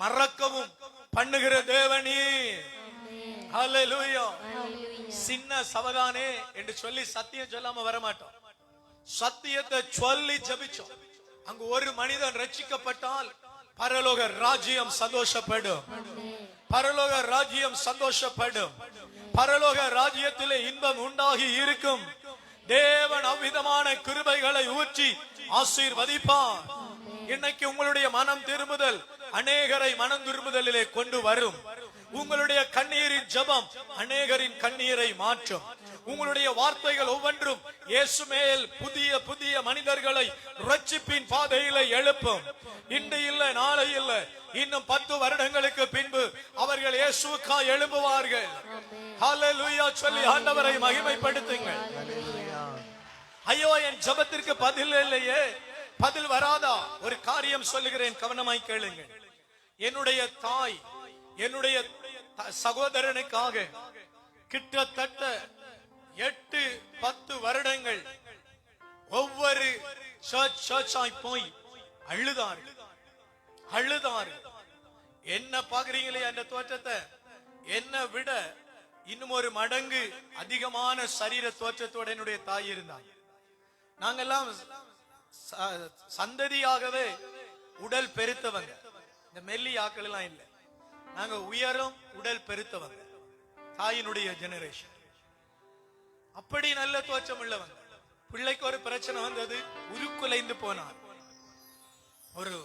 Speaker 1: மறக்கவும் பண்ணுகிற தேவனே. ஹல்லேலூயா. சின்ன சவதானே என்று சொல்லி சத்தியம் சொல்லாம வரமாட்டோம். சத்தியத்தை சொல்லி ஜெபிச்சோம். அங்கு ஒரு மனிதன் ரட்சிக்கப்பட்டால் பரலோக ராஜ்யம் சந்தோஷப்படும். பரலோக ராஜ்யம் சந்தோஷப்படும். பரலோக ராஜ்யத்திலே இன்பம் உண்டாகி இருக்கும். தேவன் அவ்விதமான கிருபைகளை ஊற்றி ஆசீர்வதிப்பார். இன்னைக்கு உங்களுடைய மனம் திரும்புதல் அநேகரை மனம் திரும்புதலிலே கொண்டு வரும். உங்களுடைய கண்ணீரின் ஜெபம் அநேகரின் கண்ணீரை மாற்றும். உங்களுடைய வார்த்தைகள் ஒவ்வொன்றும் இயேசு மேல் புதிய புதிய மனிதர்களை ரட்சிப்பின் பாதையில எழுப்பும். இன்று இல்ல, நாளை இல்ல, இன்னும் 10 வருடங்களுக்கு பின்பு அவர்கள் இயேசுவுக்காய் எழும்புவார்கள். ஹல்லேலூயா சொல்லி ஆண்டவரை மகிமைப்படுத்துங்கள். ஐயோ, என் ஜெபத்திற்கு பதில் இல்லையே, பதில் வராதா? ஒரு காரியம் சொல்லுகிறேன், கவனமாய் கேளுங்கள். என்னுடைய தாய் என்னுடைய சகோதரனுக்காக கிட்டத்தட்ட 8-10 வருடங்கள் ஒவ்வொரு சர்ச்சாய் போய் அழுதார்கள். என்ன பாக்குறீங்களே அந்த தோற்றத்தை? என்ன விட இன்னும் ஒரு மடங்கு அதிகமான சரீர தோற்றத்தோட என்னுடைய தாய் இருந்தாங்க. நாங்கெல்லாம் சந்ததியாகவே உடல் பெருத்தவங்க. இந்த மெல்லி ஆக்கள் எல்லாம் இல்ல, நாங்க உயரம் உடல் பெருத்தவங்க. தாயினுடைய ஜெனரேஷன் அப்படி நல்ல தோற்றம் உள்ளவங்க. பிள்ளைக்கு ஒரு பிரச்சனை வந்தது, உருக்குலைந்து போனார். ஒரு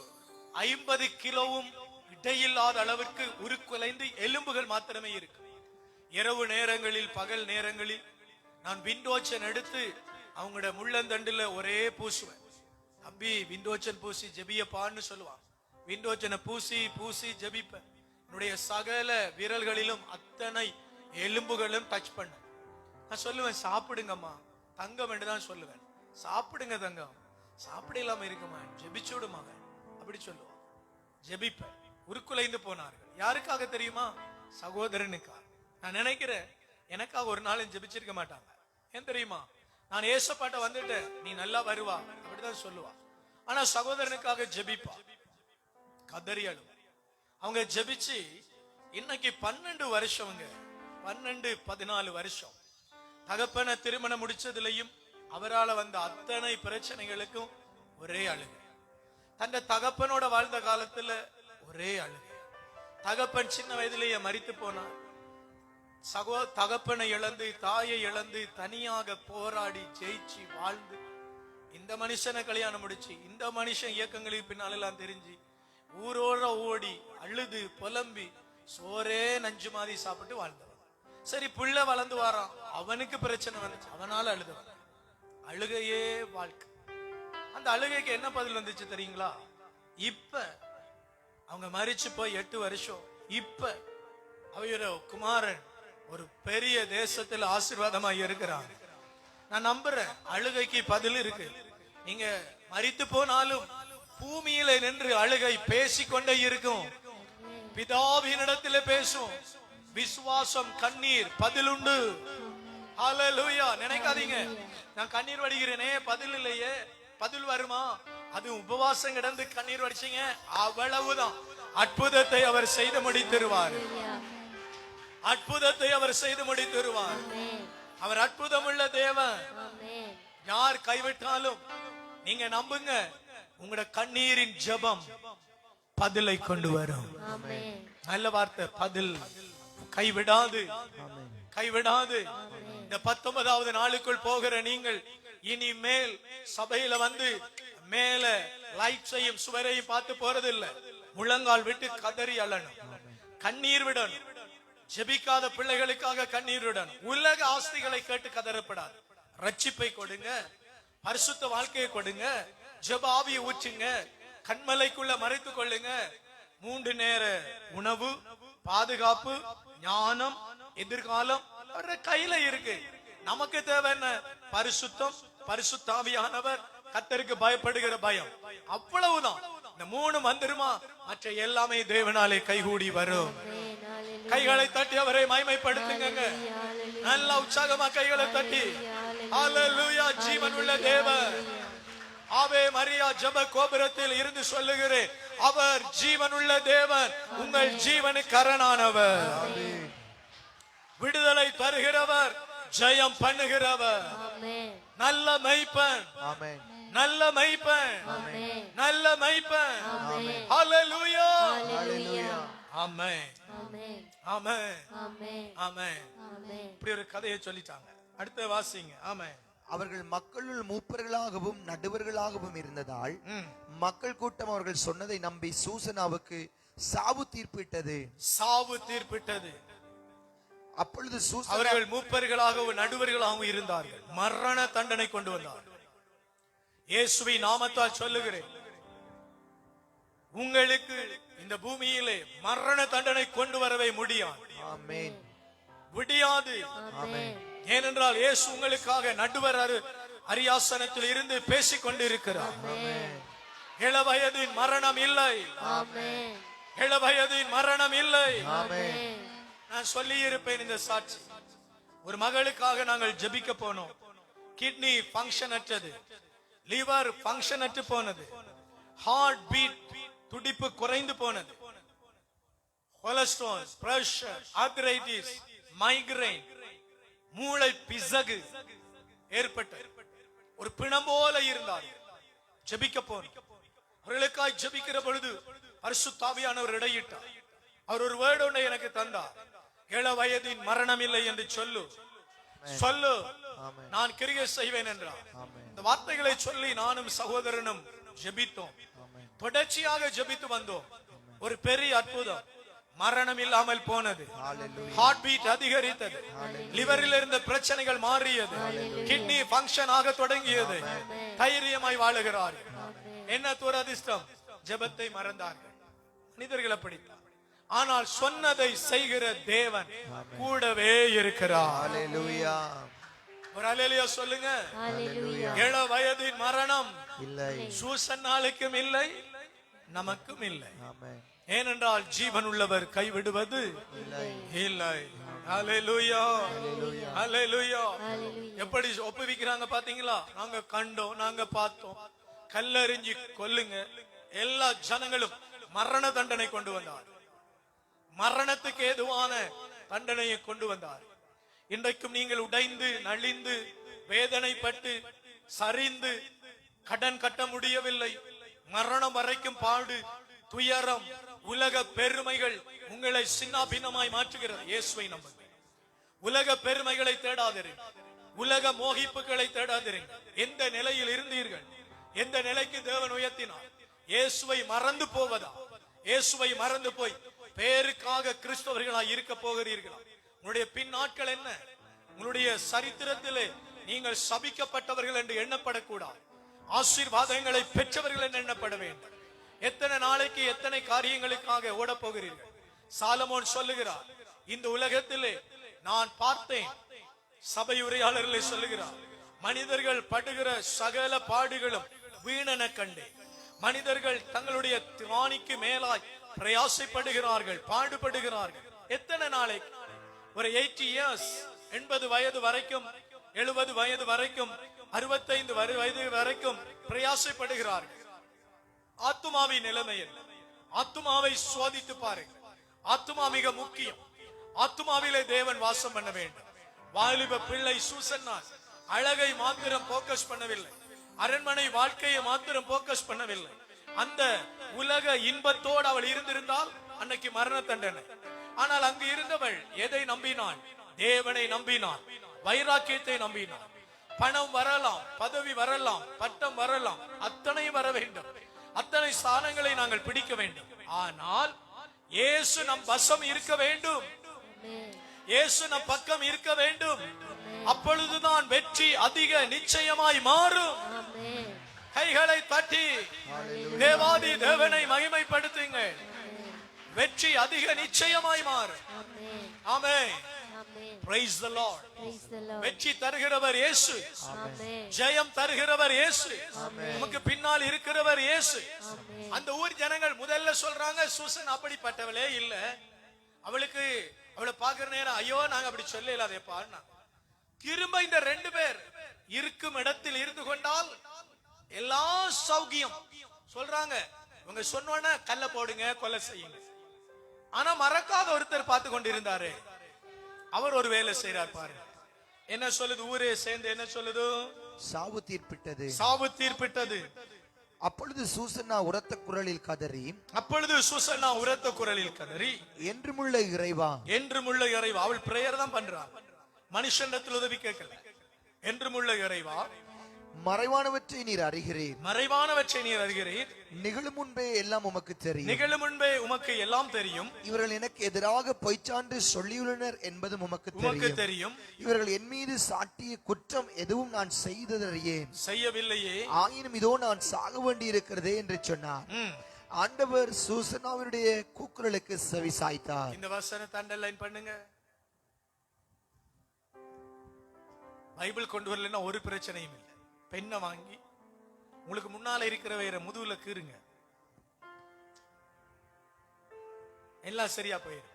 Speaker 1: 50 கிலோவும் இடையில்லாத அளவிற்கு உருக்குலைந்து எலும்புகள் மாத்திரமே இருக்கு. இரவு நேரங்களில் பகல் நேரங்களில் நான் விண்டோச்சன் எடுத்து அவங்களோட முள்ளந்தண்டுல ஒரே பூசுவேன். அம்பி விண்டோச்சன் பூசி ஜெபியப்பான்னு சொல்லுவான். விண்டோச்சனை பூசி பூசி ஜெபிப்பேன். என்னுடைய சகல விரல்களிலும் அத்தனை எலும்புகளும் டச் பண்ண. நான் சொல்லுவேன், சாப்பிடுங்கம்மா தங்கம் என்று தான் சொல்லுவேன். சாப்பிடுங்க தங்கம், சாப்பிட இல்லாம இருக்குமா, ஜெபிச்சுடுமா அப்படி சொல்லுவான். ஜெபிப்பேன். உருக்குலைந்து போனார்கள். யாருக்காக தெரியுமா? சகோதரனுக்காக. நான் நினைக்கிறேன் எனக்காக ஒரு நாளும் ஜெபிச்சிருக்க மாட்டாங்க. ஏன் தெரியுமா? நான் ஏசப்பாட்ட வந்துட்டேன், நீ நல்லா வருவா அப்படிதான் சொல்லுவா. ஆனா சகோதரனுக்காக ஜெபிப்பா, கதறி அழுவா. அவங்க ஜெபிச்சு இன்னைக்கு 12 வருஷம்ங்க, 12-14 வருஷம் தகப்பன திருமணம் முடிச்சதுலயும் அவரால் வந்த அத்தனை பிரச்சனைகளுக்கும் ஒரே அழுகை. தன்னை தகப்பனோட வாழ்ந்த காலத்துல ஒரே அழுகை. தகப்பன் சின்ன வயதிலேயே மரித்து போனார். தகப்பனை இழந்து தாயை இழந்து தனியாக போராடி ஜெயிச்சு வாழ்ந்து இந்த மனுஷனை கல்யாணம் முடிச்சு இந்த மனுஷன் இயக்கங்களுக்கு பின்னாலெல்லாம் தெரிஞ்சு ஊரோட ஓடி அழுது புலம்பி சோரே நஞ்சு மாதிரி சாப்பிட்டு வாழ்ந்தவன். சரி, பிள்ளை வளர்ந்து வாரான், அவனுக்கு பிரச்சனை வந்துச்சு, அவனால அழுதவன். அழுகையே வாழ்க்கை. அந்த அழுகைக்கு என்ன பதில் வந்துச்சு தெரியுங்களா? இப்ப அவங்க மரிச்சு போய் 8 வருஷம். இப்ப அவரோட குமாரன் ஒரு பெரிய தேசத்துல ஆசீர்வாதமா இருக்கிறாங்க. நான் நம்புறேன் அழுகைக்கு பதில் இருக்கு. நீங்க மரித்து போனாலும் பூமியில நின்று அழுகை பேசிக்கொண்டே இருக்கும். பிதாவினிடத்திலே பேசும். விசுவாசம் கண்ணீர் பதிலுண்டு. ஹalleluya. நினைக்காதீங்க நான் கண்ணீர் வடிகிறேனே பதில் இல்லையே, பதில் வருமா? அது உபவாசம் கிடந்து கண்ணீர் வடிச்சீங்க அவ்வளவுதான். அற்புதத்தை அவர் செய்து முடித்திருவார். அற்புதத்தை அவர் செய்து முடித்திருவார். அவர் அற்புதமுள்ள தேவன். யார் கைவிட்டாலும் நீங்க நம்புங்க, உங்களோட கண்ணீரின் ஜெபம் பதிலை கொண்டு வரும். நல்ல வார்த்தை, பதில் கைவிடாது, கைவிடாது. இந்த 19வது நாளுக்குள் போகிற நீங்கள் இனிமேல் சபையில வந்து மேல லைட் செய்யும் சுவரையும் பார்த்து போறது இல்ல. முழங்கால் விட்டு கதறி அழணும், கண்ணீர் விடணும். ஜெபிக்காத பிள்ளைகளுக்காக கண்ணீர் விடணும். உலக ஆஸ்திகளை கேட்டு கதறப்படாது. ரட்சிப்பை கொடுங்க, பரிசுத்த வாழ்க்கையை கொடுங்க, ஜெப ஆவியை ஊற்றுங்க, கண்மலைக்குள்ள மறைத்துக் கொள்ளுங்க. 3 நேர உணவு, பாதுகாப்பு, ஞானம், எதிர்காலம் கையில இருக்கு. நமக்கு தேவை என்ன? பரிசுத்தம், பரிசுத்தாவியானவர், கர்த்தருக்கு பயப்படுகிற பயம், அவ்வளவுதான். இந்த 3 வந்துருமா, மற்ற எல்லாமே தேவனாலே கைகூடி வரும். கைகளை தட்டி அவரை மகிமைப்படுத்துங்க. நல்ல உற்சாகமா கைகளை தட்டி ஹalleluya. ஜீவன் உள்ள தேவன். ஆவே மரியா ஜெப கோபுரத்தில் இருந்து சொல்லுகிறேன், அவர் ஜீவன் உள்ள தேவன், உங்கள் ஜீவனுக்கு அரணானவர், விடுதலை தருகிறவர், ஜெயம் பண்ணுகிறவர், நல்ல மெய்ப்பன், நல்ல மெய்ப்பன், நல்ல மெய்ப்பன். ஹalleluya. ஆமென், ஆமென், ஆமென். இப்படி ஒரு கதையை சொல்லிட்டாங்க. அடுத்த வாசிங்க. ஆமென்.
Speaker 3: அவர்கள் மக்களுள் மூப்பர்களாகவும் நடுவர்களாகவும் இருந்ததால் மக்கள் கூட்டம் அவர்கள் சொன்னதை நம்பி சூசனாவுக்கு சாவு தீர்ப்பிட்டது.
Speaker 1: சாவு தீர்ப்பிட்டது.
Speaker 3: அப்பொழுது
Speaker 1: அவர்கள் மூப்பர்களாகவும் நடுவர்களாகவும் இருந்தார்கள். மரண தண்டனை கொண்டு வந்தார்கள். இயேசுவின் நாமத்தால் சொல்லுகிறேன், உங்களுக்கு இந்த பூமியிலே மரண தண்டனை கொண்டு வரவே முடியாது.
Speaker 3: ஆமென்.
Speaker 1: முடியாது. ஏனென்றால் இயேசு உங்களுக்காக நடுவர் அரியாசனத்தில் இருந்து பேசிக் கொண்டிருக்கிறார். இளவயதின் மரணம் இல்லை, இளவயதின் மரணம் இல்லை. நான் சொல்லி இருப்பேன் இந்த சாட்சி. ஒரு மகளுக்காக நாங்கள் ஜெபிக்க போனோம். கிட்னி ஃபங்க்ஷன் அற்றது, லிவர் ஃபங்க்ஷன் அற்று போனது, ஹார்ட் பீட் துடிப்பு குறைந்து போனது, கொலஸ்ட்ரால், பிரஷர், ஆர்த்ரைட்டிஸ், மைக்ரைன், மூளை பிசகு ஏற்பட்ட ஒரு பிணம் போல இருந்தார். ஜெபிக்க போனோம். அவர்களுக்காய் ஜெபிக்கிற பொழுது பரிசுத்த ஆவியானவர் இடையிட்டார். அவர் ஒரு வேர்டு ஒன்றை எனக்கு தந்தார். இளவயதின் மரணம் இல்லை என்று சொல்லு, சொல்லு, நான் கிரியை செய்வேன் என்றார். இந்த வார்த்தைகளை சொல்லி நானும் சகோதரனும் ஜெபித்தோம். தொடர்ச்சியாக ஜெபித்து வந்தோம். ஒரு பெரிய அற்புதம், மரணம் இல்லாமல் போனது, ஹார்ட் பீட் அதிகரித்தது, லிவரில் இருந்த பிரச்சனைகள் மாறியது, கிட்னி ஃபங்க்ஷன் ஆக தொடங்கியது. தைரியமாய் வாழுகிறார். என்ன துரதிர்ஷ்டம், ஜெபத்தை மறந்தார்கள். மனிதர்கள் அப்படித்தான். ஆனால் சொன்னதை செய்கிற தேவன் கூடவே இருக்கிறார்.
Speaker 3: ஹalleluya.
Speaker 1: ஒரு ஹalleluya சொல்லுங்க. இள வயதின் மரணம்
Speaker 3: இல்லை,
Speaker 1: சூசன்னாளுக்கும் இல்லை, நமக்கும் இல்லை.
Speaker 3: ஆமென்.
Speaker 1: ஏனென்றால் ஜீவன் உள்ளவர் கைவிடுவது இல்லை. ஹalleluya, ஹalleluya. எப்படி ஒப்புவிக்கிறாங்க பாத்தீங்களா? நாங்க கண்டோம், நாங்க பார்த்தோம், கல்லெறிஞ்சி கொல்லுங்க. எல்லா ஜனங்களும் மரண தண்டனை கொண்டு வந்தார். மரணத்துக்கு ஏதுவான தண்டனையை கொண்டு வந்தார். இன்றைக்கும் நீங்கள் உடைந்து நலிந்து வேதனைப்பட்டு சரிந்து கடன் கட்ட முடியவில்லை, மரணம் வரைக்கும் பாடு, துயரம், உலக பெருமைகள் உங்களை சின்னாபின்னமாய் மாற்றுகிறது. இயேசுவை நம்புங்கள். உலக பெருமைகளை தேடாதிருங்கள், உலக மோகிப்புகளை தேடாதிருங்கள். எந்த நிலையில் இருந்தீர்கள், எந்த நிலைக்கு தேவன் உயர்த்தினார்? இயேசுவை மறந்து போவதா? இயேசுவை மறந்து போய் பேருக்காக கிறிஸ்தவர்களாய் இருக்க போகிறீர்களா? உங்களுடைய பின் நாட்கள் என்ன? உங்களுடைய சரித்திரத்திலே நீங்கள் சபிக்கப்பட்டவர்கள் என்று எண்ணப்படக்கூடாது, ஆசீர்வாதங்களை பெற்றவர்கள் என்று எண்ணப்பட வேண்டும். எத்தனை நாளைக்கு எத்தனை காரியங்களுக்காக ஓட போகிறீர்கள்? சாலமோன் சொல்லுகிறார், இந்த உலகத்திலே நான் பார்த்தேன். சபை உரையாளர்களை சொல்லுகிறார், மனிதர்கள் படுகிற சகல பாடுகளும் வீணென கண்டேன். மனிதர்கள் தங்களுடைய திராணிக்கு மேலாய் பிரயாசைப்படுகிறார்கள், பாடுபடுகிறார்கள். எத்தனை நாளைக்கு? ஒரு 80 இயர்ஸ், 80 வயது வரைக்கும், 70 வயது வரைக்கும், 65 வயது வரைக்கும் பிரயாசைப்படுகிறார்கள். ஆத்துமாவின் நிலைமை என்ன? ஆத்துமாவை சோதித்து பாருங்கள். ஆத்துமா மிக முக்கியம். ஆத்துமாவிலே தேவன் வாசம் பண்ண வேண்டும். வாலிப பிள்ளை சூசன்னா அழகை மாத்திரம் போக்கஸ் பண்ணவில்லை, அரண்மனை வாழ்க்கையை மாத்திரம் போக்கஸ் பண்ணவில்லை. அந்த உலக இன்பத்தோடு அவள் இருந்திருந்தால் அன்னைக்கு மரண தண்டனை. ஆனால் அங்கு இருந்தவள் எதை நம்பினாள்? தேவனை நம்பினாள், வைராக்கியத்தை நம்பினாள். பணம் வரலாம், பதவி வரலாம், பட்டம் வரலாம், அத்தனை வர வேண்டும், அத்தனை ஸ்தானங்களை நாங்கள் பிடிக்க வேண்டும். ஆனால் இயேசு நம் வசம் இருக்க வேண்டும், இயேசு நம் பக்கம் இருக்க வேண்டும். அப்பொழுதுதான் வெற்றி அதிக நிச்சயமாய் மாறும். கைகளை தட்டி தேவாதி தேவனை மகிமைப்படுத்துங்கள். வெற்றி அதிக நிச்சயமாய் மாறும். ஆமென். Praise the Lord. வெற்றி தருகிறவர் இயேசு, ஜெயம் தருகிறவர் இயேசு, நமக்கு பின்னால் இருக்கிறவர் இயேசு. அந்த ஊர் ஜனங்கள் முதல்ல சொல்றாங்க, சூசன் அப்படிப்பட்டவளே இல்ல, அவளுக்கு அவளை பாக்குற நேரம் ஐயோ நாங்க அப்படி சொல்லல. பாருங்க, திரும்ப இந்த 2 பேர் இருக்கும் இடத்தில் இருந்து கொண்டால் எல்லா சௌக்கியம் சொல்றாங்க. இவங்க சொன்னோன்னா கல்ல போடுங்க, கொலை செய்யுங்க. ஆனா மறக்காத ஒருத்தர் பார்த்து கொண்டிருந்தாரு. அவர் ஒரு வேலை செய்யறார் பாருங்க. என்ன சொல்லுது? ஊரே சேர்ந்து என்ன சொல்லுது?
Speaker 3: சாவு தீர்ப்பிட்டது,
Speaker 1: சாவு தீர்ப்பிட்டது.
Speaker 3: அப்பொழுது சூசன்னா உரத்த குரலில் கதறி,
Speaker 1: அப்பொழுது சூசன்னா உரத்த குரலில் கதறி,
Speaker 3: என்றுமுள்ள இறைவா,
Speaker 1: என்றுமுள்ள இறைவா. அவள் பிரேயர் தான் பண்றா, மனுஷனிடத்தில் உதவி கேட்கல. என்றுமுள்ள இறைவா,
Speaker 3: மறைவானவற்றை நீர் அறிகிறீர்,
Speaker 1: மறைவானவற்றை நீர் அறிகிறீர்.
Speaker 3: நிகழும் முன்பே எல்லாம் உமக்கு தெரியும்,
Speaker 1: நிகழும் முன்பே உமக்கு எல்லாம் தெரியும்.
Speaker 3: இவர்கள் எனக்கு எதிராக பொய்ச்சான்று சொல்லியுள்ளனர் என்பதும் உமக்கு தெரியும். இவர்கள் என் மீது சாட்டிய குற்றம் எதுவும் நான் செய்ததறியேன்,
Speaker 1: செய்யவில்லையே.
Speaker 3: ஆயினும் இதோ நான் சாக வேண்டி இருக்கிறதே என்று சொன்னார். ஆண்டவர் சூசனாவினுடைய கூக்குரலுக்கு செவி சாய்த்தார்.
Speaker 1: இந்த வசனத்தை அண்டர்லைன் பண்ணுங்க. பைபிள் கொண்டு வரலன்னா ஒரு பிரச்சனையும் இல்லை. பெண்ணை வாங்கி உங்களுக்கு முன்னால இருக்கிற வேற முதுகுல கீறுங்க, எல்லாம் சரியா போயிடும்.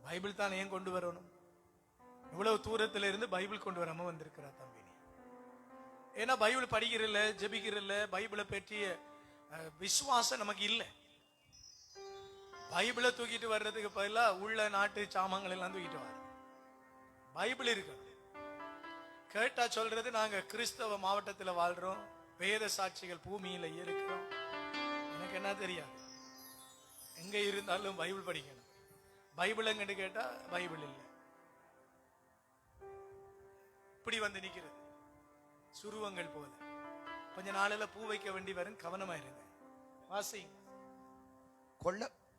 Speaker 1: பைபிள் தான் ஏன் கொண்டு வரணும்? இவ்வளவு தூரத்துல இருந்து பைபிள் கொண்டு வராம வந்திருக்கிறா தம்பி. ஏன்னா பைபிள் படிக்கிறல்ல, ஜெபிக்கிறல்ல, பைபிளை பற்றிய விசுவாசம் நமக்கு இல்லை. பைபிளை தூக்கிட்டு வர்றதுக்கு பதிலா உள்ள நாட்டு சாமான்கள் எல்லாம் தூக்கிட்டு வர. பைபிள் இருக்கு. கேட்டா சொல்றது நாங்க கிறிஸ்தவ மாவட்டத்தில் வாழ்றோம், வேத சாட்சிகள் பூமியில இருக்கிறோம். எனக்கு என்ன தெரியாது? எங்க இருந்தாலும் பைபிள் படிக்கணும். பைபிள் எங்கன்னு கேட்டா பைபிள் இல்லை. இப்படி வந்து நிக்கிறது சுருவங்கள் போல. கொஞ்ச நாளில் பூ வைக்க வேண்டி வரும், கவனமாயிருங்க. வாசி.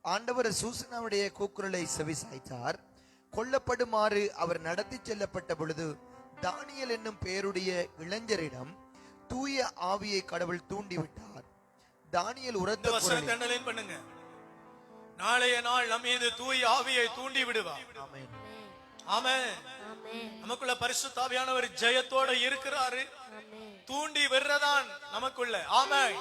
Speaker 3: ஆண்டவர் சூசனாவுடைய கூக்குரலை செவி சாய்த்தார். கொல்லப்படுமாறு அவர் நடத்தி செல்லப்பட்ட பொழுது தானியேல் என்னும் பெயருடைய இளைஞரிடம் தூய ஆவியை கடவுள் தூண்டிவிட்டார். தானியேல் உரத்த குரலில்
Speaker 1: பண்ணுங்க, நாளைய நாள் நம் மீது தூய ஆவியை தூண்டி விடுவார்.
Speaker 3: ஆமென்.
Speaker 1: ஆமென். நமக்குள்ள பரிசுத்த ஆவியானவர் ஜெயத்தோட இருக்கிறாரு. தூண்டி விடுறதான் நமக்குள்ள. ஆமென்.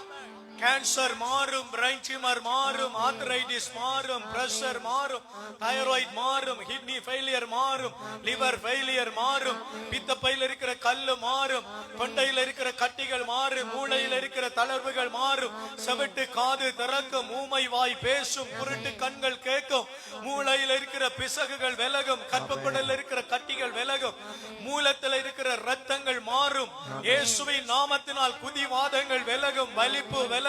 Speaker 1: கேன்சர் மாறும், பிரைன் டியூமர் மாறும், ஆர்த்ரைட்டிஸ் மாறும், பிரஷர் மாறும், தைராய்டு மாறும், கிட்னி ஃபெயிலியர் மாறும், லிவர் ஃபெயிலியர் மாறும், பித்தப்பையில் இருக்கிற கல்லு மாறும், தொண்டையில் இருக்கிற கட்டிகள் மாறும், மூளையில் இருக்கிற தளர்வுகள் மாறும், செவிட்டு காது திறக்கும், ஊமை வாய் பேசும், குருட்டு கண்கள் கேட்கும், மூளையில் இருக்கிற பிசகுகள் விலகும், கற்பக்குடலில் இருக்கிற கட்டிகள் விலகும், மூலத்தில் இருக்கிற ரத்தங்கள் மாறும். இயேசுவின் நாமத்தினால் குதிவாதங்கள் விலகும், வலிப்பு விலகும்,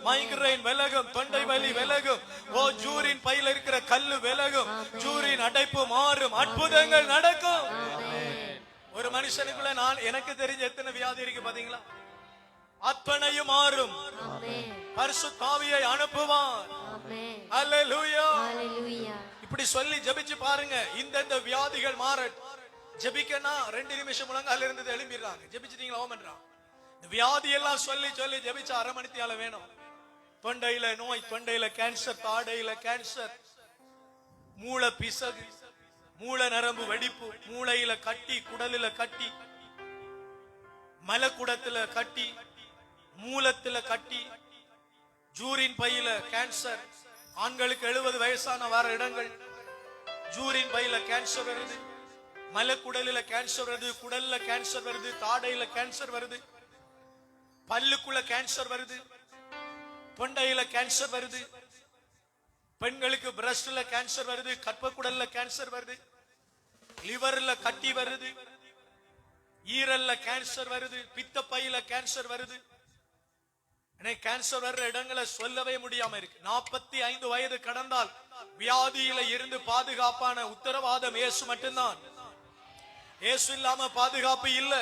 Speaker 1: மைக்ரைன் விலகும், தொண்டை வலி விலகும், ஜூரின் பையில இருக்கிற கல்லு விலகும், ஜூரின் அடைப்பு மாறும், அற்புதங்கள் நடக்கும். ஒரு மனுஷனுக்குள்ள நான் எனக்கு தெரிஞ்ச எத்தனை வியாதி இருக்கு பாத்தீங்களா? அத்தனையும் மாறும். பரிசுத்த ஆவியை அனுப்புவார். அல்லேலூயா. இப்படி சொல்லி ஜெபிச்சு பாருங்க. இந்த வியாதிகள் மாறட்டும். ஜெபிக்கனா 2 நிமிஷம் முழங்கால இருந்து எழும்பிடுறாங்க. ஜெபிச்சிட்டீங்களா? ஓமன்றான். வியாதி எல்லாம் சொல்லி சொல்லி ஜெபிச்ச 1/2 மணித்தியால வேணும். தொண்டையில நோய், தொண்டையில கேன்சர், தாடையில கேன்சர், மூளை பிசகு, மூளை நரம்பு வெடிப்பு, மூளையில கட்டி, குடலில கட்டி, மலக்குடத்துல கட்டி, மூலத்துல கட்டி, ஜூரின் பையில கேன்சர், ஆண்களுக்கு 70 வயசான வர இடங்கள் ஜூரின் பையில கேன்சர் வருது, மலக்குடலில கேன்சர் வருது, குடல்ல கேன்சர் வருது, தாடையில கேன்சர் வருது, பல்லுக்குள்ள கேன்சர் வருது, தொண்டையில கேன்சர் வருது, பெண்களுக்கு பிரஸ்ட்ல கேன்சர் வருது, கற்பக்குடல்ல கேன்சர் வருது, லிவர்ல கட்டி வருது, ஈரல்ல கேன்சர் வருது, பித்தப்பையில கேன்சர் வருது. கேன்சர் வர்ற இடங்களை சொல்லவே முடியாம இருக்கு. 45 வயது கடந்தால் வியாதியில இருந்து பாதுகாப்பான உத்தரவாதம் இயேசு மட்டும்தான். இயேசு இல்லாம பாதுகாப்பு இல்ல.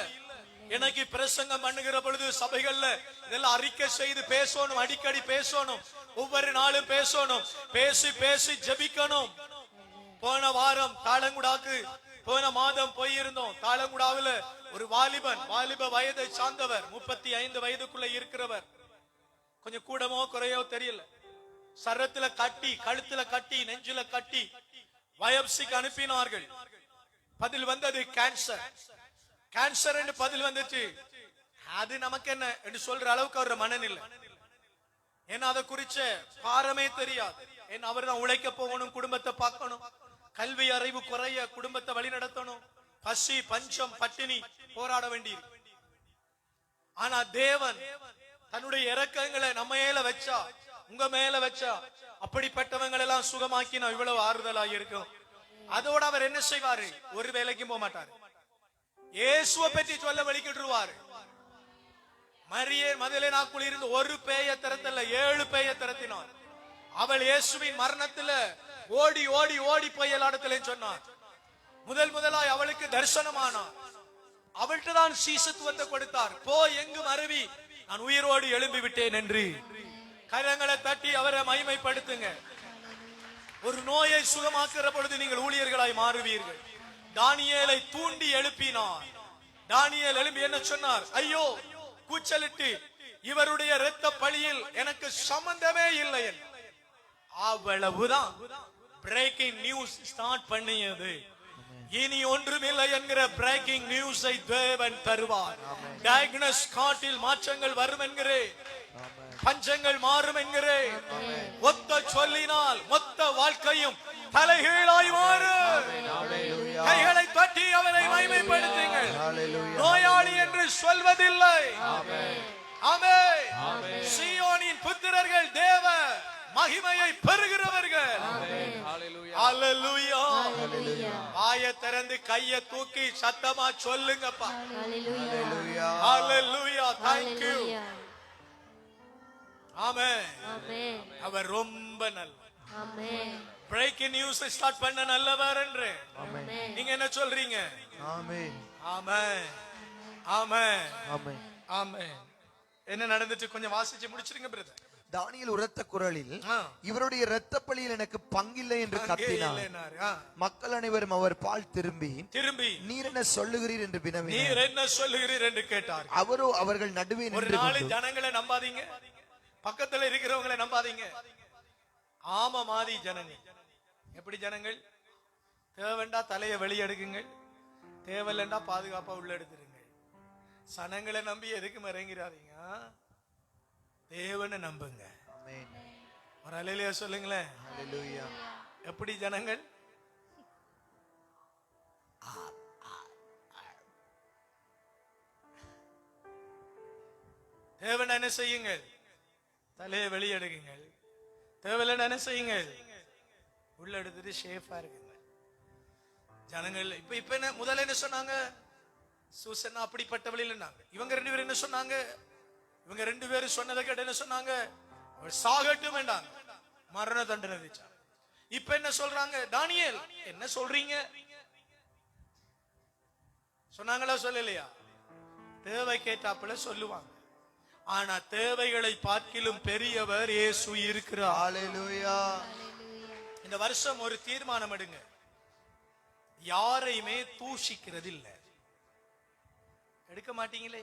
Speaker 1: எனக்கு பிரசங்கம் பண்ணுகிற பொழுது சபைகள்ல இதெல்லாம் அறிக்கை செய்து பேசணும், அடிக்கடி பேசணும், ஒவ்வொரு நாளும் பேசணும், பேசி பேசி ஜெபிக்கணும். போன வாரம் தாளங்குடாக்கு போன மாதம் போயிருந்தோம். தாளங்குடாவில் ஒரு வாலிப வயதை சார்ந்தவர், 35 வயதுக்குள்ள இருக்கிறவர், கொஞ்சம் கூடமோ குறையோ தெரியல, சரத்துல கட்டி, கழுத்துல கட்டி, நெஞ்சில கட்டி பயாப்சிக்கு அனுப்பினார்கள். பதில் வந்தது கேன்சர். கேன்சர் என்று பதில் வந்துச்சு. அது நமக்கு என்ன என்று சொல்ற அளவுக்கு அவர் மனநிலை. ஏன்னா அதை குறிச்ச பாரமே தெரியாது. ஏன்னா அவர் தான் உழைக்க போகணும், குடும்பத்தை பார்க்கணும், கல்வி அறிவு குறைய குடும்பத்தை வழி நடத்தணும், பசி பஞ்சம் பட்டினி போராட வேண்டியிருக்கு. ஆனா தேவன் தன்னுடைய இரக்கங்களை நம்ம மேல வச்சா, உங்க மேல வச்சா, அப்படிப்பட்டவங்க எல்லாம் சுகமாக்கினா இவ்வளவு ஆறுதலா இருக்கும். அதோட அவர் என்ன செய்வாரு? ஒரு வேலைக்கும் போக மாட்டாரு. இயேசுவை பற்றி சொல்ல வலிக்கிட்டுருவாரு. மரியே மதலேனாக்குள் இருந்து ஒரு பேய திறத்தல்ல, 7 பேய திறத்தினார். அவள் இயேசுவின் மரணத்துல ஓடி ஓடி ஓடி போய் எல்லா சொன்னார். முதலாய் அவளுக்கு தரிசனமானார். அவள்கிட்ட தான் சீசத்துவத்தை கொடுத்தார். போ எங்கும் அருவி, நான் உயிரோடு எழும்பி விட்டேன் என்று. கரங்களை தட்டி அவரை மகிமைப்படுத்துங்க. ஒரு நோயை சுகமாக்குற பொழுது நீங்கள் ஊழியர்களாய் மாறுவீர்கள். தானியேலை தூண்டி எழுப்பினார். தானியேல் எழுப்பி என்ன சொன்னார்? ஐயோ, கூச்சலிட்டு, இவருடைய இரத்த பழியில் எனக்கு சம்பந்தமே இல்லை. அவ்வளவுதான் பிரேக்கிங் நியூஸ் ஸ்டார்ட் பண்ணியது. இனி ஒன்றுமில்லை என்கிற பிரேக்கிங் நியூஸை தேவன் தருவார். டயக்னஸ் காட்டில் மாற்றங்கள் வரும் என்கிறேன், பஞ்சங்கள் மாறும் என்கிறேன். ஒத்த சொல்லினால் மொத்த வாழ்க்கையும் தலைகீழாய் மாறும். கைகளை தட்டி அவரை மகிமைப்படுத்துங்கள். நோயாளி என்று சொல்வதில்லை. ஆமென். சீயோனின் புத்திரர்கள் தேவ மகிமையை பெறுகிறவர்கள். ஹல்லேலூயா. வாயை திறந்து கையை தூக்கி சத்தமா சொல்லுங்கப்பா. ஹல்லேலூயா. Thank you. ஆமென். அவர் ரொம்ப நல்லவர். ஆமென். பிரேக்கிங் நியூஸ் ஸ்டார்ட் பண்ண நல்லவர் என்று நீங்க என்ன சொல்றீங்க? ஆமென். ஆமென். ஆமென். ஆமென். ஆமென். என்ன நடந்துச்சு கொஞ்சம் வாசிச்சு முடிச்சிருங்க பிரதர்.
Speaker 3: தானியேல் உரத்த குரலில், இவருடைய இரத்த பழியில் எனக்கு பங்கில்லை என்று கத்தினார். மக்கள் அனைவரும் அவர் பால் திரும்பி நீர் என்ன சொல்லுகிறீர் என்று வினவினார்.
Speaker 1: நீர் என்ன சொல்லுகிறீர் என்று கேட்டார்.
Speaker 3: அவரோ அவர்கள் நடுவே
Speaker 1: ஒரு நாள் ஜனங்களை நம்பாதீங்க, பக்கத்துல இருக்கிறவங்களை நம்பாதீங்க. ஆமா மாதிரி ஜனங்க. எப்படி ஜனங்கள்? தேவைண்டா தலையை வெளியெடுக்குங்கள், தேவையில்லண்டா பாதுகாப்பா உள்ள எடுத்துருங்க. சனங்களை நம்பி எதுக்கு இறங்கிறாதீங்க, தேவனை நம்புங்க. ஒரு அல்லேலூயா சொல்லுங்களேன். எப்படி ஜனங்கள்? தேவனை என்ன செய்யுங்கள்? தலையை வெளியெடுக்குங்கள். தேவையில்லை என்ன செய்யுங்கள்? உள்ள எடுத்துட்டு சேஃபா இருக்குங்க. ஜனங்கள் இப்ப என்ன முதல்ல என்ன சொன்னாங்க? சூசன்னா அப்படிப்பட்டவள் இல்லைன்னாங்க. இவங்க 2 பேரும் என்ன சொன்னாங்க? இவங்க 2 பேரும் சொன்னதை கேட்டு என்ன சொன்னாங்க? அவள் சாகட்டும் வேண்டாங்க, மரண தண்டனை விதிச்சாங்க. இப்ப என்ன சொல்றாங்க? தானியேல் என்ன சொல்றீங்க சொன்னாங்களா? சொல்லலையா? தேவை கேட்டாப்புல சொல்லுவாங்க. ஆனா தேவைகளை பார்க்கிலும் பெரியவர் இயேசு இருக்கிறார். ஹல்லேலூயா. இந்த வருஷம் ஒரு தீர்மானம் எடுங்க, யாரையுமே தூஷிக்கிறது இல்ல. எடுக்க மாட்டீங்களே?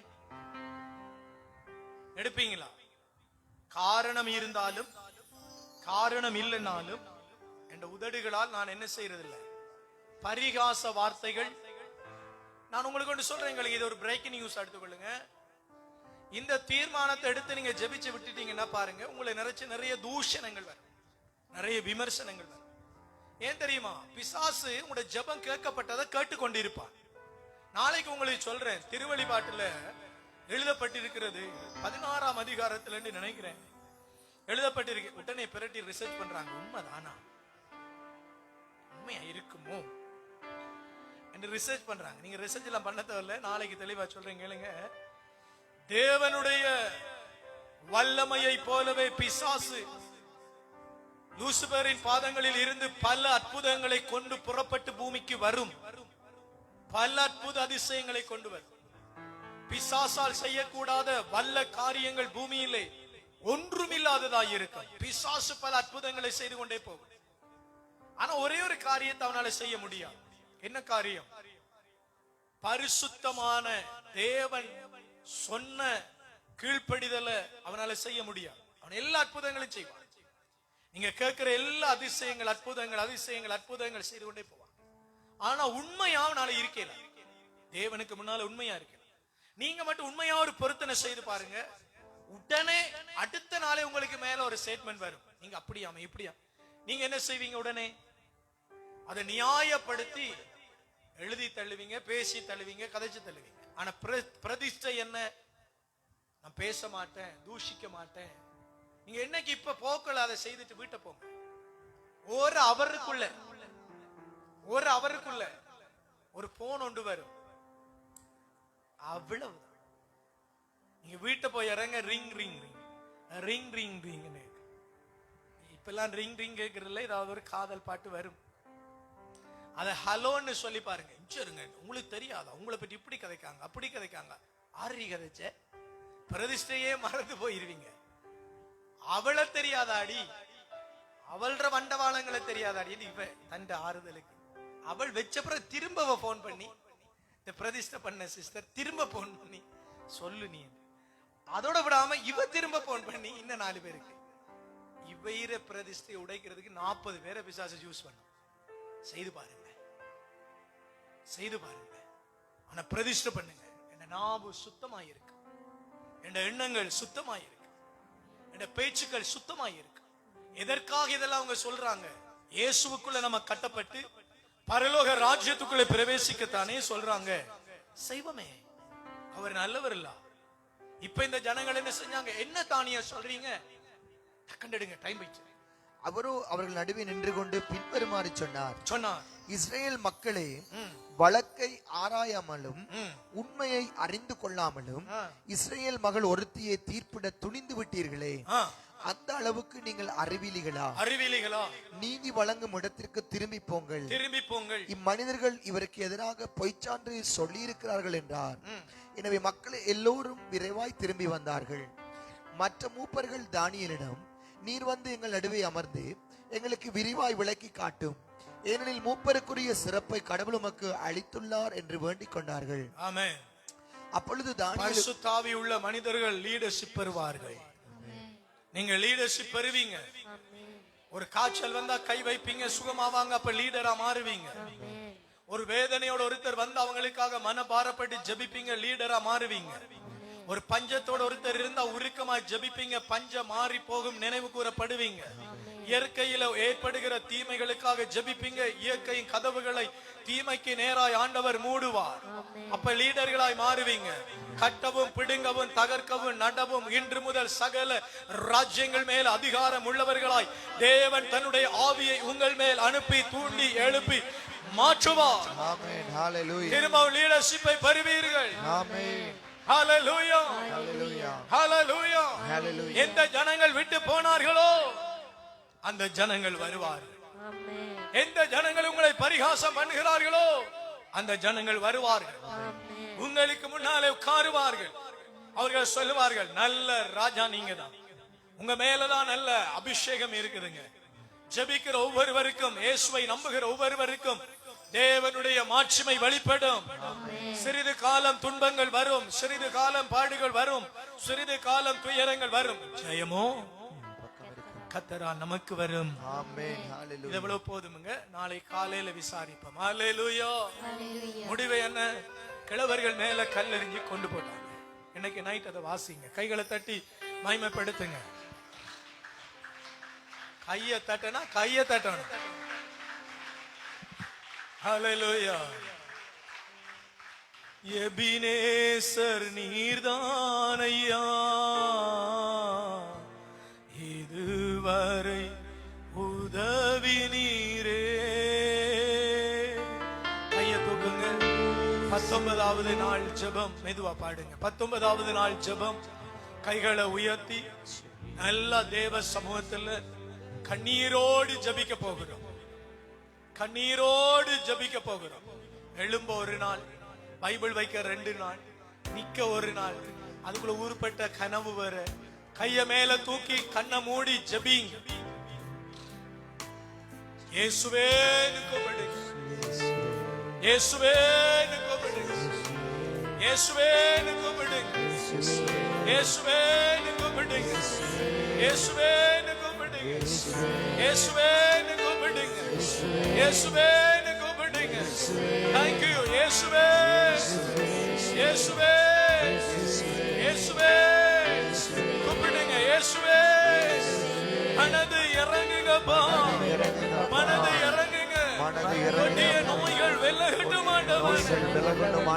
Speaker 1: எடுப்பீங்களா? காரணம் இருந்தாலும் காரணம் இல்லைனாலும் என்ற உதடுகளால் நான் என்ன செய்யறதில்லை, பரிகாச வார்த்தைகள். நான் உங்களுக்கு ஒன்று சொல்றேன், இது ஒரு பிரேக்கிங் நியூஸ் எடுத்துக்கொள்ளுங்க. இந்த தீர்மானத்தை எடுத்து நீங்க ஜெபிச்சு விட்டுட்டீங்கன்னா பாருங்க, உங்களை நிறைய தூஷணங்கள் வரும், நிறைய விமர்சனங்கள் வரும். ஏன் தெரியுமா? பிசாசு உங்களுடைய ஜெபம் கேட்கப்பட்டதை கேட்டுக்கொண்டிருப்பான். நாளைக்கு உங்களுக்கு சொல்றேன், திருவெளிப்பாட்டுல எழுதப்பட்டிருக்கிறது 16ஆம் அதிகாரத்துல நினைக்கிறேன் எழுதப்பட்டிருக்கு. உடனே பிரட்டி ரிசர்ச் பண்றாங்க, உண்மைதானா, உண்மையா இருக்குமோ என்று ரிசர்ச் பண்றாங்க. நீங்க ரிசர்ச் எல்லாம் பண்ண தேவையில்ல, நாளைக்கு தெளிவா சொல்றேன் கேளுங்க. தேவனுடைய வல்லமையை போலவே பிசாசு லூசிபரின் பாதங்களில் இருந்து பல அற்புதங்களை கொண்டு புறப்பட்டு பூமிக்கு வரும். பல அற்புத அதிசயங்களை கொண்டு வரும். பிசாசால் செய்யக்கூடாத வல்ல காரியங்கள் பூமியிலே ஒன்றுமில்லாததாய் இருக்கும். பிசாசு பல அற்புதங்களை செய்து கொண்டே போகும். ஆனா ஒரே ஒரு காரியத்தை அவனால செய்ய முடியாது. என்ன காரியம்? பரிசுத்தமான தேவன் சொன்ன கீழ்ப்படிதலை அவனால செய்ய முடியாது. அவன் எல்லா அற்புதங்களையும் செய்வான். நீங்க கேட்கிற எல்லா அற்புதங்கள் செய்து கொண்டே போவான். ஆனா உண்மையா அவனால இருக்கல, தேவனுக்கு முன்னால உண்மையா இருக்க. நீங்க மட்டும் உண்மையா ஒரு பொருத்தனை செய்து பாருங்க, உடனே அடுத்த நாளே உங்களுக்கு மேல ஒரு ஸ்டேட்மெண்ட் வரும், நீங்க அப்படியாம இப்படியா. நீங்க என்ன செய்வீங்க? உடனே அதை நியாயப்படுத்தி எழுதி தள்ளுவீங்க, பேசி தள்ளுவீங்க, கதைச்சு தள்ளுவீங்க. ஆனா பிரதிஷ்டை என்ன? நான் பேச மாட்டேன், தூஷிக்க மாட்டேன். நீங்க என்னைக்கு இப்ப போக்கள் அதை செய்துட்டு வீட்டை போங்க. ஒரு அவருக்குள்ள ஒரு போன் ஒன்று வரும், அவ்வளவு. நீங்க வீட்டை போய் இறங்க, ring ring ring ring ring ring. இப்பெல்லாம் ரிங் ரிங் கேட்கறதுல ஏதாவது ஒரு காதல் பாட்டு வரும், அத ஹலோன்னு சொல்லி பாருங்க. உங்களுக்கு தெரியாதா, உங்களை பற்றி இப்படி கதைக்காங்க, அப்படி கதைக்காங்க. ஆரி கதைச்ச பிரதிஷ்டையே மறந்து போயிருவீங்க. அவளை தெரியாதாடி, அவள்ற வண்டவாளங்களை தெரியாதாடி. இப்ப தண்ட ஆறுதலுக்கு அவள் வச்ச பிறகு திரும்ப போன் பண்ணி, இந்த பிரதிஷ்டை பண்ண சிஸ்டர் திரும்ப போன் பண்ணி சொல்லு நீ. அதோட விடாம இவ திரும்ப போன் பண்ணி இன்னும் 4 பேருக்கு. இவையிற பிரதிஷ்டை உடைக்கிறதுக்கு 40 பேரை பிசாசு யூஸ் பண்ண. செய்து பாருங்க. ஆனா பிரதிஷ்டை பண்ணுங்க. என் நாவு சுத்தமாயிருக்கு, என் எண்ணங்கள் சுத்தமாயிருக்கு, என் பேச்சுக்கள் சுத்தமாயிருக்கு. எதற்காக இதெல்லாம் அவங்க சொல்றாங்க? இயேசுவுக்குள்ள நம்ம கட்டப்பட்டு பரலோக ராஜ்யத்துக்குள்ள பிரவேசிக்கத்தானே சொல்றாங்க. செய்வமே, அவர் நல்லவர் இல்ல. இப்ப இந்த ஜனங்கள் என்ன செஞ்சாங்க? என்ன தானியா சொல்றீங்க? கண்டெடுங்க, டைம் போயிடுச்சு.
Speaker 3: அவரோ அவர்கள் நடுவே நின்று கொண்டு பின்வருமாறு சொன்னார். இஸ்ரேல் மக்களே, வழக்கை ஆராயாமலும் உண்மையை அறிந்து கொள்ளாமலும் இஸ்ரேல் மகள் ஒருத்தியை தீர்ப்பிட துணிந்து விட்டீர்களே, அந்த அளவுக்கு நீங்கள் அறிவிலிகளா? நீதி வழங்கும் இடத்திற்கு திரும்பி போங்கள். இம்மனிதர்கள் இவருக்கு எதிராக பொய்ச்சான்று சொல்லி இருக்கிறார்கள் என்றார். எனவே மக்கள் எல்லோரும் விரைவாய் திரும்பி வந்தார்கள். மற்ற மூப்பர்கள் தானியேலிடம், நீர் வந்து எங்கள் நடுவே அமர்ந்து எங்களுக்கு விரிவாய் விளக்கி காட்டும், ஏனெனில் மூப்பருக்குரிய சிறப்பை கடவுள் உமக்கு அளித்துள்ளார் என்று வேண்டிக் கொண்டார்கள்.
Speaker 1: ஆமென்.
Speaker 3: அப்பொழுது தானியேல்,
Speaker 1: பரிசுத்த ஆவி உள்ள மனிதர்கள் லீடர்ஷிப் பெறுவார்கள். நீங்க லீடர்ஷிப் பெறுவீங்க. ஒரு காய்ச்சல் வந்தா கை வைப்பீங்க, சுகமாவாங்க, அப்ப லீடரா மாறுவீங்க. ஒரு வேதனையோட ஒருத்தர் வந்து அவங்களுக்காக மனபாரப்பட்டு ஜெபிப்பீங்க, லீடரா மாறுவீங்க. ஒரு பஞ்சத்தோட ஒருத்தர் இருந்தா உருக்கமா ஜெபிப்பீங்க, பஞ்சம் மாறி போகும் நினைவு கூறப்படுவீங்க. இயற்கையில ஏற்படுகிற தீமைகளுக்காக ஜெபிப்பீங்க, இயற்கையின் கதவுகளை தீமைக்கு நேராய் ஆண்டவர் மூடுவார். அப்ப லீடர்களாய் மாறுவீங்க. கட்டவும் பிடுங்கவும் தகர்க்கவும் நடவும் இன்று முதல் சகல ராஜ்யங்கள் மேல் அதிகாரம் உள்ளவர்களாய் தேவன் தன்னுடைய ஆவியை உங்கள் மேல் அனுப்பி தூண்டி எழுப்பி மாற்றுவார்.
Speaker 3: ஆமென். ஹalleluya.
Speaker 1: திரும்பவும் லீடர்ஷிப்பை பெறுவீர்கள்.
Speaker 3: ஆமென்.
Speaker 1: ஹalleluya.
Speaker 3: ஹalleluya.
Speaker 1: ஹalleluya.
Speaker 3: ஹalleluya.
Speaker 1: எந்த ஜனங்கள் விட்டு போனார்களோ அந்த ஜனங்கள் வருவார்கள். எந்த ஜனங்கள் உங்களை பரிகாசம் பண்ணுகிறார்களோ அந்த ஜனங்கள் வருவார்கள். உங்களுக்கு முன்னாலே உட்காருவார்கள். அவர்கள் சொல்லுவார்கள், நல்ல ராஜா நீங்க தான், உங்க மேலதான் நல்ல அபிஷேகம் இருக்குதுங்க. ஜெபிக்கிற ஒவ்வொருவருக்கும், இயேசுவை நம்புகிற ஒவ்வொருவருக்கும் தேவனுடைய மாட்சிமை வெளிப்படும். சிறிது காலம் துன்பங்கள் வரும், சிறிது காலம் பாடுகள் வரும், சிறிது காலம் துயரங்கள் வரும். ஜெயமோ கர்த்தரா நமக்கு வரும்.
Speaker 3: ஆமென். ஹalleluya.
Speaker 1: இது எவ்வளவு போதுமுங்க. நாளை காலையில விசாரிப்போம். ஹalleluya. முடிவு என்ன? கிழவர்கள் மேல கல்லெறிஞ்சு கொண்டு போட்டாங்க. இன்னைக்கு நைட் அதை வாசிங்க. கைகளை தட்டி மகிமைப்படுத்துங்க. கையை தட்டனா கையை தட்டணும். ஹல்லேலூயா. எபினேசர் நீர்தானையா, இதுவரை உதவி நீரே. கையை தூக்குங்க. 19வது நாள் ஜெபம். மெதுவா பாடுங்க. 19வது நாள் ஜெபம். கைகளை உயர்த்தி நல்ல தேவ சமூகத்தில் கண்ணீரோடு ஜபிக்க போகிறோம். கண்ணீரோடு ஜபிக்க போகிறோம். எழும்ப ஒரு நாள், பைபிள் வைக்க 2 நாள், நிக்க ஒரு நாள், அதுக்குள்ள ஊர்பட்ட கனவு வர கைய மேல தூக்கி கண்ணை மூடி ஜபிங்க. இயேசுவே கூப்பிடுங்க. இயேசுவே கூப்பிடுங்க. இயேசுவே கூப்பிடுங்க. இயேசுவே கூப்பிடுங்க. இயேசுவே கூப்பிடுங்க. இயேசுவே கூப்பிடுங்க. இயேசுவே கூப்பிடுங்க. Thank you இயேசுவே. இயேசுவே. இயேசுவே கூப்பிடுங்க. இயேசுவே மனது இறங்குங்கப்பா. மனது இறங்குங்க. கொடிய நோய்கள் வெல்லகட்டும் ஆண்டவர்.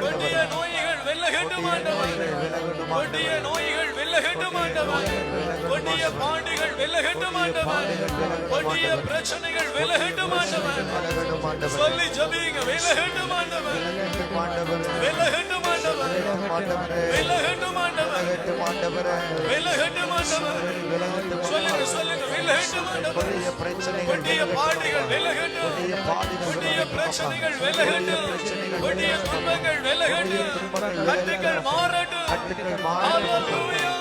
Speaker 1: கொடிய நோய்கள் வெல்லகட்டும் ஆண்டவர். கொடிய நோய்கள் வெல்லகட்டும் ஆண்டவர். கொடிய பாடுகள் வெல்லகட்டும் ஆண்டவர். கொடிய பிரச்சனைகள் வெல்லகட்டும் ஆண்டவர். சொல்லி ஜெபிங்க. வெல்லகட்டும் ஆண்டவர். வெல்லகட்டும் ஆண்டவர். வெல்லகட்டும் ஆண்டவர். வெல்லகட்டும் ஆண்டவர். சொல்லுங்க சொல்லுங்க. வெல்லகட்டும் ஆண்டவர். கொடிய பாடுகள் வெல்லகட்டும். கொடிய பிரச்சனைகள் வெல்லகட்டும். கொடிய துன்பங்கள் வெல்லகட்டும். கட்டுகள் மாறட்டும். ஹல்லேலூயா.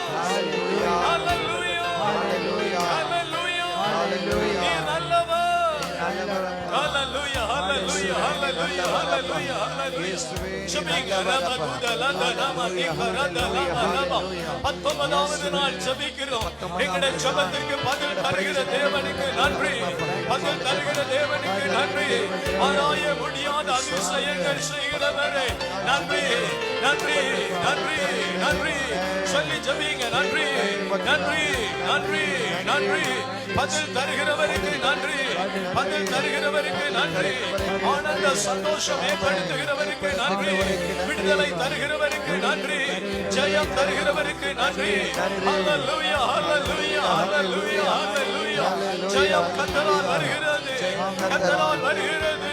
Speaker 1: ஹல்லேலூயா. ஹல்லேலூயா. நீ நல்லவர். ஹல்லேலூயா. ஹல்லேலூயா. ஹல்லேலூயா. ஹல்லேலூயா. ஜெபிங்க. பத்தொன்பதாவது நாள் ஜெபிக்கிறோம். எங்களுடைய ஜெபத்திற்கு பதில் தருகிற தேவனுக்கு நன்றி. பதில் தருகிற தேவனுக்கு நன்றி. ஆராய முடியாத அதிசயங்கள் செய்கிறவரே நன்றி. நன்றி. நன்றி. நன்றி சொல்லி ஜெபிங்க. நன்றி. நன்றி. நன்றி. நன்றி. பதில் தருகிறவருக்கு நன்றி. பதில் தருகிறவருக்கு நன்றி. ஆனந்த சந்தோஷம் ஏற்படுத்துகிறவருக்கு நன்றி. விடுதலை தருகிறவருக்கு நன்றி. ஜெயம் தருகிறவருக்கு நன்றி. ஹல்லேலூயா. ஹல்லேலூயா. ஹல்லேலூயா. ஹல்லேலூயா. ஜெயம் கர்த்தரால் வருகிறது. கர்த்தரால் வருகிறது.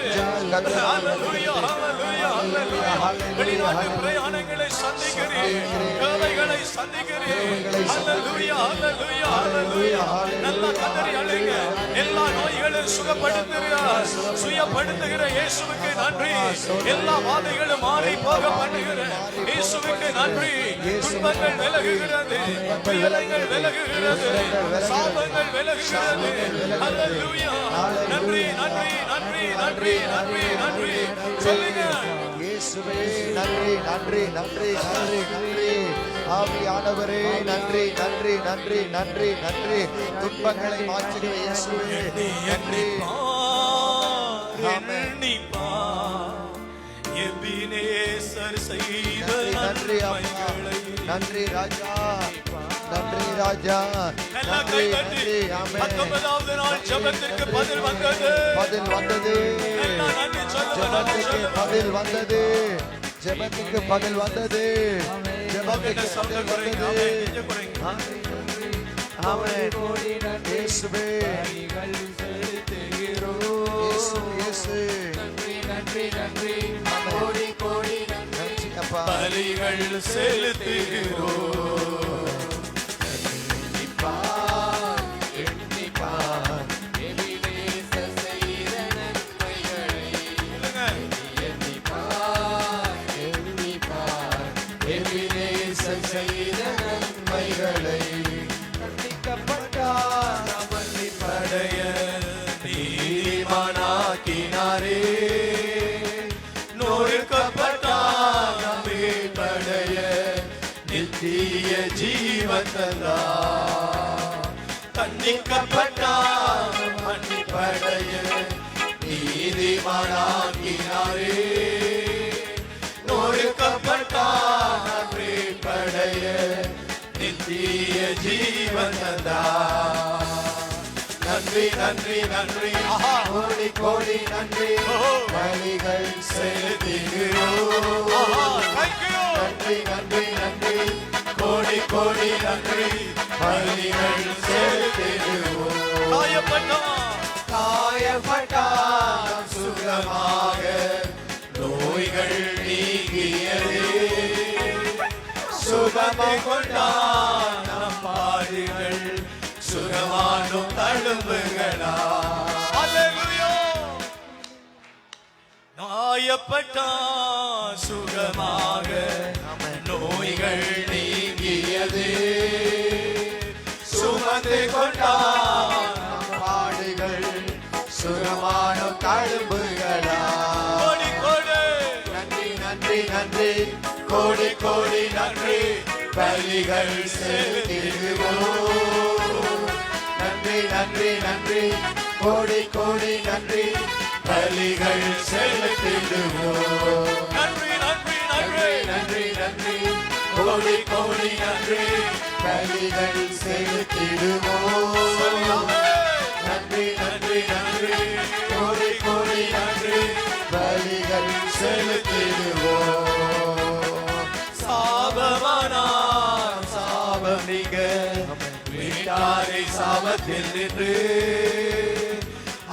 Speaker 1: ஹல்லேலூயா. ஹல்லேலூயா. ஹல்லேலூயா. வெளிநாட்டு பிரயாணங்களை சந்திக்கிறேன். தேவைகளை சந்திக்கிறேன். ஹல்லேலூயா. ஹல்லேலூயா. ஹல்லேலூயா. நல்ல கதறி அழுங்க. எல்லா நோய்களும் சுகப்படுத்துகிறார். சுயப்படுத்துகிற இயேசுவுக்கு நன்றி. எல்லா வாதைகளும் மாறி போக பண்ணுகிற இயேசுவுக்கு நன்றி. துன்பங்கள் விலகுகிறது. துயரங்கள் விலகுகிறது. சாபங்கள் விலகுகிறது. ஹல்லேலூயா. நன்றி. நன்றி. நன்றி. நன்றி. நன்றி. நன்றி சொல்லுங்க.
Speaker 3: இயேசுவே நன்றி. நன்றி. நன்றி. நன்றி. நன்றி. ஆவியானவரே நன்றி. நன்றி. நன்றி. நன்றி. நன்றி. துன்பங்களை மாற்றுகிற இயேசுவே நன்றி.
Speaker 1: எபினேசர் செய்த
Speaker 3: நன்றி. நன்றி ராஜா. நன்றி ராஜா. நன்றி. நன்றி. ஆமென்.
Speaker 1: 19வது நாள் ஜெபத்திற்கு பதில் வந்தது.
Speaker 3: பதில் வந்தது. ஜெபத்துக்கு பதில் வந்தது. ஜெபத்துக்கு பதில் வந்தது. ஜெபத்துக்கு பதில் வந்தது. ஆமென். இயேசுவே இயேசு. நன்றி. நன்றி. நன்றி. கோடி கோடி நன்றி அப்பா.
Speaker 1: பலிகள் செலுத்துகிறோம். நித்திய ஜீவத்தந்தா தன்னிக்கப்பட்டார் மன்னிப்படைய நீதிமானாக்கினாரே நொறுக்கப்பட்டார் நன்றி படைய நித்திய ஜீவன் தந்தார். நன்றி நன்றி நன்றி, கோடி கோடி நன்றி, பலிகள் செலுத்துகிறோம். நன்றி நன்றி நன்றி, கோடி கோடி நன்றி, பலிகள் செலுத்துகிறோம். காயப்பட்டான் சுகமாக, நோய்கள் நீங்கியது, சுகமை கொண்டான் நம் பாடுகள், சுகமானும் தழும்புகளா. காயப்பட்டான் சுகமாக, நோய்கள் நீங்கியது, சுமந்து கொண்டான் பாடுகள், சுகமானும் தழும்புகளா. நன்றி நன்றி நன்றி, கோடி கோடி நன்றி, பலிகள் செலுத்துகிறோம். நன்றி நன்றி நன்றி, கோடி கோடி நன்றி, பலிகள் செலுத்துகிறோம். நன்றி நன்றி நன்றி நன்றி நன்றி, கோடி கோடி நன்றி, பலிகள் செலுத்திடுவோம். நன்றி நன்றி நன்றி, கோடி கோடி நன்றி, பலிகள் செலுத்திடுவோம். சாபமானார் சாபம் நீங்க, வீட்டாரை சாபத்தில் நின்று,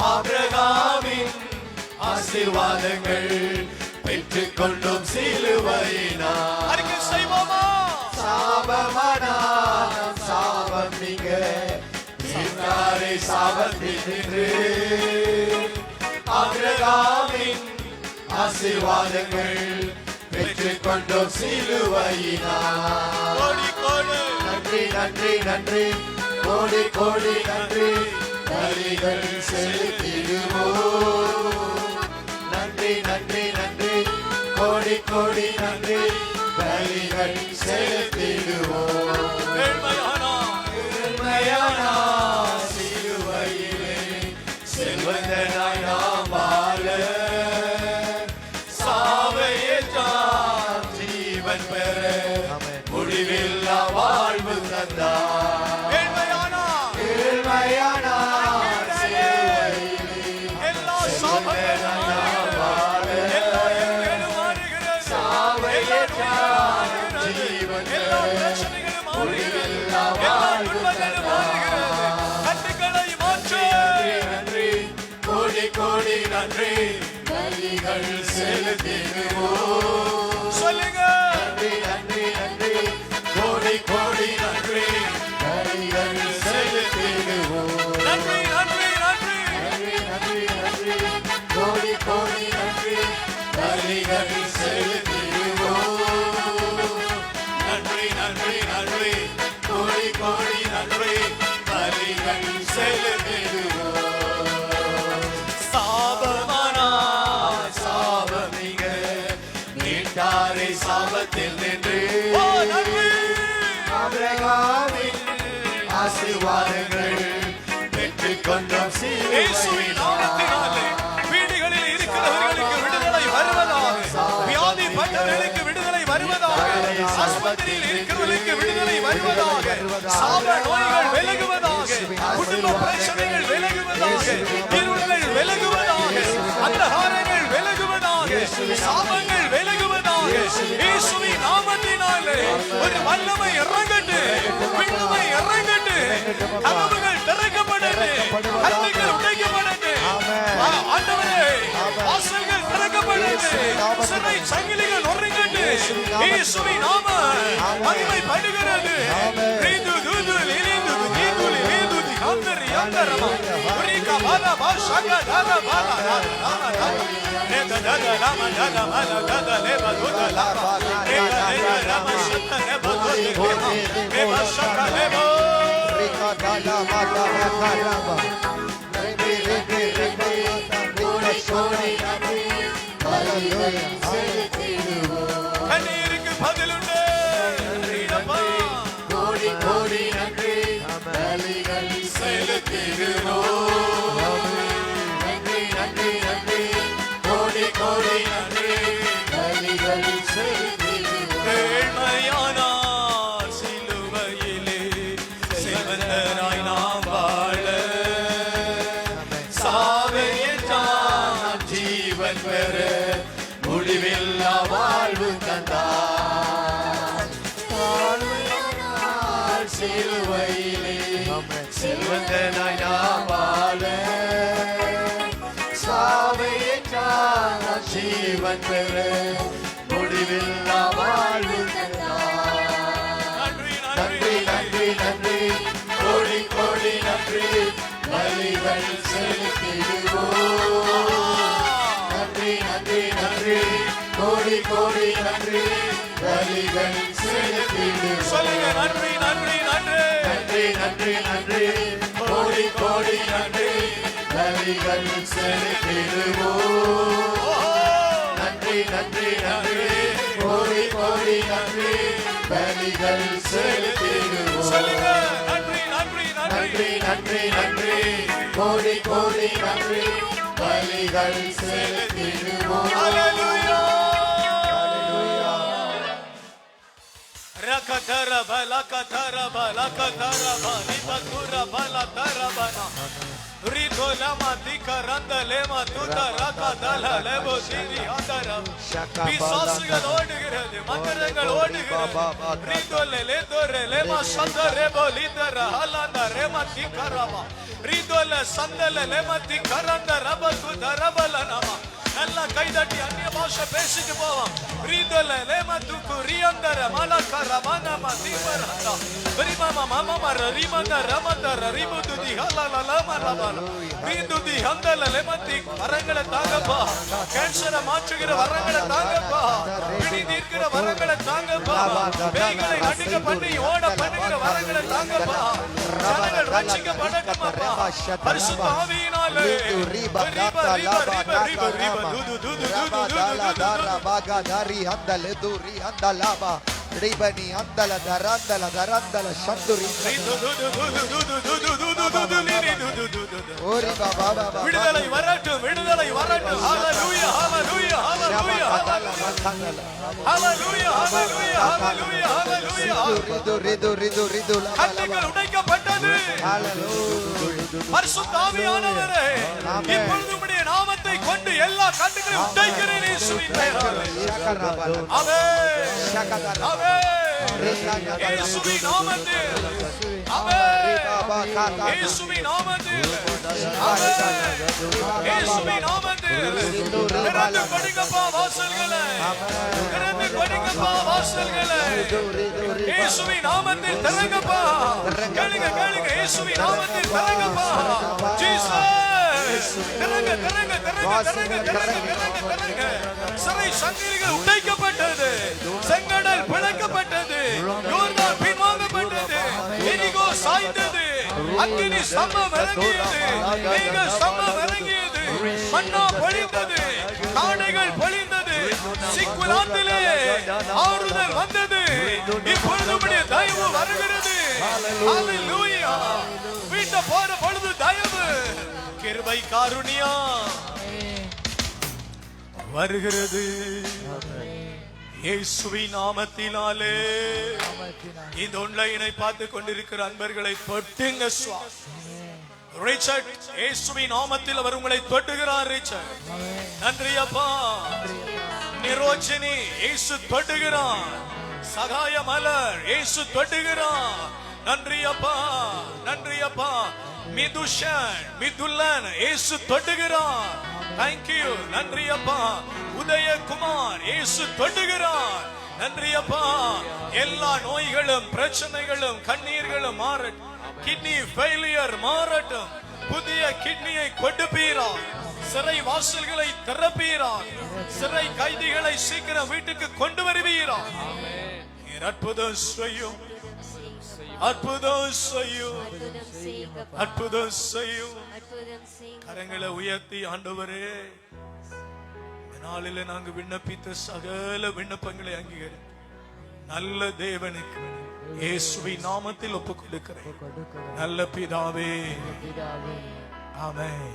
Speaker 1: ஆபிரகாமின் ஆசீர்வாதங்கள் பெற்றுக் கொண்டோம் சிலுவையினார். சாபமானார் சாபம் நீங்க, வீட்டாரை சாபத்தில் நின்று, ஆபிரகாமின் ஆசீர்வாதங்கள் பெற்றுக் கொண்டோம் சிலுவையினார். நன்றி நன்றி நன்றி, கோடி கோடி நன்றி, பலிகள் செலுத்திடுவோம். நன்றி நன்றி நன்றி, கோடி கோடி நன்றி, பலிகள் செலுத்திடுவோம். சிலுவையிலே செல்வந்தனாய் நாம் வாழ, சாவையேற்றார் ஜீவன் பெற, முடிவில்லா வாழ்வு தந்தார். ஏழ்மையானார் சிலுவையிலே செல்வந்தனாய் நாம் வாழ, சாவையேற்றார் ஜீவன் பெற, முடிவில்லா வாழ்வு தந்தார். நன்றி கோடி கோடி நன்றி, பலிகள் செலுத்திடுவோம். சொல்லுங்க. நன்றி நன்றி நன்றி, கோடி கோடி நன்றி, பலிகள் செலுத்திடுவோம். நன்றி நன்றி நன்றி நன்றி நன்றி நன்றி, கோடி கோடி நன்றி, பலிகள் செலுத்திடுவோம். நன்றி நன்றி நன்றி, கோடி கோடி நன்றி, பலிகள் செலுத்திடுவோம். சாபமானார் சாபம் நீங்க, நீட்டாரை சாபத்தில் நின்று, ஆபிரகாமின் ஆசீர்வாதங்கள் பெற்றுக் கொண்டோம் சிலுவையினாலே. வீடுகளில் இருக்கிறவர்களுக்கு விடுதலை வருவதாக, வியாதிப்பட்டவர்களுக்கு விடுதலை வருவதாக, ஆஸ்பத்திரியில் இருக்கிறவர்களுக்கு விடுதலை வருவதாக, சாப நோய்கள் விலகுவதாக, குடும்ப பிரச்சனைகள் விலகுவதாக, இருள்கள் விலகுவதாக, அந்தகாரங்கள் விலகுவதாக, சாபங்கள் விலகுவதாக. இயேசுவின் நாமத்தினாலே ஒரு வல்லமை இறங்கட்டு, விண்ணுமை இறங்கட்டு, கதவுகள் திறக்கப்படட்டு, கண்கள் உடைக்கப்படட்டு. ஆண்டவரே, வாசல்கள் திறக்கப்படட்டு, சிறை சங்கிலிகள் நொறுங்கட்டு. இயேசுவின் நாமம் மகிமைப்படுகிறது. ரீது தூது லிலிது தீது லிலிது திஹந்தரி யந்தரமா உரிகா பாலா பாஷகா தாரா பாலா தாரா நேத தத லாமா தத மாலா தத லேபா துத லாமா நேத நேத லாமா சத்த லேபா துத லேபா ஷக்கா லேபா ரிகா தாலா மாதா மாதா ரெபி ரெபி ரெபி கோடி கோடி நன்றி, ஹalleluya செலுத்திடுவோம். கண்ணீருக்கு பதிலுண்டு. கோடி கோடி நன்றி, பலிகள் செலுத்திடுவோம். நன்றி நன்றி நன்றி, கோடி கோடி நன்றி, பலிகள் செலுத்திடுவோம். ஏழ்மையானார்
Speaker 3: சிலுவையிலே செல்வந்தனாய் நான் வாழ சாவையேற்றார் நான் ஜீவன் பெற முடிவில்லா வாழ்வு தந்தார். நன்றி நன்றி நன்றி கோடி கோடி நன்றி பலிகள் செலுத்திடுவோம். நன்றி நன்றி நன்றி கோடி கோடி நன்றி பலிகள் செலுத்திடுவோம்.
Speaker 1: நன்றி நன்றி நன்றி
Speaker 3: நன்றி நன்றி நன்றி கோடி கோடி நன்றி பலிகள் செலுத்திடுவோம். நன்றி நன்றி நன்றி கோடி கோடி நன்றி பலிகள் செலுத்திடுவோம்.
Speaker 1: நன்றி நன்றி
Speaker 3: நன்றி நன்றி நன்றி கோடி கோடி நன்றி பலிகள் செலுத்திடுவோம்.
Speaker 1: ஹalleluya ரகதரப லகதரப லகதரப லிபதுரப லதரபனா ரிதோலமா திகரந்தலேமா துதரகதல லெபோசிரி அதரம் பிசாசுகள் ஓடுகிறது மந்திரங்கள் ஓடுகிறது ரிதோலே லேதோரே லேமா சந்தரே போலிதர ஹலந்த ரேமா திகரபா ரிதோலே சந்தலே லேமா திகரந்த ரப துதரபலனமா நல்லா கைதட்டி அந்நிய பாஷை பேசிட்டு போவோம். ரிதோலே லேமா துகு ரியந்தர மலகர மனமா திபரந்தா ரிமமா மமமா ரிமந்த ரமந்தர ரிமுதுதி ஹலலல மலபல ரிதுதி ஹந்தல லேமதி வரங்களை தாங்கப்பா. கேன்சரை மாற்றுகிற வரங்களை தாங்கப்பா. பிடி தீர்க்கிற வரங்களை தாங்கப்பா. பேய்களை நடுங்க பண்ணி ஓட பண்ணுகிற வரங்களை தாங்கப்பா. ஜனங்கள் ரட்சிக்கப்படட்டுமப்பா. பரிசுத்த ஆவியினாலே ரிப ரிப ரிப ரிப ரிப துது துது துது துது
Speaker 3: ரிபனி அந்தல தரந்தல தரந்தல சந்துரி ஓரி பாபா பாபா
Speaker 1: விடுதலை வரட்டும் விடுதலை வரட்டும். ஹalleluya ஹalleluya ஹalleluya ஹalleluya ஹalleluya ஹalleluya ஹalleluya
Speaker 3: ரிது ரிது ரிது
Speaker 1: கட்டுகள் உடைக்கப்பட்டது.
Speaker 3: ஹalleluya
Speaker 1: பரிசுத்த ஆவியானவரே இப்பொழுது உம்முடைய நாமத்தை கொண்டு எல்லா கட்டுகளையும் உடைக்கிறேன் இயேசுவின் பெயராலே. ஆமென் ஆமென் இயேசுவின் நாமத்தில் ஆமென் இயேசுவின் நாமத்தில் ஆமென் இயேசுவின் நாமத்தில் திறந்து கொடுங்கப்பா வாசல்களை திறந்து கொடுங்கப்பா வாசல்களை இயேசுவின் நாமத்தில் திறங்கப்பா. கேளுங்க கேளுங்க இயேசுவின் நாமத்தில் திறங்கப்பா. ஜீசஸ் திறங்க திறங்க திறங்க திறங்க திறங்க திறங்க திறங்க. சிறை சங்கிலிகள் உடைக்கப்பட்டது. செங்கடல் பிளக்கப்பட்டது. யோர்தான் பின்வாங்கப்பட்டது. எரிகோ சாய்ந்தது. அக்கினி ஸ்தம்பம் இறங்கியது. மேக ஸ்தம்பம் இறங்கியது. மன்னா பொழிந்தது. காடைகள் பொழிந்தது. சிக்குலாத்திலே ஆறுதல் வந்தது. இப்பொழுது உம்முடைய தயவு வருகிறது. ஹalleluya வீட்ட போற பொழுது தயவு கிருபை காருண்யா வருகிறது. இயேசுவின் நாமத்தினாலே இந்த ஒன்லைனை பார்த்து கொண்டிருக்கிற அன்பர்களை தொட்டுங்க சுவாமி. ரிச்சர்ட் இயேசுவின் நாமத்தில் அவர் உங்களை தொட்டுகிறார். ரிச்சர்ட் நன்றி அப்பா. நிரோஜினி இயேசு தொட்டுகிறார். சகாய மலர் இயேசு தொட்டுகிறார். நன்றி அப்பா நன்றி அப்பா. மிதுஷன் மிதுலன் இயேசு தொட்டுகிறார். Thank you நன்றி அப்பா. உதயகுமார் இயேசு தொட்டுகிறார். நன்றி அப்பா. எல்லா நோய்களும் பிரச்சனைகளும் கண்ணீர்களும் மாறட்டும். கிட்னி ஃபெயிலியர் மாறட்டும். புதிய கிட்னியை கொடுப்பீரா. சிறை வாசல்களை திறப்பீரா. சிறை கைதிகளை சீக்கிரம் வீட்டுக்கு கொண்டு வருவீரா. அற்புதம் செய்யும் அற்புதம் செய்யும் அற்புதம் செய்யும். கரங்களை உயர்த்தி ஆண்டவரே இந்த நாளில நாங்க விண்ணப்பித்த சகல விண்ணப்பங்களை அங்கீகரி நல்ல தேவனுக்கு இயேசுவின் நாமத்தில் ஒப்புக் கொடுக்கிறேன். நல்ல பிதாவே ஆமென்.